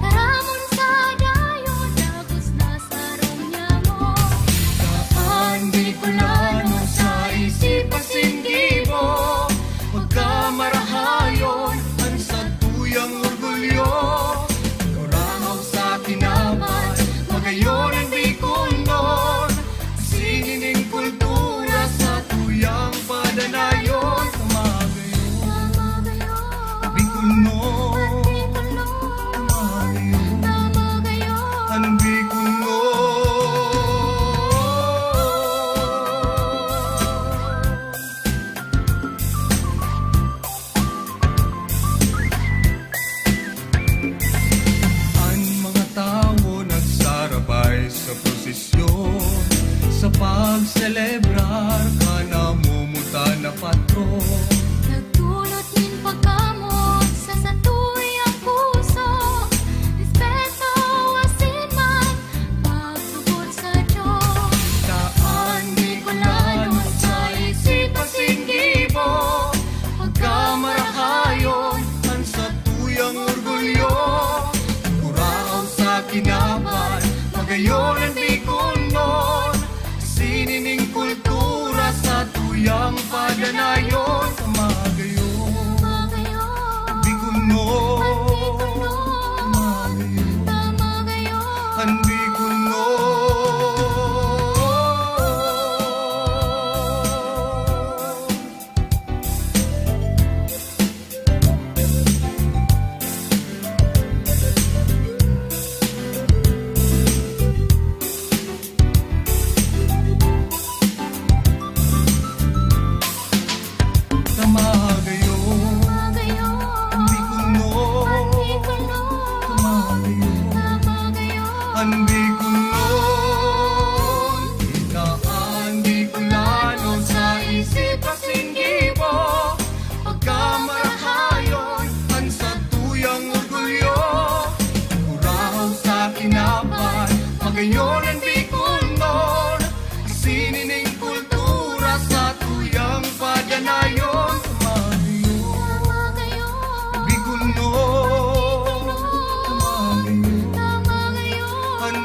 [SPEAKER 2] karamon sa dayon, dagos na sarong niya mo.
[SPEAKER 7] Kaan Bicolano sa isip pasinggibo, pagkamarahayon, ang sa tuyang orgulyo, kuramaw sa tinaman, magayon ang Bicolnon, singin kultura sa tuyang padanayon, tamagayon, Bicolnon, tamagayon, ang Bicolnon. Ang mga tao nagsarabay sa prosesyon, sa pagselebrar ka na mumuta na patron.
[SPEAKER 2] Nagdulot min pagkamot sa satuyang puso, respeto asin man, pagtubod sa Diyos.
[SPEAKER 7] Kaan Bicolano sa isip pasinggibo, pagkamarahayon, ang sa tuyang orgulyo, kuraaw sa kinaban, magayon ang Bicolnon, sinining kultura sa tuyang padanayon, tamagayon, Bicolnon, tamagayon, ang Bicolnon. Tamagayon, ang Bicolnon, tamagayon, ang Bicolnon. Kaan Bicolano sa isip pasinggibo, pagkamarahayon, ang sa tuyang orgulyo, kuraaw sa kinaban, magayon ang Bicolnon, sinining kultura sa tuyang padanayon, tamagayon, Bicolnon, tamagayon, ang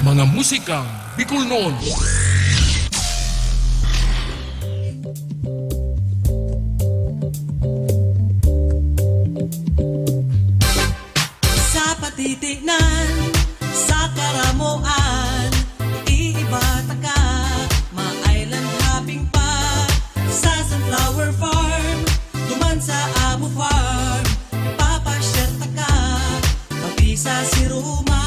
[SPEAKER 1] Mga musikang Bicolnon.
[SPEAKER 17] Sa patitignan, sa karamuan, iibata ka, ma-island hopping pa, sa Sunflower Farm, duman sa Abu Farm, papasyerta ka, pag-isa si Ruma,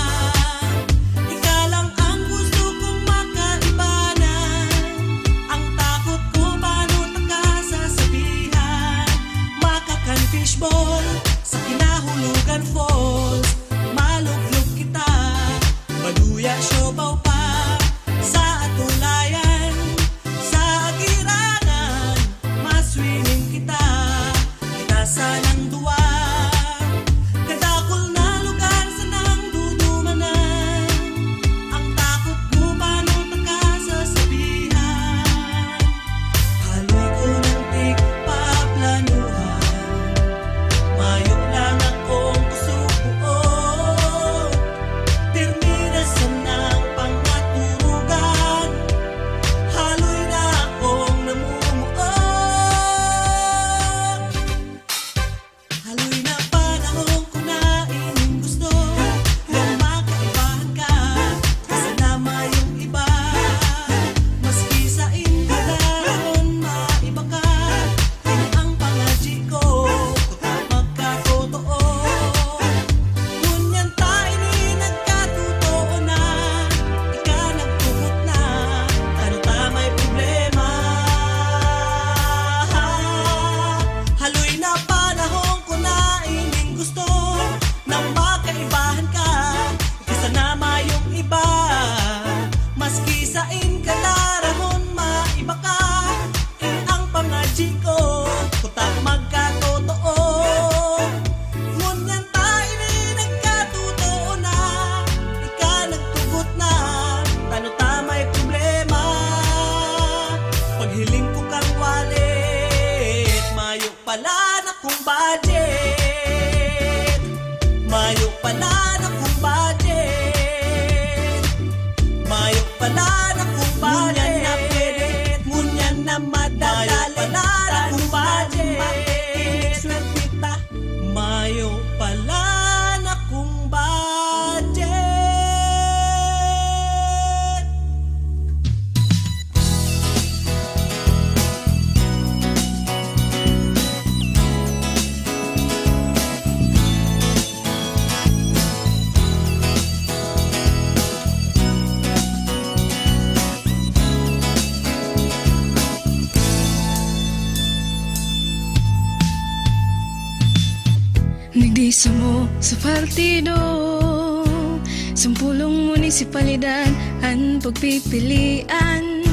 [SPEAKER 17] siopaw pa sa atulayan, sa agirangan, maswimming kita, itasan ang duwa, kadakol na lugar sa nang dudumanan, ang takot mo paano taka sasabihan, haloy ko ng tigpaplanuhan, mayok lang akong kusubuon, terminasan ng pangaturugan, haloy na akong namumuon. Haloy na panahon ko na ining gusto, nang makaibahan ka, kasama yung iba, maski sa indagaron maiba ka, yun ang pangadji ko, kung magkatotoo. Ngunyan tayo ni nagkatotoo na, ika nagtugot na, ano ta may problema. Haloy na panahon ko na ining gusto, nang makaibahan ka, kasanama yung iba, maski sa inkadarahon maiba ka, ang pangadji ko, kutak magkatotoo. Ngunyan tayo ni nagkatotoo na, ika nagtugot na, tano ta may problema. Paghiling ko kang wallet, mayo pala na kong budget, mayo pala na kong budget, mayo pala na kung budget, ngunyan na pwede, ngunyan na madadali, na kung budget, swertita, mayo pala na kung budget.
[SPEAKER 2] Nagdisa mo sa partido, sampulong munisipalidad ang pagpipilian,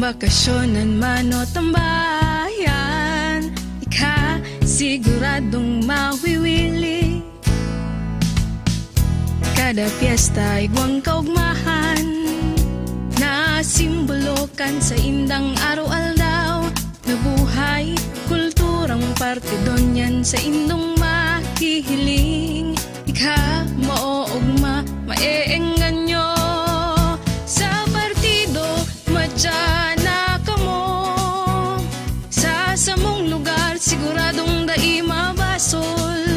[SPEAKER 2] bakasyonan man o tambayan, ika siguradong mawiwili. Kada piyesta igwang kaugmahan, na simbolokan sa indang araw-aldaw, na buhay, kulturang parte doon yan sa indong makihiling. Ika maoogma, maeenggan nyo sa partido, madyana ka mo. Sa samong lugar, siguradong dai mabasol.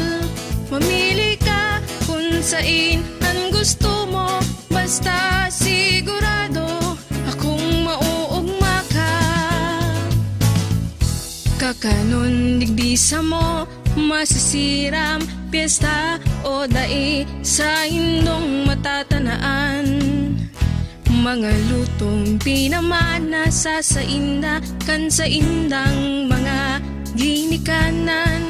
[SPEAKER 2] Mamili ka kung sain ang gusto mo, basta sigurado akong mauugma ka. Kakanon digdisa mo, masisiram, piyesta o dai sa indong matatanaan. Mga lutong pinamana sa inda, kan sa indang mga ginikanan.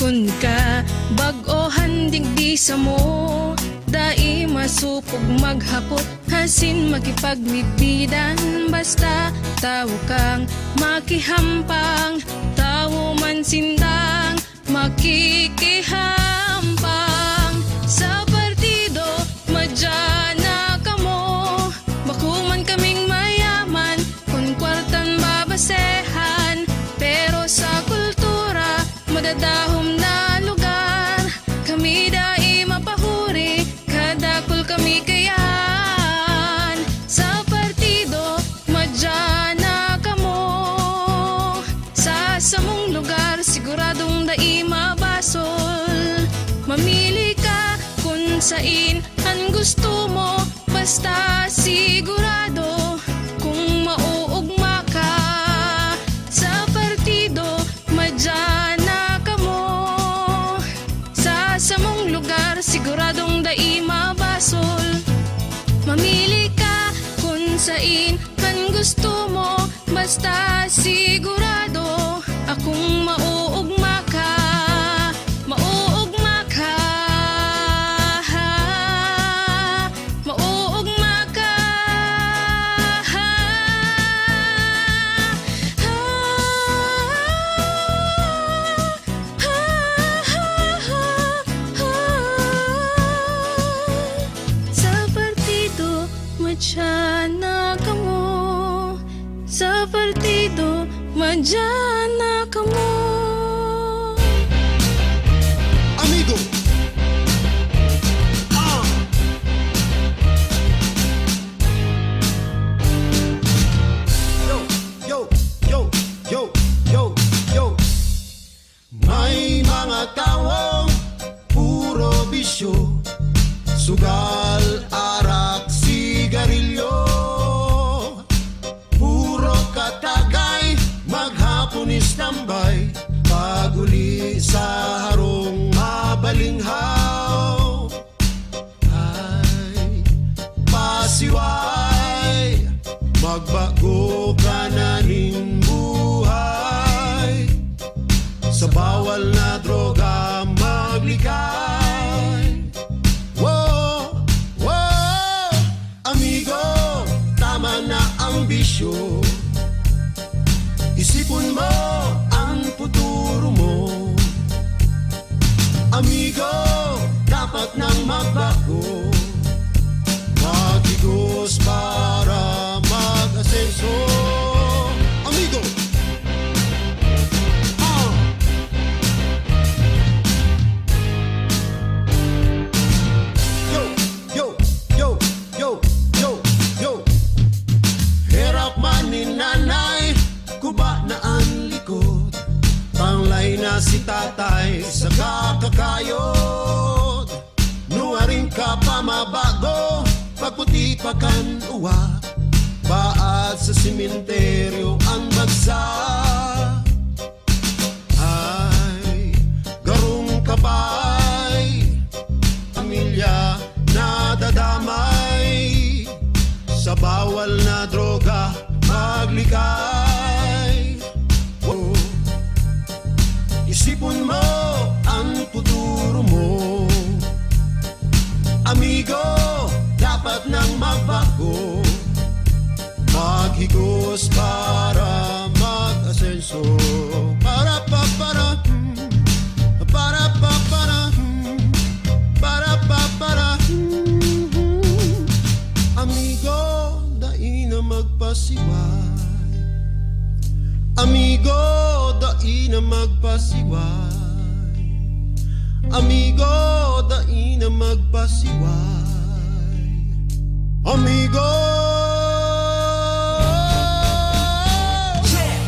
[SPEAKER 2] Kun ka bag-ohan digdisa mo, dai masupog maghapot, hasin makipagmipidan, basta tawo kang makihampang, tawo man sindang makikihampang. Sa partido, madyana ka mo, bakuman kaming mayaman, kung kwartan babasehan, pero sa kultura, madadahom na lugar, kami dai mapahuri, kadakol kami kayan. Sa partido, madyana ka mo, sa samong lugar, siguradong dai mabasol. Mamili ka kung sain ang gusto mo, basta sigurado kung mauugma ka. Sa partido, madyana ka mo, sa samong lugar, siguradong dai mabasol. Mamili ka kung sain ang gusto mo, basta sigurado akong mauugma ka. Mauugma ka. nandyan na kamo.
[SPEAKER 3] Amigo. Yo, yo, yo, yo, yo. May mga tawong puro bisyo, sugal, arak, sigarilyo. Puro katagay, maghapon istambay, paguli sa harong mabalinghaw. Ay, pasiway, magbago ka na ning buhay. Sa bawal na droga maglikay. Wow, wow, amigo, tama na ang bisyo. Isipon mo ang futuro mo. Amigo, dapat nang magbago. Magigos para mag-asenso. Amigo. Yo, yo, yo, yo, yo, yo. Hirap man ni nanay, kuba na ang likod. Panglay na si tatay sa kakakayod. Nuwaring ka pa mabago, pagputi pa kan uwa. Baat sa simenteryo ang bagsak. Ay, garong kabay, pamilya na dadamay. Sa bawal na droga maglikay. Oh, isipon mo ang futuro mo. Amigo, dapat nang magbago. Maghigos para mag-asenso. Para pa para para pa para para pa para. Amigo, dai na magpasiway. Amigo, dai na magpasiway. Amigo, dai na magpasiway. Amigo.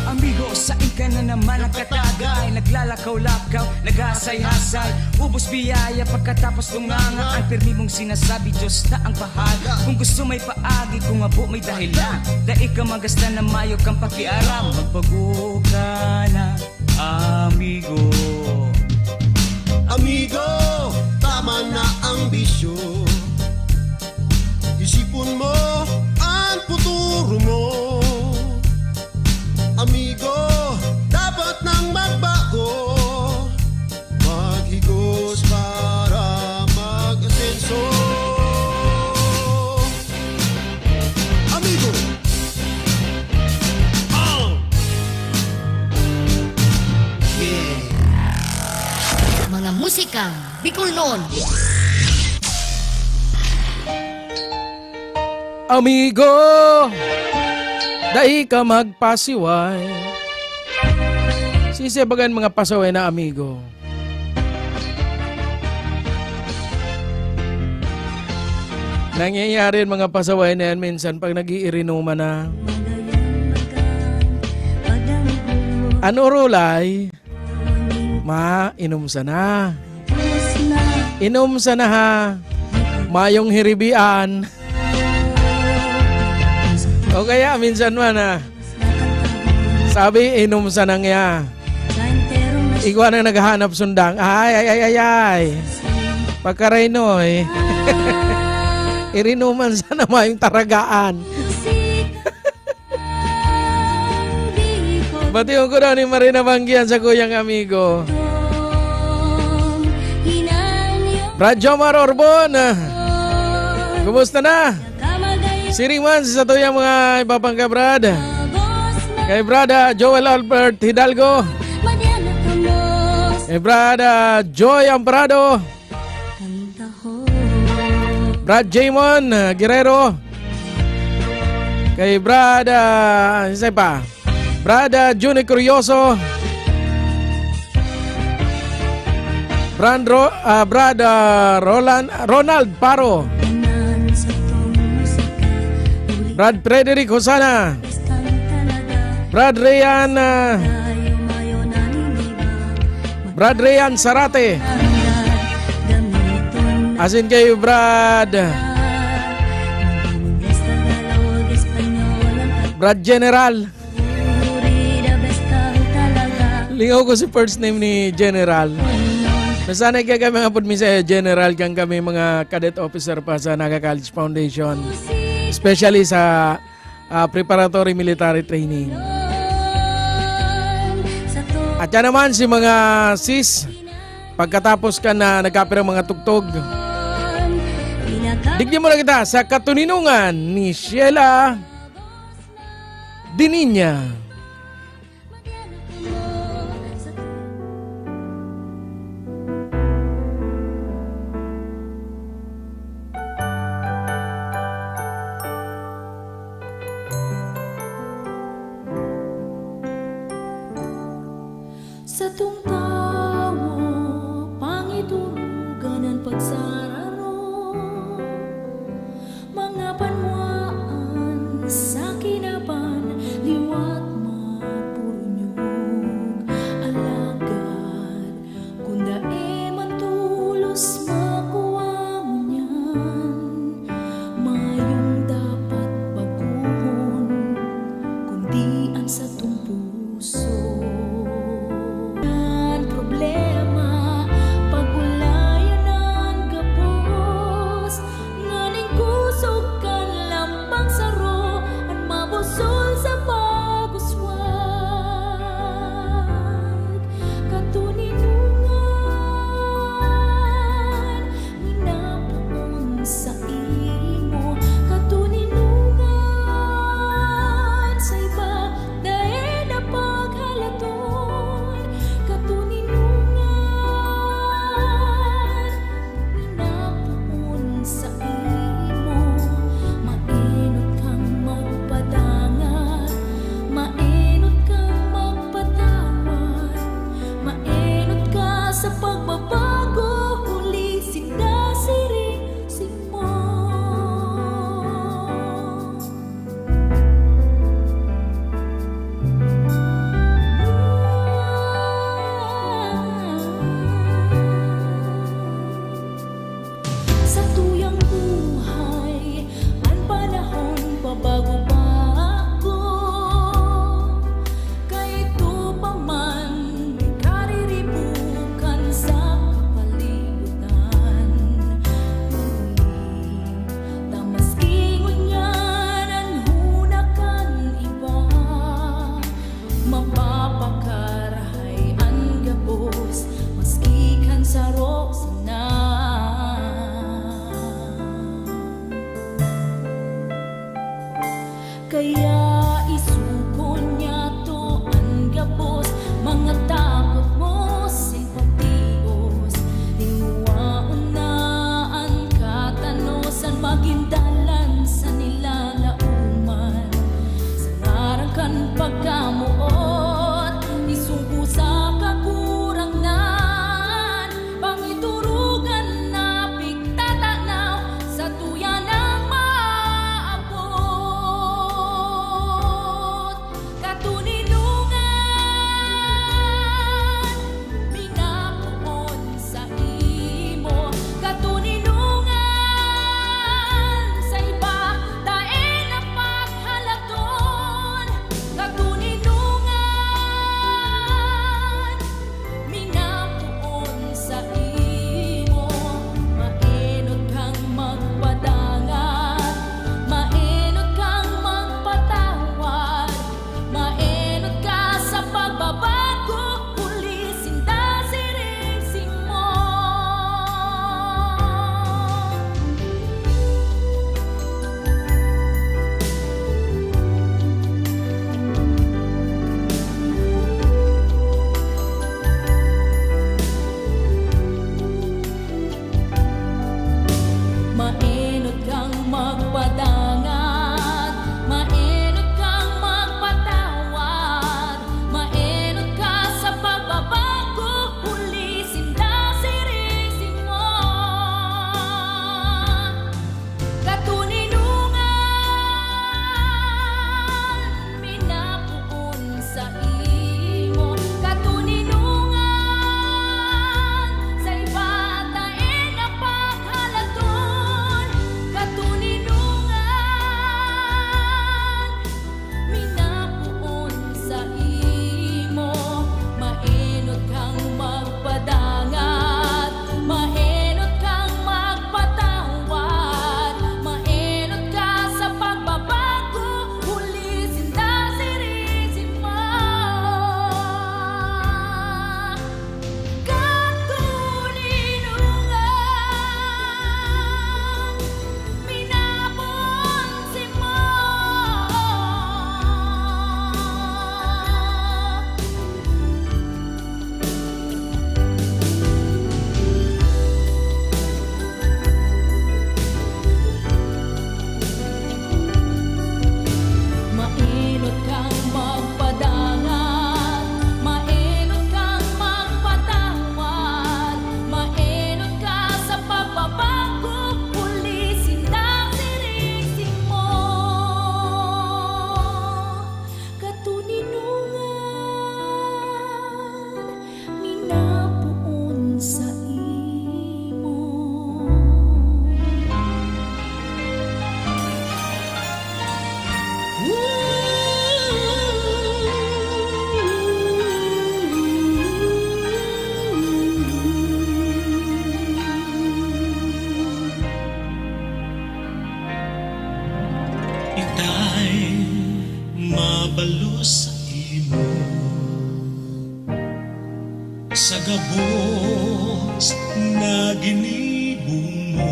[SPEAKER 18] Amigo, sain ka na naman ang katagay. Naglalakaw-lakaw, nag-asay-hasay. Ubos biyaya pagkatapos tunganga. Ang pirmi mong sinasabi, Diyos na ang bahala. Kung gusto may paagi, kung abo may dahilan. Dahil ka magasta na mayo kang pakiaram. Magbago ka na, amigo.
[SPEAKER 3] Amigo, tama na ang bisyo. Isipon mo ang futuro mo. Amigo, dapat nang magbago. Maghigos para mag-asenso. Amigo.
[SPEAKER 5] Yeah. Mga musikang Bicol noon.
[SPEAKER 16] Amigo, dai ka magpasiway. Sisibagan mga pasaway na amigo. Nangyayari mga pasaway na yan minsan pag nag-iirinuman na. Ano rulay? Inom sana. Inom sana ha. Mayong hiribian. O kaya minsan man ha. Sabi inom sana nga. Ikaw na naghahanap sundang. Ay. Pagkaraynoy. Irinuman sana mayong taragaan. Batiyon ko daw ni Marina Banggian sa kuyang amigo. Brad Jomar Orbon. Kumusta na? Siringan sa tuyang mga ipapangka Brad. Kay Brad Joel Albert Hidalgo. Kay Brad Joy Amparado. Brad Jamon Guerrero. Kay Brad isa pa. Brad Juni Curioso, Ronald Paro, Brad Frederick Hosana, Brad Ryan Sarate, asin kayo Brad General. Lingaw ko si first name ni General. Nasanay ka kami nga po General kang kami mga cadet officer pa sa Naga College Foundation. Especially sa preparatory military training. At yan naman si mga sis, pagkatapos ka na nagkapirang mga tugtog, digyan mo na kita sa katuninungan ni Sheila Dininya.
[SPEAKER 2] Sa tungtawo, pangiturugan ang pagsararo, mga panwaan sa kinaban, liwat mapurunyog, alagad, kunda mantulos makuha mo niyan, mayong dapat baguhon, kundi ang sa tung puso. Problema pagulayan ang kapos nganing kusog kan lampang saro ang mabusol sa paguswag katuninungan minapuon sa imo katuninungan sa iba dahil na paghalaton sa imo, mainot kang magpadangat, mainot kang magpatawad, mainot ka sa pagbabago, huli sindasiring simo. Sa tuyang buhay, ang panahon pabago-bago, kahit pa man may kariribukan sa kapalibutan. Tamaskingon yan ang hunakan iba, mapapakarahay ang gabos, maskikan sa rosana. Kaya isukon niya to ang gabos, mga takot mo sing pagtios, hinuwaon na ang katanosan, magindalan sa nilalauman, sa ngarakan pagkamuot, isungko sa kakurangnan, pangiturugan na pigtatanaw sa tuyan ng maabot. Katuninungan, minapuon sa imo, katuninungan sa iba, dae na paghalaton, katuninungan, minapuon sa imo, mainot kang magpadangat, mainot kang magpatawad, mainot ka sa pagbabago, huli sindasiring simo. Mainot kang magpadangat, mainot kang magpatawad,
[SPEAKER 3] gabos na ginibong mo.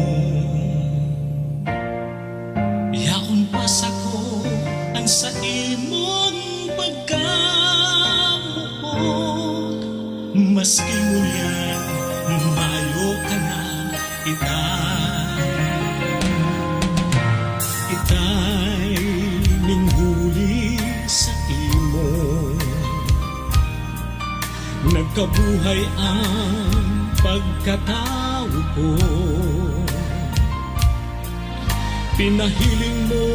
[SPEAKER 3] Yakon pasako ang sa imong pagkamuot. Maski nguyan, mayo ka na itay minghuli sa imo. Nagkabuhay ang pagkatao ko. Pinahiling mo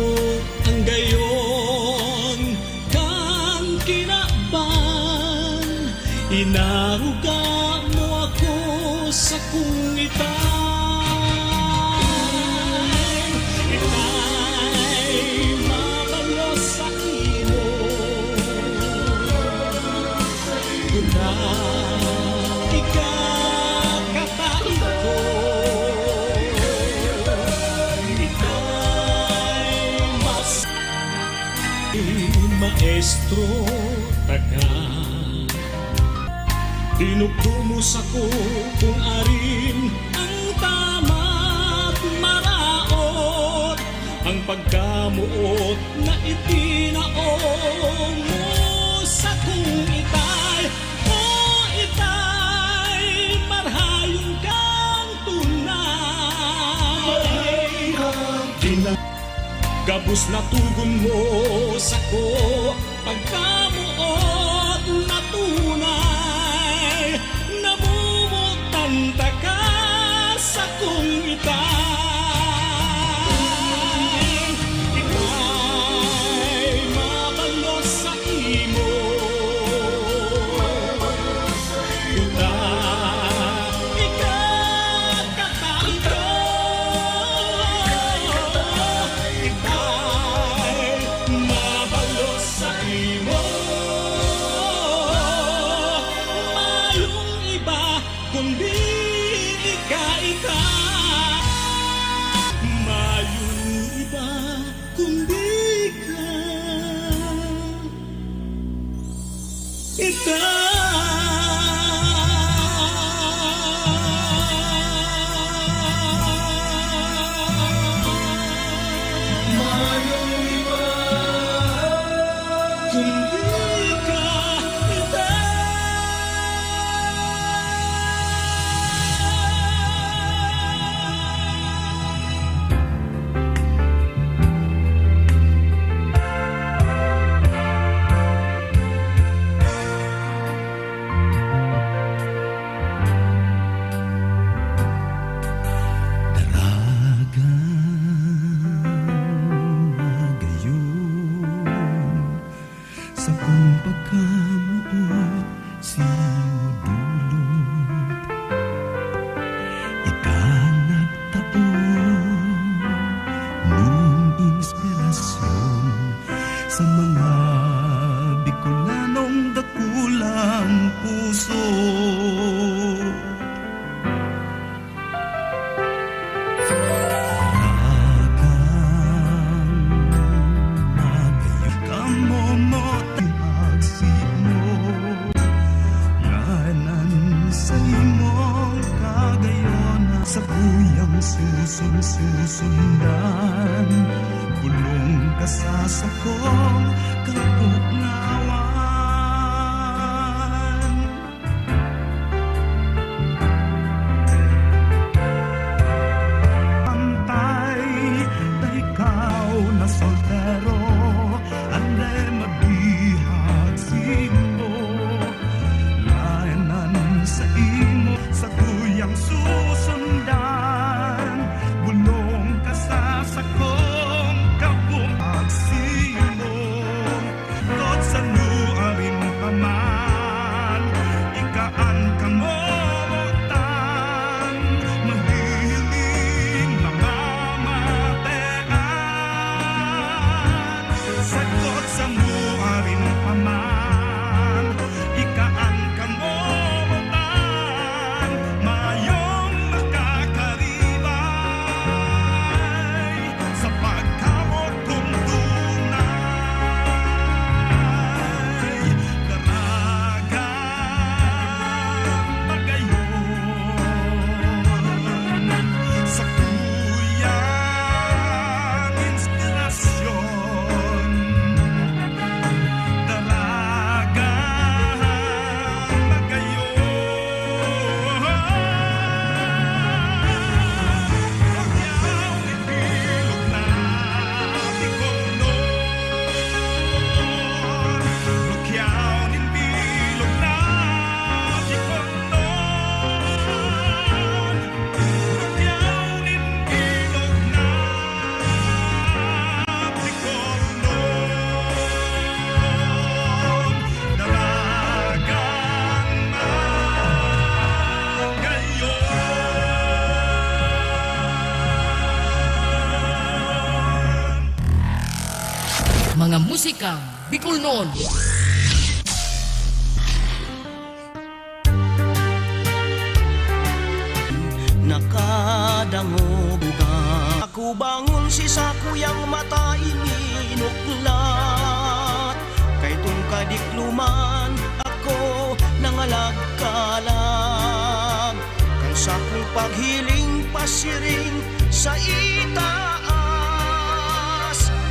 [SPEAKER 3] ang gayon kang kinaban. Inaruga mo ako sa kung itay mabalos sa imo. Kuna ikakatain ko. Maestro taga dinugtumos ako kung arin ang tama't maraot. Ang pagkamuot na itinaong mo sa kung itay. O itay, marhayong kang tunay. Gabos na tugon mo sa ko pagkamuot na tunay. Namumutanta ka sa kung itay. Itay mabalos sa imo. Ikakatain ko. Mabalos sa imo. Mayong iba kundi ika. Mayong iba kundi mayong iba kundi ka sa kung pagkamuot sino dulot. Ikang nagtaon ning inspirasyon sa mga Bicolanong dakulang puso. Sa kuyang susundan, bulong ka sa sakong kapugnawan. Antay na ikaw na soltero, ande mabihag sino. Layanan sa imo, sa kuyang susundan, bulong ka sa sakong kapugnawan. Sino, tot sa
[SPEAKER 5] Mga musikang Bicol noon.
[SPEAKER 9] Nakadangobugan Ako bangon si sakuyang mata ininuklat Kay tung kadikluman ako nangalagkalag Kan sa kong paghiling pasiring sa itaas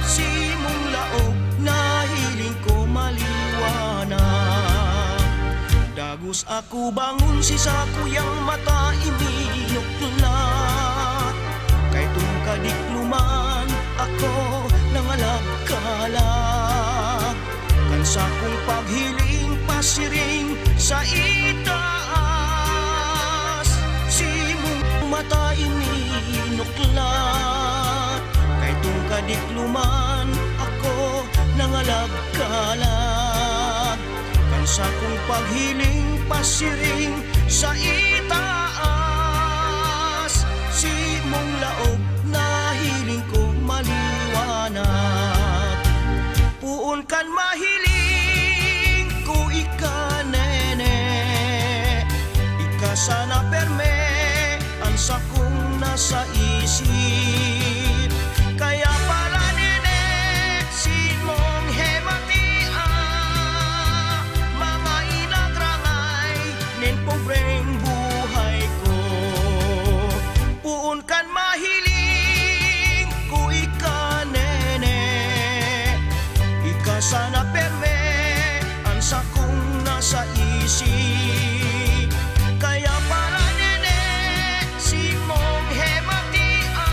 [SPEAKER 9] Simong laog na hiling ko maliwanag Dagus ako bangon si sakuyang mata ininuklat Kay tung kadikluman ako nangalagkalag Kan sa kong paghiling pasiring sa itaas Simong mata ininuklat Kay tung kadikluman ako nangalagkalag Kan sa kong paghiling pasiring sa itaas Simong laog na hiling ko maliwanag Puon kan mahiling ko ika nene Ika sana perme ang sa kong nasa isip Kaya pala nene simong hematia Mga inagrangay nen pobreng buhay ko Puon kan mahiling ko ika nene Ika sana perme ang sa kong nasa isip Kaya para nene simong hematia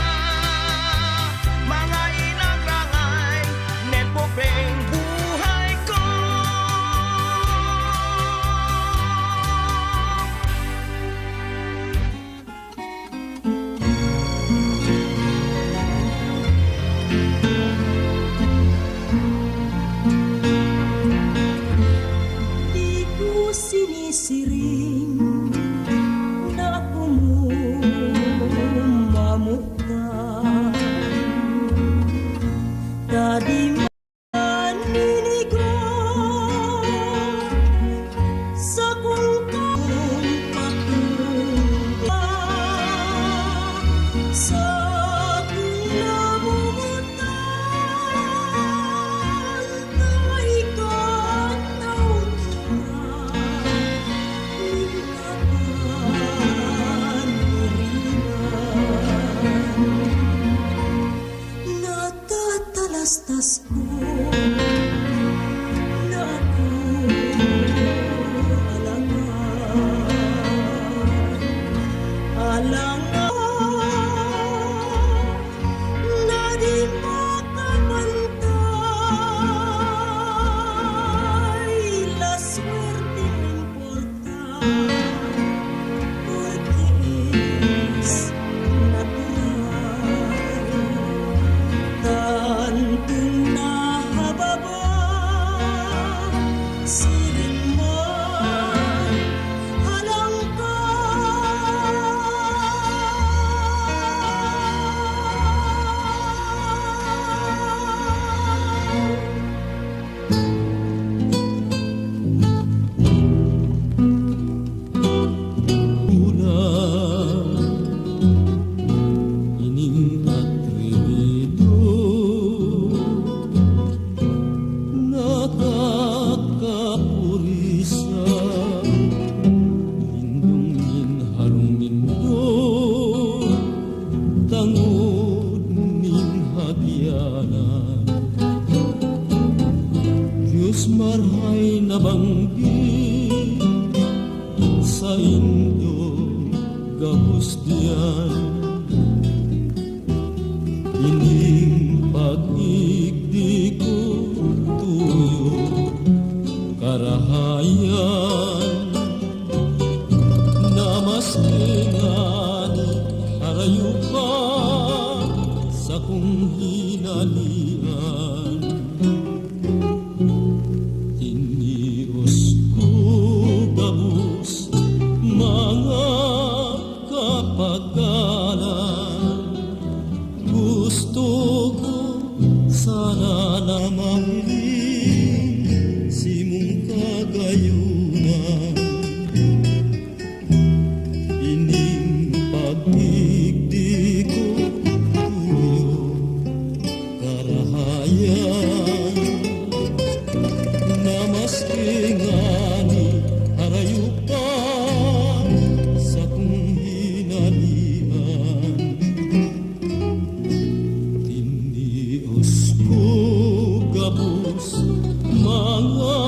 [SPEAKER 9] Mga inagrangay nen pobreng buhay ko
[SPEAKER 17] Di ko sinisiring na ako mo mamuktan Dadi maninigon sa kung patunggan Sa kung namumutan na ikaw Natatalastas ko na ako alangan na di makapantay La suerte no importa porque es natural Tantong nahababa siring man halang ka
[SPEAKER 7] Ining atributo nakakapurisa lindong nin harong nindo tangod nin hadyanan Diyos marhay na banggi sa indo gabustian Ining pag-ibig ko tuyo karahayan na mas ingani harayupan sa kong hinalian Tinios ko gabus mga kapagalan Gusto ko
[SPEAKER 4] sana na mahiling si mong kagayunan. Ining pag-igdi ko tuyo karahayan, na maski ngani harayupan sa kong hinalian. Tinios ko gabos mga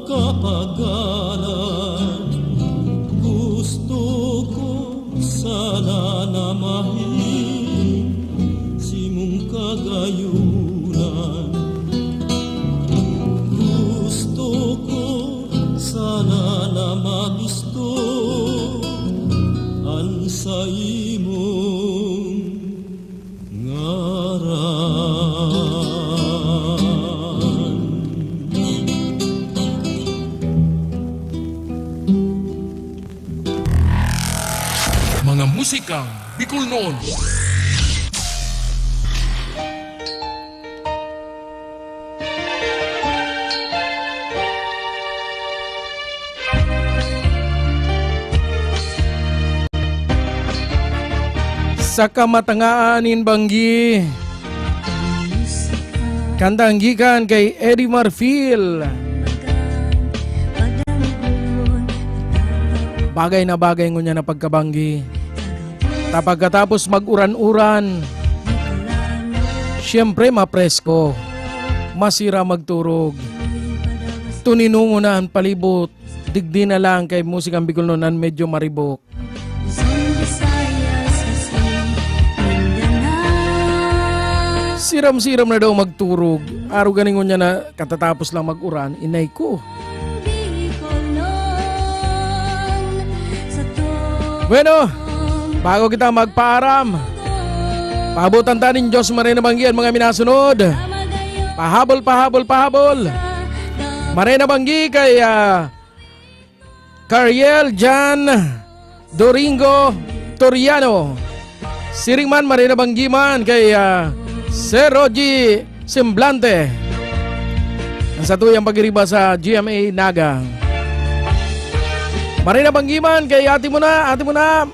[SPEAKER 4] kapagalan, gusto ko sana na mahiling si mong kagayunan. Gusto ko sana na magusto ang sa imong ngaran.
[SPEAKER 1] Mga musikang Bicol noon.
[SPEAKER 16] Sa kamatangaanin banggi, kantang gikan kay Eddie Marfil. Bagay na bagay ngunya na pagkabanggi. Tapagkatapos mag-uran-uran, siyempre mapresko, masira magturog. Tuninungo na ang palibot, digdi na lang kay musikang Bicol noon medyo maribok. Siram-siram na daw magturog. Araw ganingon niya na katatapos lang mag-uran, inay ko. Bueno, bago kita magpaaram, pahabutan tanin Diyos Marina Banggi mga minasunod. Pahabol. Marina Banggi kay Cariel Jan Doringo Toriano. Siringman Marina Banggi man kay Sir Rogi Semblante. Ang satuyang pagiriba sa GMA Naga. Marina Banggiman kay ati mo na.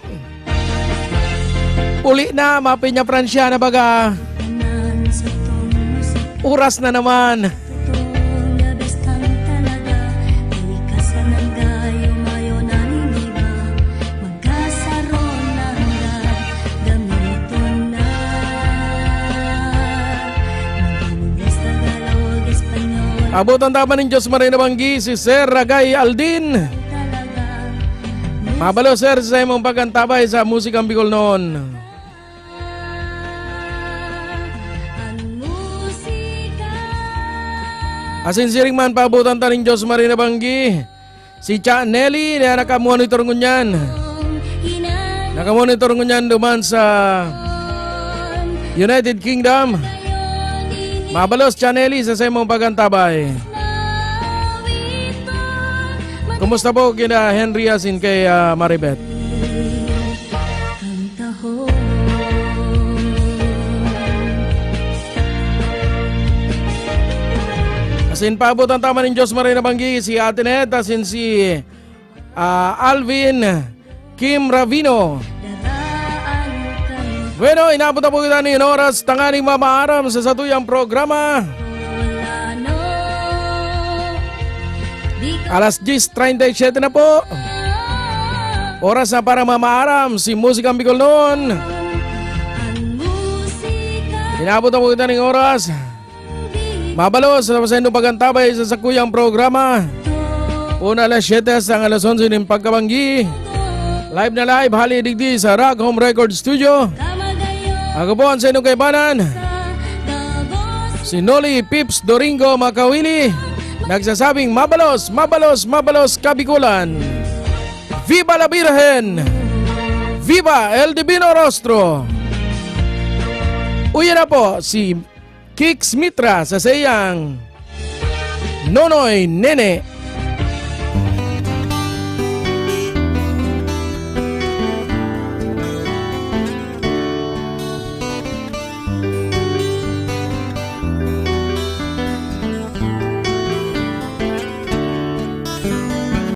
[SPEAKER 16] Uli na, mapinya Fransya na baga. Oras na naman. Abot ang tama ng Diyos Marina Banggi, si Sir Ragay Aldin. Mabalo sir sa imong pagkantabay sa musikang Bicol noon. Asin siring man paabutan taning Diyos Marina Banggi, si Cha Nelly na nakamonitor ngunyan. Nakamonitor ngunyan duman sa United Kingdom. Mabalos Cha Nelly sa imong pagkantabay. Kumusta po kina Henry asin kay Maribet? Asin paabot ang tama ng Diyos Marina Banggi, si Ate Net, asin si Alvin Kim Ravino. Bueno, inabot na po kita ni oras tanganing mamaaram sa satuyang programa. Alas 10:37 na po. Oras na para mamaaram si musikang Bicol noon. Inabot na po kita ng oras. Mabalos na sa inyong pagkantabay sa sakuyang programa. Una alas 7 hanggang alas 11 ng pagkabanggi. Live na live, hali digdi sa Rock Home Record Studio. Ako po ang sa inyong kaibanan, si Noli Pips Doringo Makawili, nagsasabing mabalos Kabikulan. Viva la Virgen! Viva el Divino Rostro! Uyan na po si Kix Mitra sa sayang Nonoy Nene